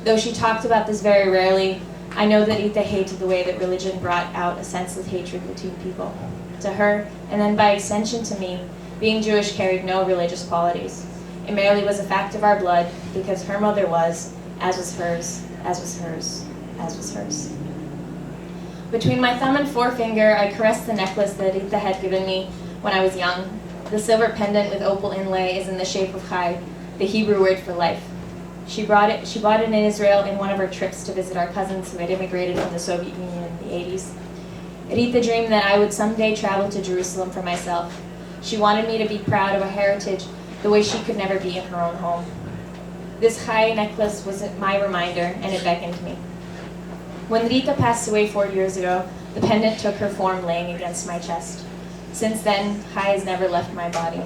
Though she talked about this very rarely, I know that Rita hated the way that religion brought out a sense of hatred between people. To her, and then by extension to me, being Jewish carried no religious qualities. It merely was a fact of our blood, because her mother was, as was hers, as was hers, as was hers. Between my thumb and forefinger, I caressed the necklace that Rita had given me when I was young. The silver pendant with opal inlay is in the shape of chai, the Hebrew word for life. She bought it in Israel in one of her trips to visit our cousins who had immigrated from the Soviet Union in the 80s. Rita dreamed that I would someday travel to Jerusalem for myself. She wanted me to be proud of a heritage the way she could never be in her own home. This chai necklace was my reminder, and it beckoned me. When Rita passed away 4 years ago, the pendant took her form laying against my chest. Since then, Chai has never left my body.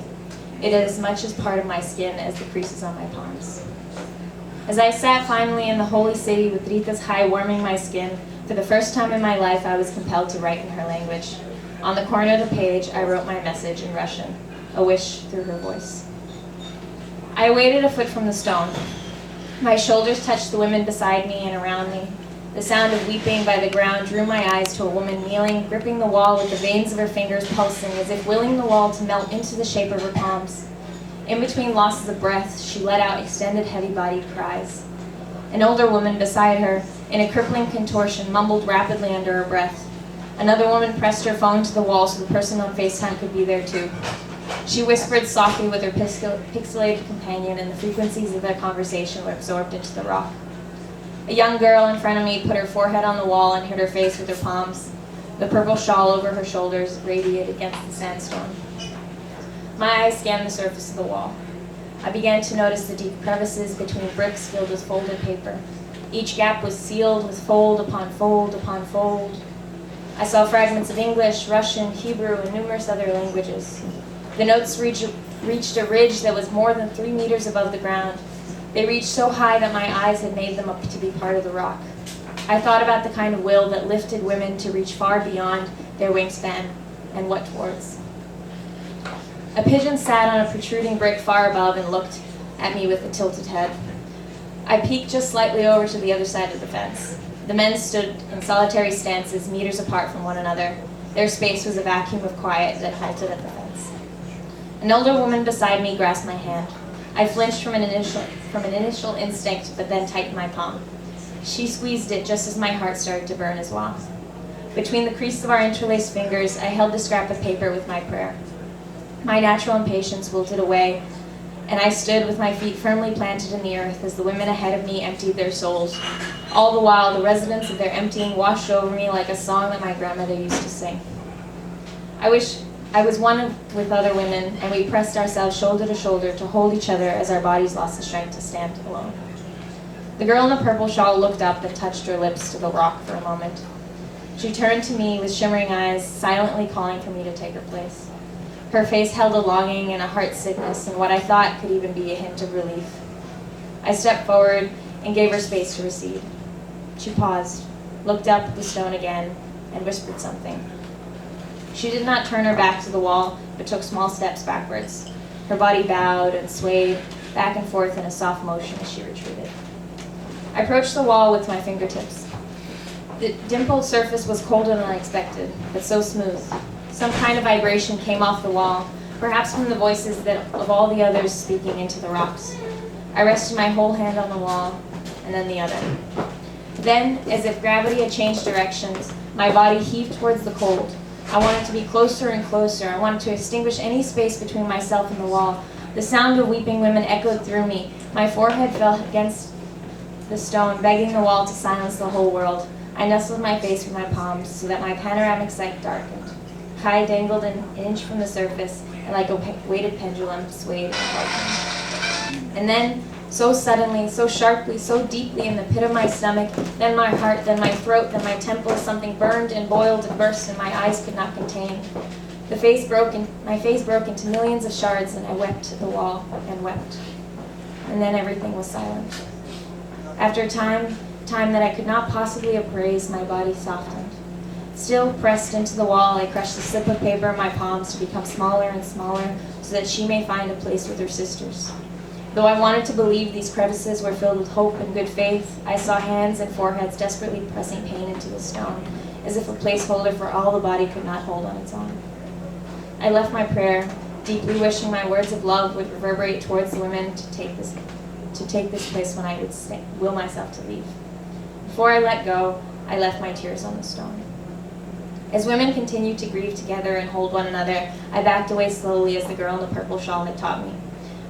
It is as much as part of my skin as the creases on my palms. As I sat finally in the holy city with Rita's Chai warming my skin, for the first time in my life I was compelled to write in her language. On the corner of the page, I wrote my message in Russian, a wish through her voice. I waited a foot from the stone. My shoulders touched the women beside me and around me. The sound of weeping by the ground drew my eyes to a woman kneeling, gripping the wall with the veins of her fingers pulsing, as if willing the wall to melt into the shape of her palms. In between losses of breath, she let out extended, heavy-bodied cries. An older woman beside her, in a crippling contortion, mumbled rapidly under her breath. Another woman pressed her phone to the wall so the person on FaceTime could be there too. She whispered softly with her pixelated companion, and the frequencies of their conversation were absorbed into the rock. A young girl in front of me put her forehead on the wall and hid her face with her palms. The purple shawl over her shoulders radiated against the sandstone. My eyes scanned the surface of the wall. I began to notice the deep crevices between bricks filled with folded paper. Each gap was sealed with fold upon fold upon fold. I saw fragments of English, Russian, Hebrew, and numerous other languages. The notes reached a ridge that was more than 3 meters above the ground. They reached so high that my eyes had made them up to be part of the rock. I thought about the kind of will that lifted women to reach far beyond their wingspan, and what towards. A pigeon sat on a protruding brick far above and looked at me with a tilted head. I peeked just slightly over to the other side of the fence. The men stood in solitary stances, meters apart from one another. Their space was a vacuum of quiet that halted at the fence. An older woman beside me grasped my hand. I flinched from an initial instinct, but then tightened my palm. She squeezed it just as my heart started to burn as well. Between the creases of our interlaced fingers, I held the scrap of paper with my prayer. My natural impatience wilted away, and I stood with my feet firmly planted in the earth as the women ahead of me emptied their souls. All the while, the resonance of their emptying washed over me like a song that my grandmother used to sing. I wish I was one with other women, and we pressed ourselves shoulder to shoulder to hold each other as our bodies lost the strength to stand alone. The girl in the purple shawl looked up and touched her lips to the rock for a moment. She turned to me with shimmering eyes, silently calling for me to take her place. Her face held a longing and a heart sickness, and what I thought could even be a hint of relief. I stepped forward and gave her space to recede. She paused, looked up at the stone again, and whispered something. She did not turn her back to the wall, but took small steps backwards. Her body bowed and swayed back and forth in a soft motion as she retreated. I approached the wall with my fingertips. The dimpled surface was colder than I expected, but so smooth. Some kind of vibration came off the wall, perhaps from the voices of all the others speaking into the rocks. I rested my whole hand on the wall, and then the other. Then, as if gravity had changed directions, my body heaved towards the cold. I wanted to be closer and closer. I wanted to extinguish any space between myself and the wall. The sound of weeping women echoed through me. My forehead fell against the stone, begging the wall to silence the whole world. I nestled my face with my palms so that my panoramic sight darkened. Chai dangled an inch from the surface, and like a weighted pendulum, swayed and broke. And then, so suddenly, so sharply, so deeply in the pit of my stomach, then my heart, then my throat, then my temples, something burned and boiled and burst, and my eyes could not contain. My face broke into millions of shards, and I wept at the wall and wept. And then everything was silent. After a time that I could not possibly appraise, my body softened. Still pressed into the wall, I crushed the slip of paper in my palms to become smaller and smaller so that she may find a place with her sisters. Though I wanted to believe these crevices were filled with hope and good faith, I saw hands and foreheads desperately pressing pain into the stone, as if a placeholder for all the body could not hold on its own. I left my prayer, deeply wishing my words of love would reverberate towards the women to take this place when I would will myself to leave. Before I let go, I left my tears on the stone. As women continued to grieve together and hold one another, I backed away slowly as the girl in the purple shawl had taught me.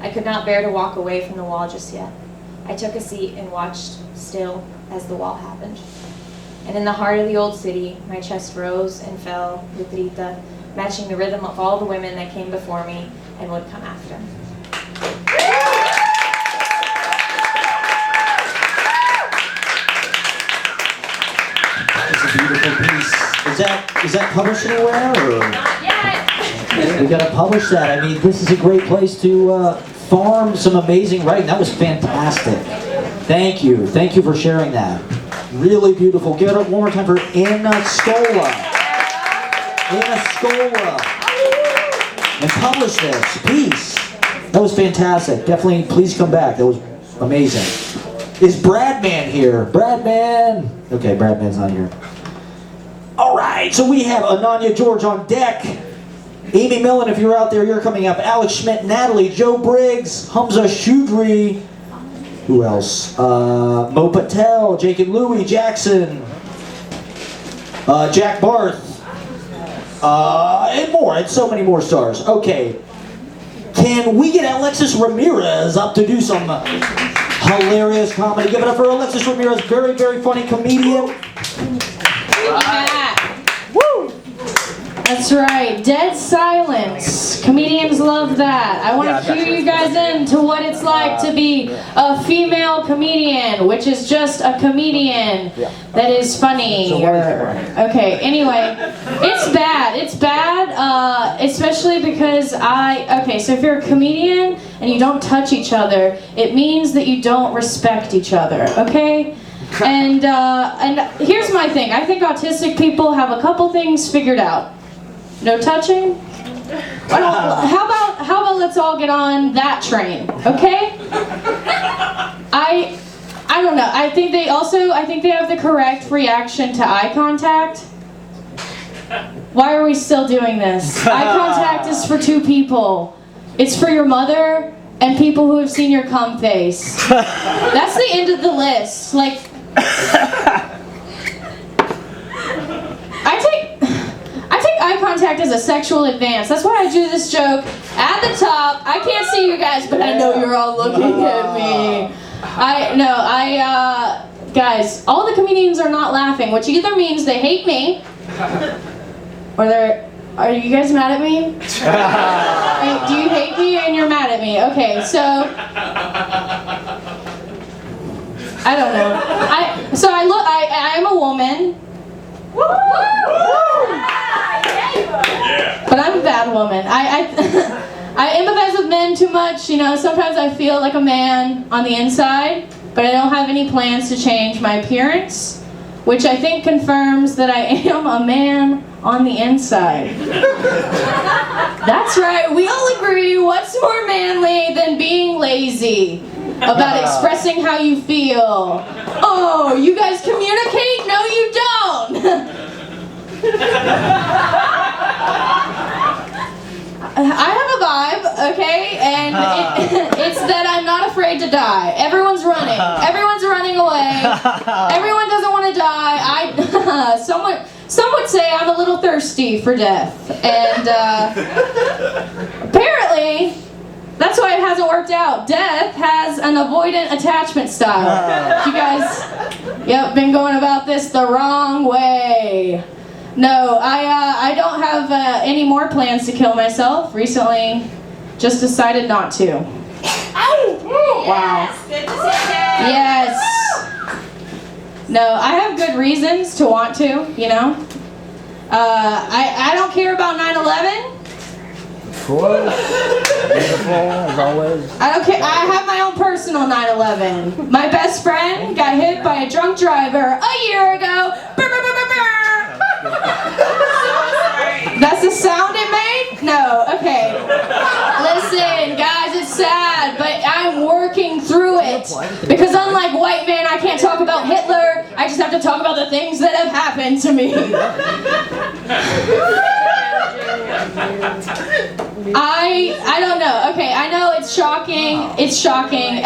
I could not bear to walk away from the wall just yet. I took a seat and watched still as the wall happened. And in the heart of the old city, my chest rose and fell with Rita, matching the rhythm of all the women that came before me and would come after. Is that published anywhere? Or? Not yet. We gotta publish that. I mean, this is a great place to farm some amazing writing. That was fantastic. Thank you. Thank you for sharing that. Really beautiful. Give it up one more time for scola. Scola. And publish this. Peace. That was fantastic. Definitely, please come back. That was amazing. Is Bradman here? Bradman. Okay, Bradman's not here. All right, so we have Annanya George on deck. Amy Milin, if you're out there, you're coming up. Alex Schmidt, Natalie, Joe Briggs, Hamza Shudri. Who else? Mo Patel, Jake and Louie, Jackson, Jack Barth, and more. And so many more stars. Okay. Can we get Alexis Ramirez up to do some hilarious comedy? Give it up for Alexis Ramirez, very, very funny comedian. Woo! That's right, dead silence. Comedians love that. I want to cue you guys into what it's like to be a female comedian, which is just a comedian that is funny. Okay, anyway, it's bad. It's bad, especially because okay, so if you're a comedian and you don't touch each other, it means that you don't respect each other, okay? And here's my thing. I think autistic people have a couple things figured out. No touching? How about let's all get on that train, okay? I don't know. I think they have the correct reaction to eye contact. Why are we still doing this? Eye contact is for two people. It's for your mother and people who have seen your cum face. That's the end of the list. Like, I take eye contact as a sexual advance. That's why I do this joke at the top. I can't see you guys, but I know you're all looking at me. Guys, all the comedians are not laughing, which either means they hate me, or are you guys mad at me? Do you hate me and you're mad at me? Okay, so, I don't know. I'm a woman. But I'm a bad woman. I empathize with men too much, you know. Sometimes I feel like a man on the inside, but I don't have any plans to change my appearance, which I think confirms that I am a man on the inside. That's right, we all agree, what's more manly than being lazy about expressing how you feel? Oh, you guys communicate? No, you don't. I have a vibe, okay, and it's that I'm not afraid to die. Everyone's running. Everyone's running away. Everyone doesn't want to die. Some would say I'm a little thirsty for death, and apparently that's why it hasn't worked out. Death has an avoidant attachment style. You guys, been going about this the wrong way. No, I don't have any more plans to kill myself. Recently, just decided not to. Wow. Yes. No, I have good reasons to want to, you know. I don't care about 9/11. Beautiful, as always. I don't care. I have my own personal 9/11. My best friend got hit by a drunk driver a year ago. That's the sound it made? No, okay. Listen, guys, it's sad, but I'm working through it. Because unlike white men, I can't talk about Hitler. I just have to talk about the things that have happened to me. I don't know. Okay, I know it's shocking. It's shocking.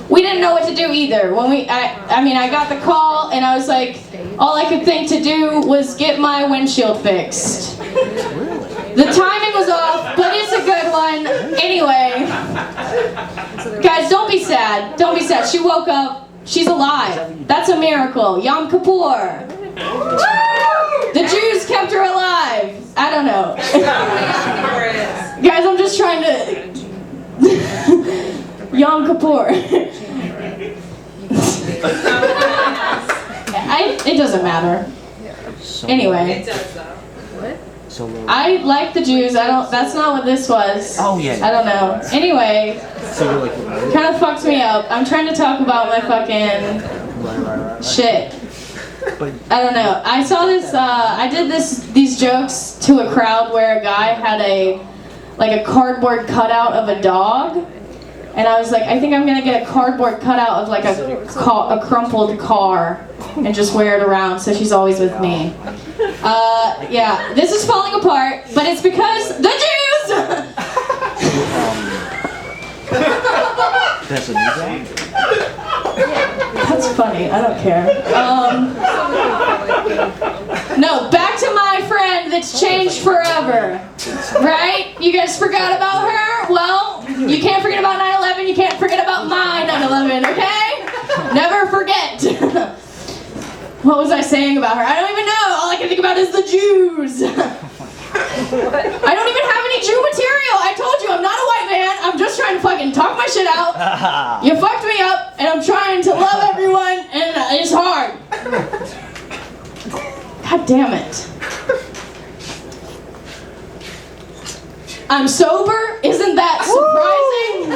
We didn't know what to do either. When I got the call and I was like, all I could think to do was get my windshield fixed. The timing was off, but it's a good one. Anyway, guys, don't be sad. Don't be sad. She woke up. She's alive. That's a miracle. Yom Kippur. The Jews kept her alive. I don't know. Guys, I'm just trying to... Yom Kippur. It doesn't matter. Anyway. It does though. What? I like the Jews. That's not what this was. Oh, yeah. I don't know. Anyway, kind of fucked me up. I'm trying to talk about my fucking shit. I don't know. I saw this, I did these jokes to a crowd where a guy had a cardboard cutout of a dog. And I was like, I think I'm gonna get a cardboard cutout of like a crumpled car and just wear it around so she's always with me. Yeah, this is falling apart, but it's because the Jews! That's a new guy? That's funny, I don't care. No, back to my friend that's changed forever. Right? You guys forgot about her? Well, you can't forget about 9/11, you can't forget about my 9/11, okay? Never forget. What was I saying about her? I don't even know. All I can think about is the Jews. I don't even have any Jew material. I told you, I'm not a white man. I'm just trying to fucking talk my shit out. You fucked me up, and I'm trying to love everyone, and it's hard. God damn it. I'm sober? Isn't that surprising?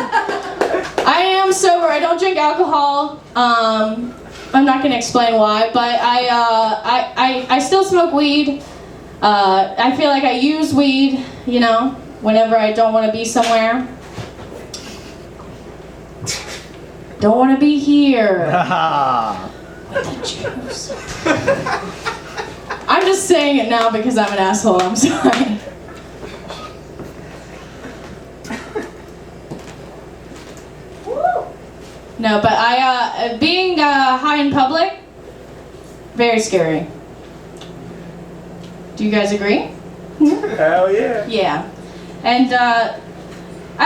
I am sober. I don't drink alcohol. I'm not going to explain why, but I still smoke weed. I feel like I use weed, you know, whenever I don't want to be somewhere. Don't want to be here. With the Jews. I'm just saying it now because I'm an asshole. I'm sorry. No, but being high in public, very scary. Do you guys agree? Hell yeah. Yeah. And I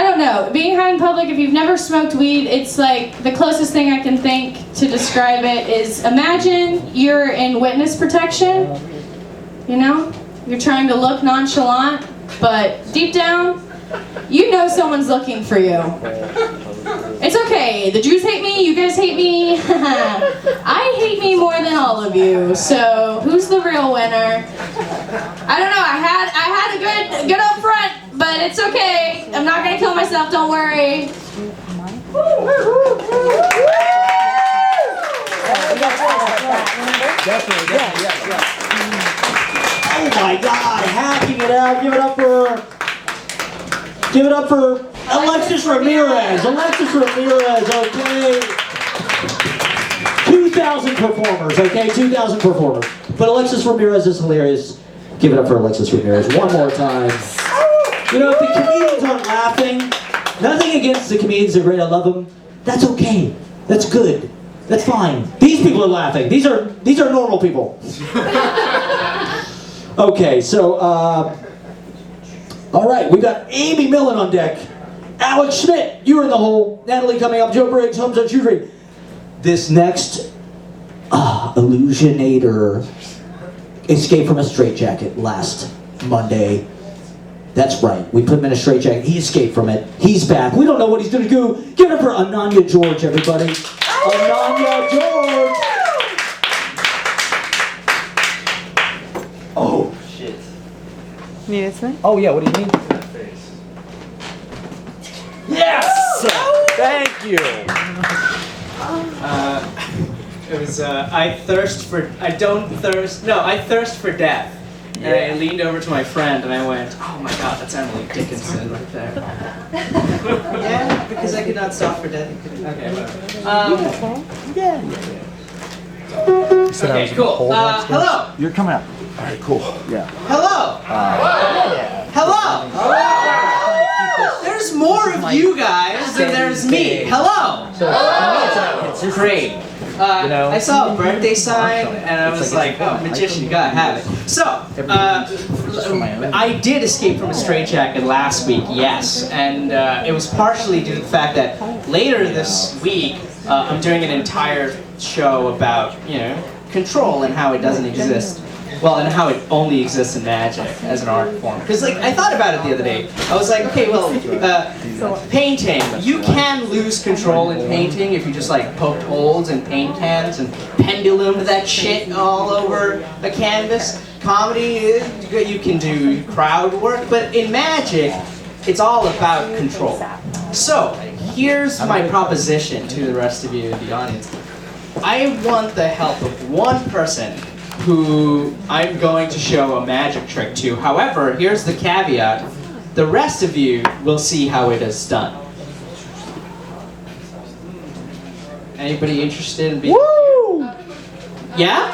don't know, being high in public, if you've never smoked weed, it's like the closest thing I can think to describe it is imagine you're in witness protection, you know? You're trying to look nonchalant, but deep down, you know someone's looking for you. It's okay, the Jews hate me, you guys hate me. I hate me more than all of you, so who's the real winner? I don't know, I had a good up front, but it's okay. I'm not gonna kill myself, don't worry. Definitely. Oh my God, hacking it out. Give it up for Alexis Ramirez. Alexis Ramirez, okay. 2,000 performers, okay? 2,000 performers. But Alexis Ramirez is hilarious. Give it up for Alexis Ramirez one more time. You know, if the comedians aren't laughing, nothing against the comedians, they're great, I love them. That's okay. That's good. That's fine. These people are laughing. These are normal people. Okay, so, all right, we got Amy Milin on deck. Alex Schmidt, you were in the hole. Natalie coming up. Joe Briggs, Homes on Shoestring. This next illusionator escaped from a straitjacket last Monday. That's right. We put him in a straitjacket. He escaped from it. He's back. We don't know what he's going to do. Give it up for Annanya George, everybody. Annanya George. Oh, shit. Need this thing? Oh, yeah, what do you mean? Yes! Thank you. It was, I thirst for death. And I leaned over to my friend and I went, oh my God, that's Emily Dickinson right there. Yeah, because I could not stop for death. Okay, whatever. Okay, cool. Hello. You're coming up. All right, cool. Yeah. Hello. Hello. There's more of you guys than there's me. Hello. Great. I saw a birthday sign and I was like, oh, magician, you gotta have it. So, I did escape from a straitjacket last week, yes. And it was partially due to the fact that later this week, I'm doing an entire show about, you know, control and how it doesn't exist. Well, and how it only exists in magic as an art form. Because, like, I thought about it the other day. I was like, okay, well, painting. You can lose control in painting if you just, like, poked holes in paint cans and pendulumed that shit all over a canvas. comedy, you can do crowd work, but in magic, it's all about control. So, here's my proposition to the rest of you in the audience. I want the help of one person who I'm going to show a magic trick to. However, here's the caveat. The rest of you will see how it is done. Anybody interested in being Woo! Yeah?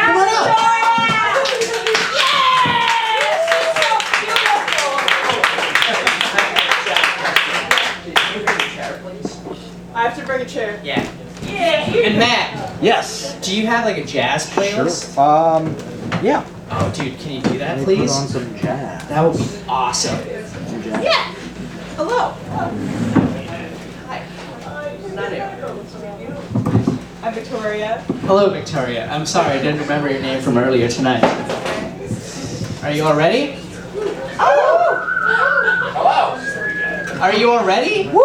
Come on up. I have to bring a chair. Yeah. And Matt. Yes. Do you have like a jazz playlist? Sure. Yeah. Oh, dude, can you do that, please? Put on some jazz. That would be awesome. Yeah. Hello. Hi. I'm Victoria. Hello, Victoria. I'm sorry, I didn't remember your name from earlier tonight. Are you all ready? Oh! Hello. Are you all ready? Woo!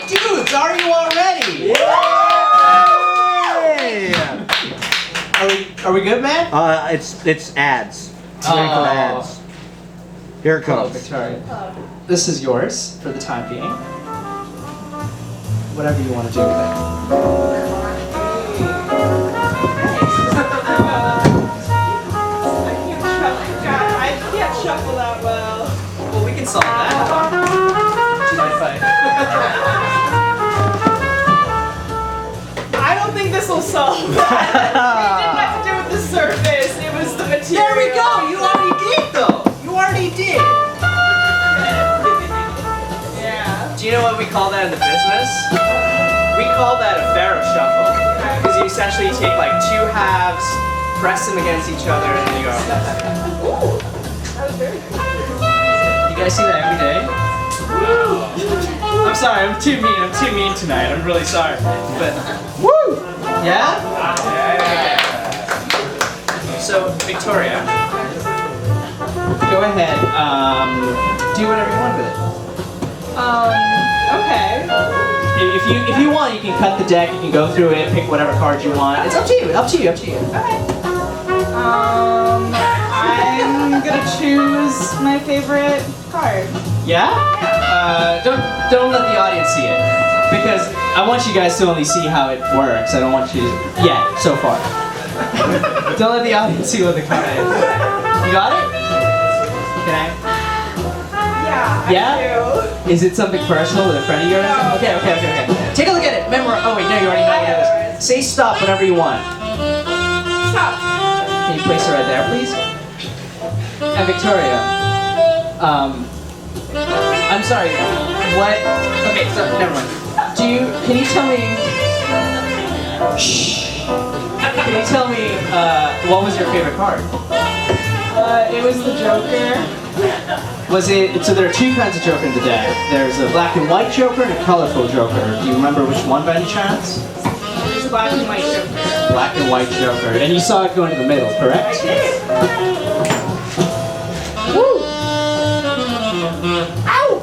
Dudes, are you all ready? Are we good, man? It's ads. It's ready for ads. Here it Hello, comes. Victoria. This is yours for the time being. Whatever you want to do with it. I can't shuffle that well. Well, we can solve that. Do you mind if I don't think this will solve that. It didn't have to do with the surface. It was the material. There we go. You already did, though. You already did. Yeah. Do you know what we call that in the business? We call that a pharaoh shuffle. Because you essentially take like two halves, press them against each other, and then you go. Ooh, that was very good. You guys see that every day? I'm sorry, I'm too mean tonight. I'm really sorry. But woo! Yeah? So, Victoria, go ahead. Do whatever you want with it. Okay. If you want, you can cut the deck. You can go through it, pick whatever cards you want. It's up to you. Up to you. Up to you. Okay. I'm gonna choose my favorite card. Yeah? Don't let the audience see it, because I want you guys to only see how it works. I don't want you to, yeah, so far. Don't let the audience see what the card is. You got it? Can I? Yeah. Yeah? Is it something personal with a friend of yours? No. Okay. Take a look at it. Remember, oh wait, no, you already know what it is. Say stop whenever you want. Stop. Can you place it right there, please? And Victoria, I'm sorry, what? Okay, so never mind. Can you tell me? Shh. Can you tell me what was your favorite card? It was the Joker. Was it? So there are two kinds of Joker in the deck. There's a black and white Joker and a colorful Joker. Do you remember which one by any chance? It was the black and white Joker. Black and white Joker. And you saw it go into the middle, correct? I did. Woo! Ow!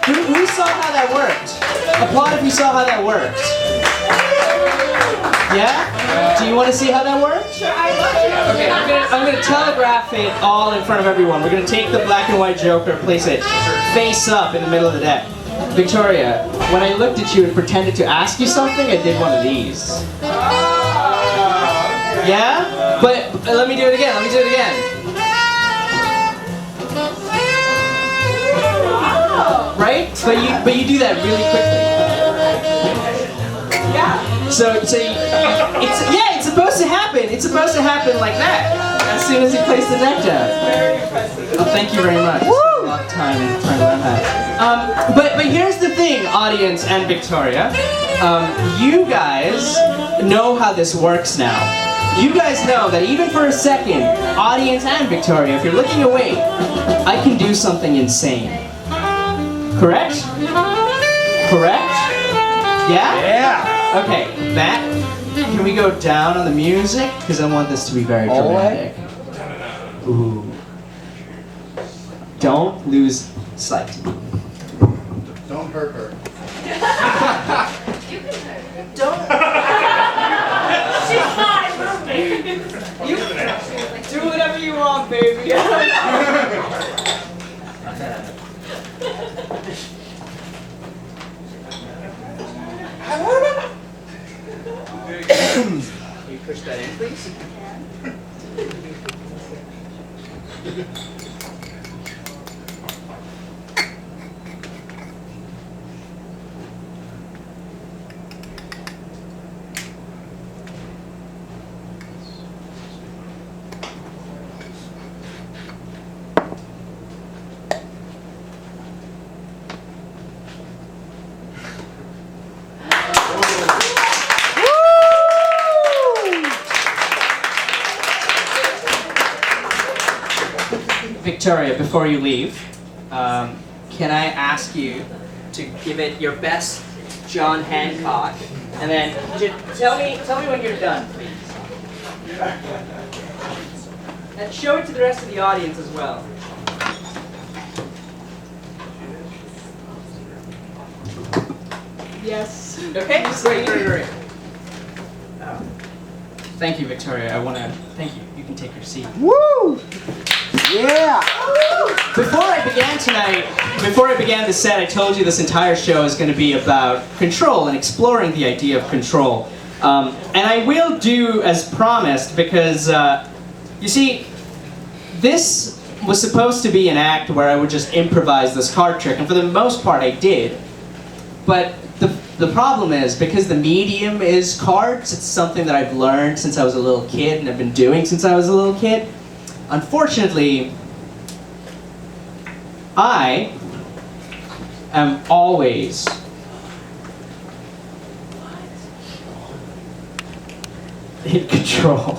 Who saw how that worked? Applaud if you saw how that worked. Yeah? Do you want to see how that worked? Sure, I love it. Okay, I'm gonna telegraph it all in front of everyone. We're gonna take the black and white Joker, place it face up in the middle of the deck. Victoria, when I looked at you and pretended to ask you something, I did one of these. Yeah? But let me do it again. Right? But you do that really quickly. Yeah. So it's supposed to happen. It's supposed to happen like that. As soon as you place the deck down. Very impressive. Oh, thank you very much. A lot of time trying to learn that. But here's the thing, audience and Victoria. You guys know how this works now. You guys know that even for a second, audience and Victoria, if you're looking away, I can do something insane. Correct? Correct? Yeah? Yeah. Okay, Matt, can we go down on the music? Because I want this to be very dramatic. Ooh. Don't lose sight. Don't hurt her. Don't. She's fine, You do whatever you want, baby. Can you push that in, please? Victoria, before you leave, can I ask you to give it your best John Hancock, and then just tell me when you're done, please. And show it to the rest of the audience as well. Yes. Okay, great. Thank you, Victoria. I want to thank you. You can take your seat. Woo! Yeah! Before I began the set, I told you this entire show is going to be about control and exploring the idea of control. And I will do as promised because, you see, this was supposed to be an act where I would just improvise this card trick, and for the most part I did. But the problem is, because the medium is cards, it's something that I've learned since I was a little kid and I've been doing since I was a little kid. Unfortunately, I am always in control.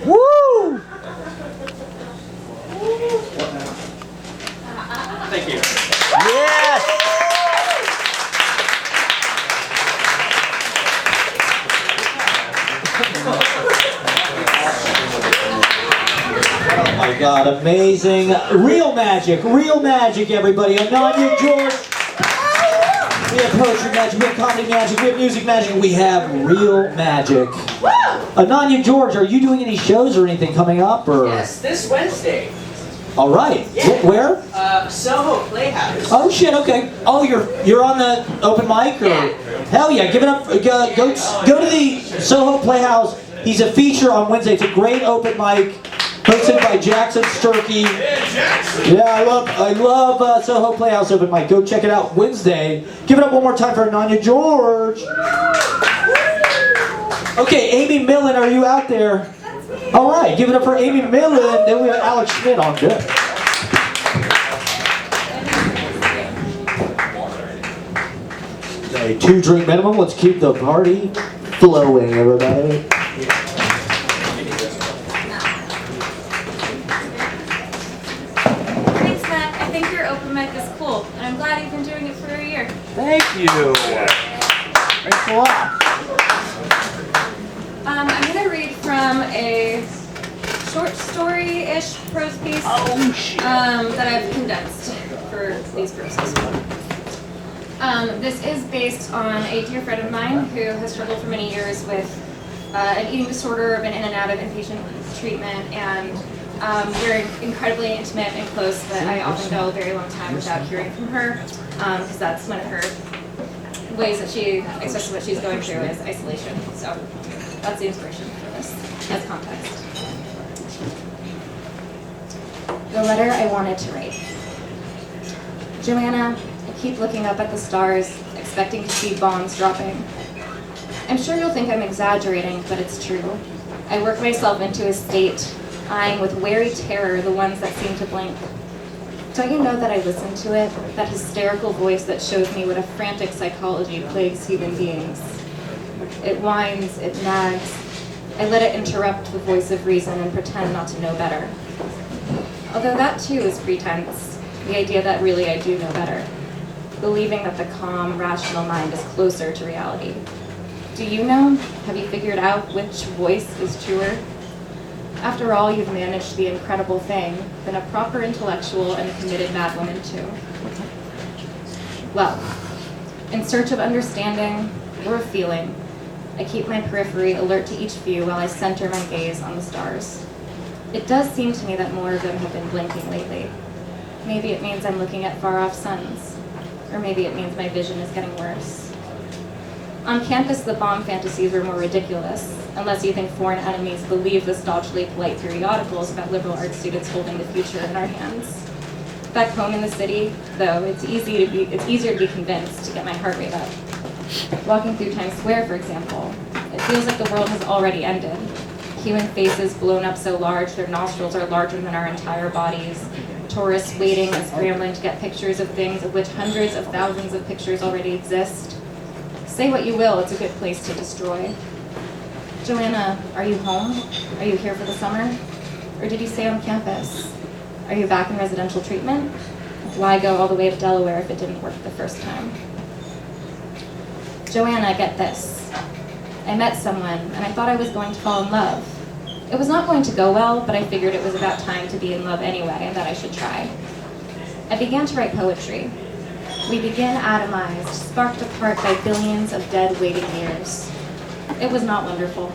Woo! Thank you. Yes! Oh my God, amazing. Real magic, everybody. Annanya, George. We have poetry magic, we have comedy magic, we have music magic, we have real magic. Annanya, George, are you doing any shows or anything coming up? Or? Yes, this Wednesday. All right. Yeah. Where? Soho Playhouse. Oh shit, okay. Oh, you're on the open mic? Or? Yeah. Hell yeah, give it up. Go to the Soho Playhouse. He's a feature on Wednesday. It's a great open mic. Hosted by Jackson Sturkey. Yeah, I love Soho Playhouse open mic. Go check it out Wednesday. Give it up one more time for Annanya George. Okay, Amy Milin, are you out there? All right, give it up for Amy Milin. Then we have Alex Schmidt on deck. Okay, 2 drink minimum. Let's keep the party flowing, everybody. I'm glad you've been doing it for a year. Thank you. Thanks a lot. I'm going to read from a short story-ish prose piece that I've condensed for these proses. This is based on a dear friend of mine who has struggled for many years with an eating disorder, been in and out of inpatient treatment, and we're incredibly intimate and close, but I often go a very long time without hearing from her, because that's one of her ways that she expresses what she's going through is isolation. So that's the inspiration for this as context. The letter I wanted to write. Joanna, I keep looking up at the stars, expecting to see bombs dropping. I'm sure you'll think I'm exaggerating, but it's true. I work myself into a state, eyeing with wary terror the ones that seem to blink. Don't you know that I listen to it, that hysterical voice that shows me what a frantic psychology plagues human beings? It whines, it nags. I let it interrupt the voice of reason and pretend not to know better. Although that too is pretense, the idea that really I do know better, believing that the calm, rational mind is closer to reality. Do you know? Have you figured out which voice is truer? After all, you've managed the incredible thing, been a proper intellectual and a committed madwoman too. Well, in search of understanding or feeling, I keep my periphery alert to each view while I center my gaze on the stars. It does seem to me that more of them have been blinking lately. Maybe it means I'm looking at far-off suns, or maybe it means my vision is getting worse. On campus, the bomb fantasies were more ridiculous, unless you think foreign enemies believe the stodgily polite periodicals about liberal arts students holding the future in our hands. Back home in the city, though, it's easier to be convinced to get my heart rate up. Walking through Times Square, for example, it feels like the world has already ended. Human faces blown up so large their nostrils are larger than our entire bodies. Tourists waiting and scrambling to get pictures of things of which hundreds of thousands of pictures already exist. Say what you will, it's a good place to destroy. Joanna, are you home? Are you here for the summer? Or did you stay on campus? Are you back in residential treatment? Why go all the way to Delaware if it didn't work the first time? Joanna, get this. I met someone, and I thought I was going to fall in love. It was not going to go well, but I figured it was about time to be in love anyway, and that I should try. I began to write poetry. We begin atomized, sparked apart by billions of dead waiting years. It was not wonderful.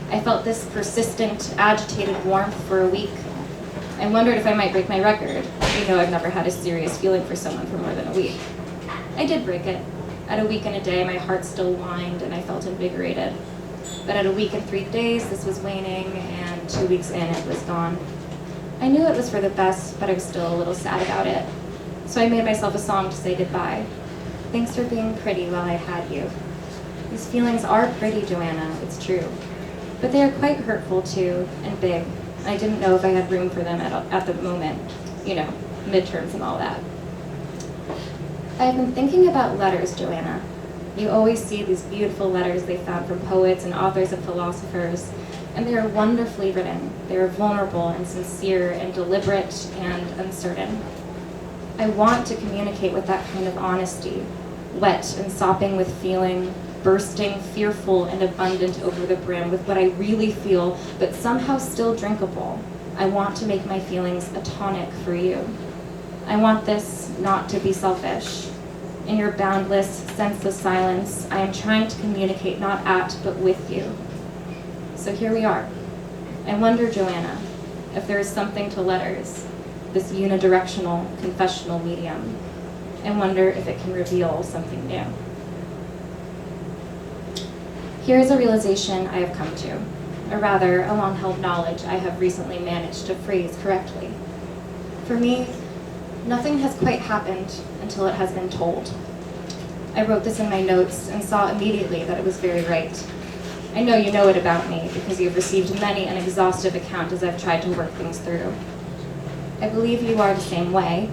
I felt this persistent, agitated warmth for a week. I wondered if I might break my record. You know, I've never had a serious feeling for someone for more than a week. I did break it. At a week and a day, my heart still whined and I felt invigorated. But at a week and 3 days, this was waning, and 2 weeks in, it was gone. I knew it was for the best, but I was still a little sad about it. So I made myself a song to say goodbye. Thanks for being pretty while I had you. These feelings are pretty, Joanna, it's true. But they are quite hurtful too, and big. I didn't know if I had room for them at the moment. You know, midterms and all that. I have been thinking about letters, Joanna. You always see these beautiful letters they found from poets and authors and philosophers, and they are wonderfully written. They are vulnerable and sincere and deliberate and uncertain. I want to communicate with that kind of honesty, wet and sopping with feeling, bursting, fearful and abundant over the brim with what I really feel, but somehow still drinkable. I want to make my feelings a tonic for you. I want this not to be selfish. In your boundless, senseless silence, I am trying to communicate not at, but with you. So here we are. I wonder, Joanna, if there is something to letters, this unidirectional, confessional medium. I wonder if it can reveal something new. Here is a realization I have come to, or rather, a long-held knowledge I have recently managed to phrase correctly. For me, nothing has quite happened until it has been told. I wrote this in my notes and saw immediately that it was very right. I know you know it about me because you have received many an exhaustive account as I've tried to work things through. I believe you are the same way,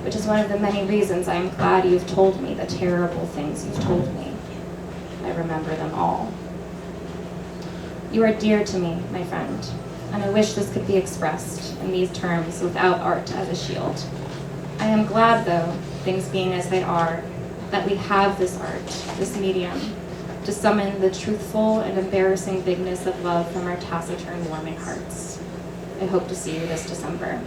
which is one of the many reasons I am glad you've told me the terrible things you've told me. I remember them all. You are dear to me, my friend, and I wish this could be expressed in these terms without art as a shield. I am glad, though, things being as they are, that we have this art, this medium, to summon the truthful and embarrassing bigness of love from our taciturn, warming hearts. I hope to see you this December.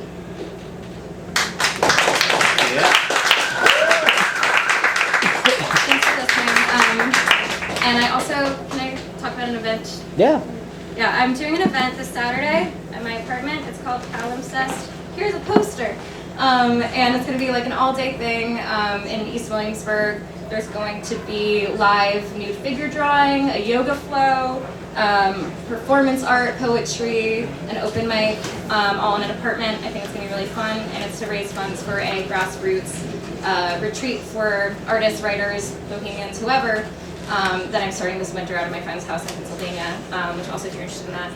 Thanks for listening. And I also, can I talk about an event? Yeah. Yeah, I'm doing an event this Saturday at my apartment. It's called Palimpsest. Here's a poster. And it's going to be like an all-day thing in East Williamsburg. There's going to be live nude figure drawing, a yoga flow, performance art, poetry, an open mic, all in an apartment. I think it's going to be really fun, and it's to raise funds for a grassroots retreat for artists, writers, bohemians, whoever, that I'm starting this winter out of my friend's house in Pennsylvania, which also if you're interested in that,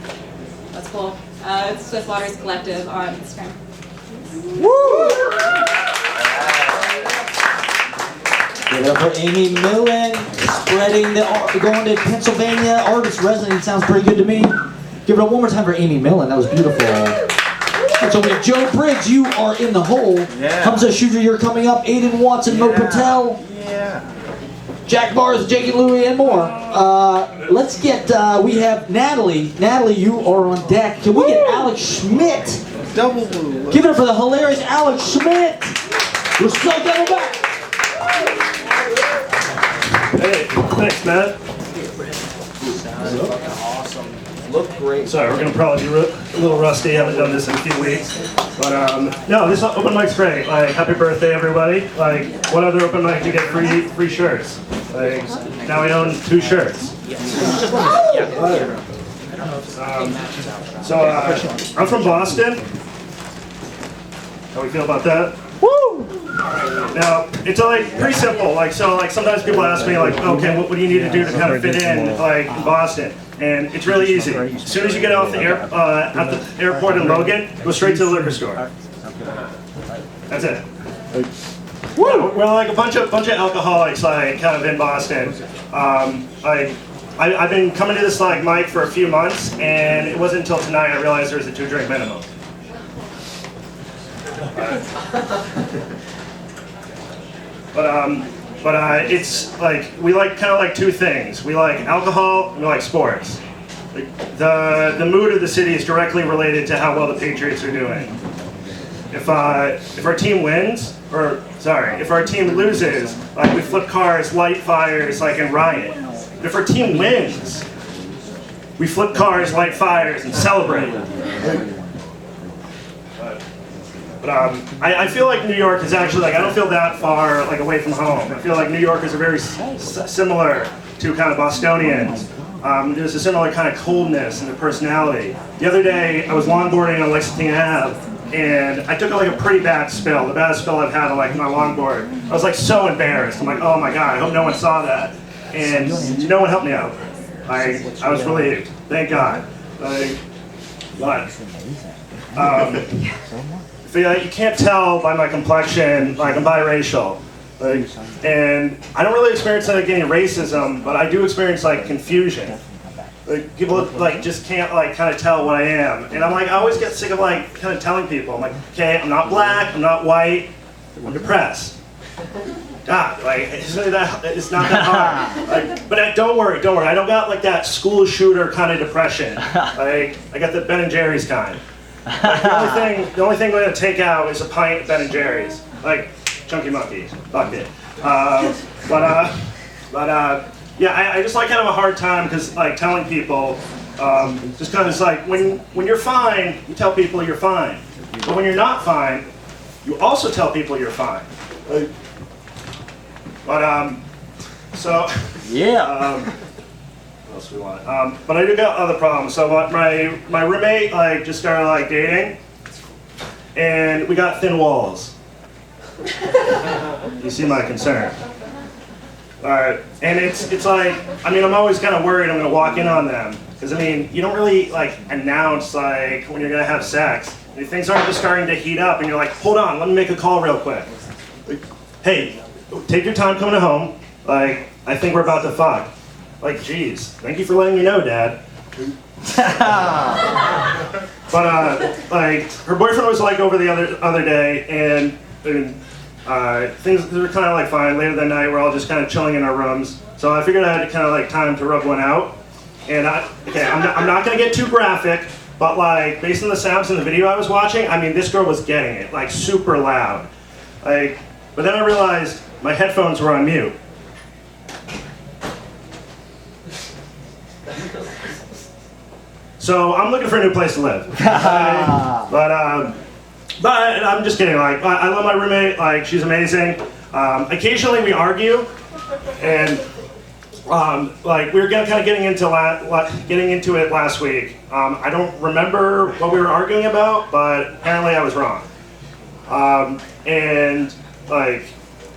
that's cool. It's Swift Waters Collective on Instagram. Woo! Give it up for Amy Milin, spreading going to Pennsylvania artist residency. Sounds pretty good to me. Give it up one more time for Amy Milin. That was beautiful. And so we have Joe Briggs. You are in the hole. Yeah. Hamza Shudra, you're coming up. Aiden Watson, Mo Patel. Yeah. Jack Barrs, Jake and Louie, and more. Let's get. We have Natalie. Natalie, you are on deck. Can we get Alex Schmidt? Double blue. Give it up for the hilarious Alex Schmidt. We're so double back. Hey, thanks, Matt. Look great. Sorry, we're gonna probably be a little rusty. Haven't done this in a few weeks, but no, this open mic's great. Like, happy birthday, everybody! Like, what other open mic do you get free shirts? Like, now we own 2 shirts. I'm from Boston. How we feel about that? Woo! Now, it's like pretty simple. Like, so like sometimes people ask me like, okay, what do you need to do to kind of fit in like in Boston? And it's really easy. As soon as you get off the at the airport in Logan, go straight to the liquor store. That's it. Woo! We're like a bunch of alcoholics like kind of in Boston. I've been coming to this like mic for a few months, and it wasn't until tonight I realized there was a 2-drink minimum. But it's like we like kind of like 2 things. We like alcohol and we like sports. Like, the mood of the city is directly related to how well the Patriots are doing. If our team wins, if our team loses, like we flip cars, light fires, like and riot. If our team wins, we flip cars, light fires, and celebrate. But I feel like New York is actually like I don't feel that far like away from home. I feel like New Yorkers are very similar to kind of Bostonians. There's a similar kind of coldness in their personality. The other day I was longboarding on Lexington Ave, and I took like a pretty bad spill, the baddest spill I've had on like my longboard. I was like so embarrassed. I'm like, oh my god, I hope no one saw that, and no one helped me out. I was relieved, thank God. You can't tell by my complexion, like I'm biracial. And I don't really experience like any racism, but I do experience like confusion. Like people like just can't like kind of tell what I am. And I'm like, I always get sick of like kind of telling people, I'm like, okay, I'm not black, I'm not white, I'm depressed. God, like it's not that hard. Like, but don't worry, I don't got like that school shooter kind of depression. Like I got the Ben & Jerry's kind. Like, the only thing we're gonna take out is a pint of Ben & Jerry's, like Chunky Monkey, fuck it. Yeah, I just like kind of a hard time because like telling people, just kind of it's like when you're fine, you tell people you're fine, but when you're not fine, you also tell people you're fine. So yeah. What else we want? But I do got other problems. So my roommate like just started like dating, and we got thin walls. You see my concern. Alright, and it's like, I mean, I'm always kind of worried I'm going to walk in on them. Because, I mean, you don't really, like, announce, like, when you're going to have sex. And things aren't just starting to heat up, and you're like, hold on, let me make a call real quick. Like, hey, take your time coming home. Like, I think we're about to fuck. Like, geez, thank you for letting me know, Dad. But, like, her boyfriend was, like, over the other day, and things were kind of like fine. Later that night, we're all just kind of chilling in our rooms. So I figured I had kind of like time to rub one out. And I'm not gonna get too graphic, but like based on the sounds in the video I was watching, I mean this girl was getting it like super loud. Like, but then I realized my headphones were on mute. So I'm looking for a new place to live. But I'm just kidding, like, I love my roommate, like, she's amazing. Occasionally we argue, and, like, we were kind of getting into it last week. I don't remember what we were arguing about, but apparently I was wrong. And, like,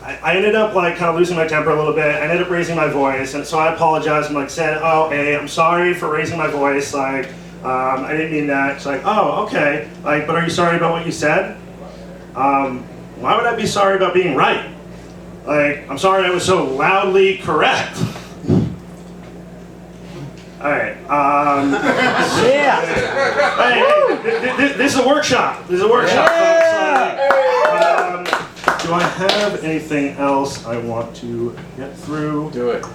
I ended up, like, kind of losing my temper a little bit. I ended up raising my voice, and so I apologized and, like, said, oh, hey, I'm sorry for raising my voice, like, I didn't mean that. It's like, oh, okay. Like, but are you sorry about what you said? Why would I be sorry about being right? Like, I'm sorry I was so loudly correct. All right. Yeah. Hey, this is a workshop. This is a workshop. Folks. Do I have anything else I want to get through? Do it.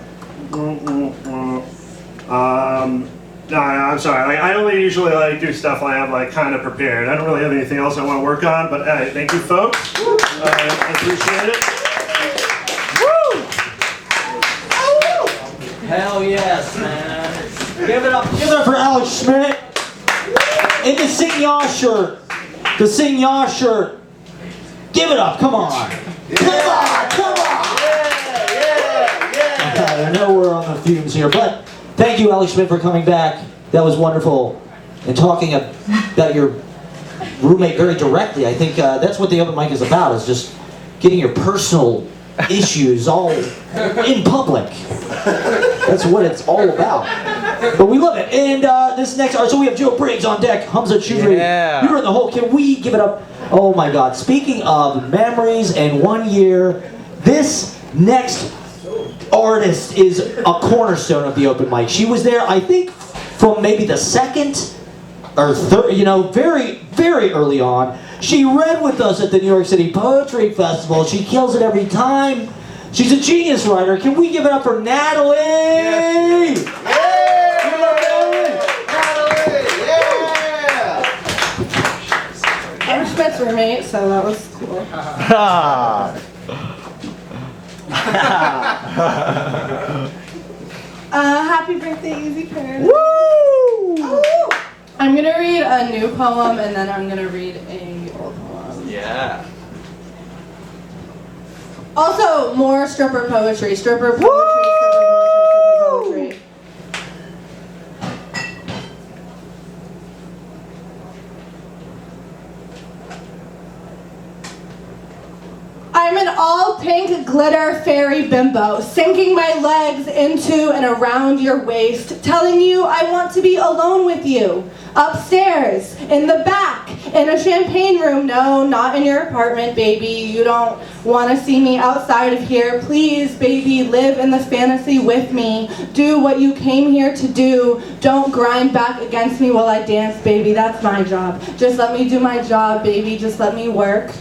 No, I'm sorry. Like, I only usually like do stuff I have like kind of prepared. I don't really have anything else I want to work on. But thank you, folks. I appreciate it. Hell yes, man. Give it up for Alex Schmidt in the syngja shirt. The syngja shirt. Give it up, come on. Come on, come on. I know we're on the fumes here, but thank you, Alex Schmidt, for coming back. That was wonderful. And talking about your roommate very directly. I think that's what the open mic is about, is just getting your personal issues all in public. That's what it's all about. But we love it. And this next, so we have Joe Briggs on deck, Hamza Choudhury. Yeah. You're in the whole, can we give it up? Oh my God. Speaking of memories and 1 year, this next artist is a cornerstone of the open mic. She was there, I think, from maybe the second or third, you know, very, very early on. She read with us at the New York City Poetry Festival. She kills it every time. She's a genius writer. Can we give it up for Natalie? Yes. I'm Schmidt's roommate, so that was cool. Happy birthday, Easy Paradise. Woo! I'm gonna read a new poem and then I'm gonna read a old poem. Yeah. Also, more stripper poetry. Stripper poetry, stripper poetry. I'm an all-pink glitter fairy bimbo, sinking my legs into and around your waist, telling you I want to be alone with you. Upstairs, in the back, in a champagne room. No, not in your apartment, baby. You don't want to see me outside of here. Please, baby, live in the fantasy with me. Do what you came here to do. Don't grind back against me while I dance, baby. That's my job. Just let me do my job, baby. Just let me work.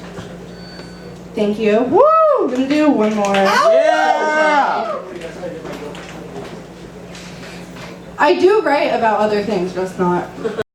Thank you. Woo! I'm gonna do one more. Yeah! I do write about other things, just not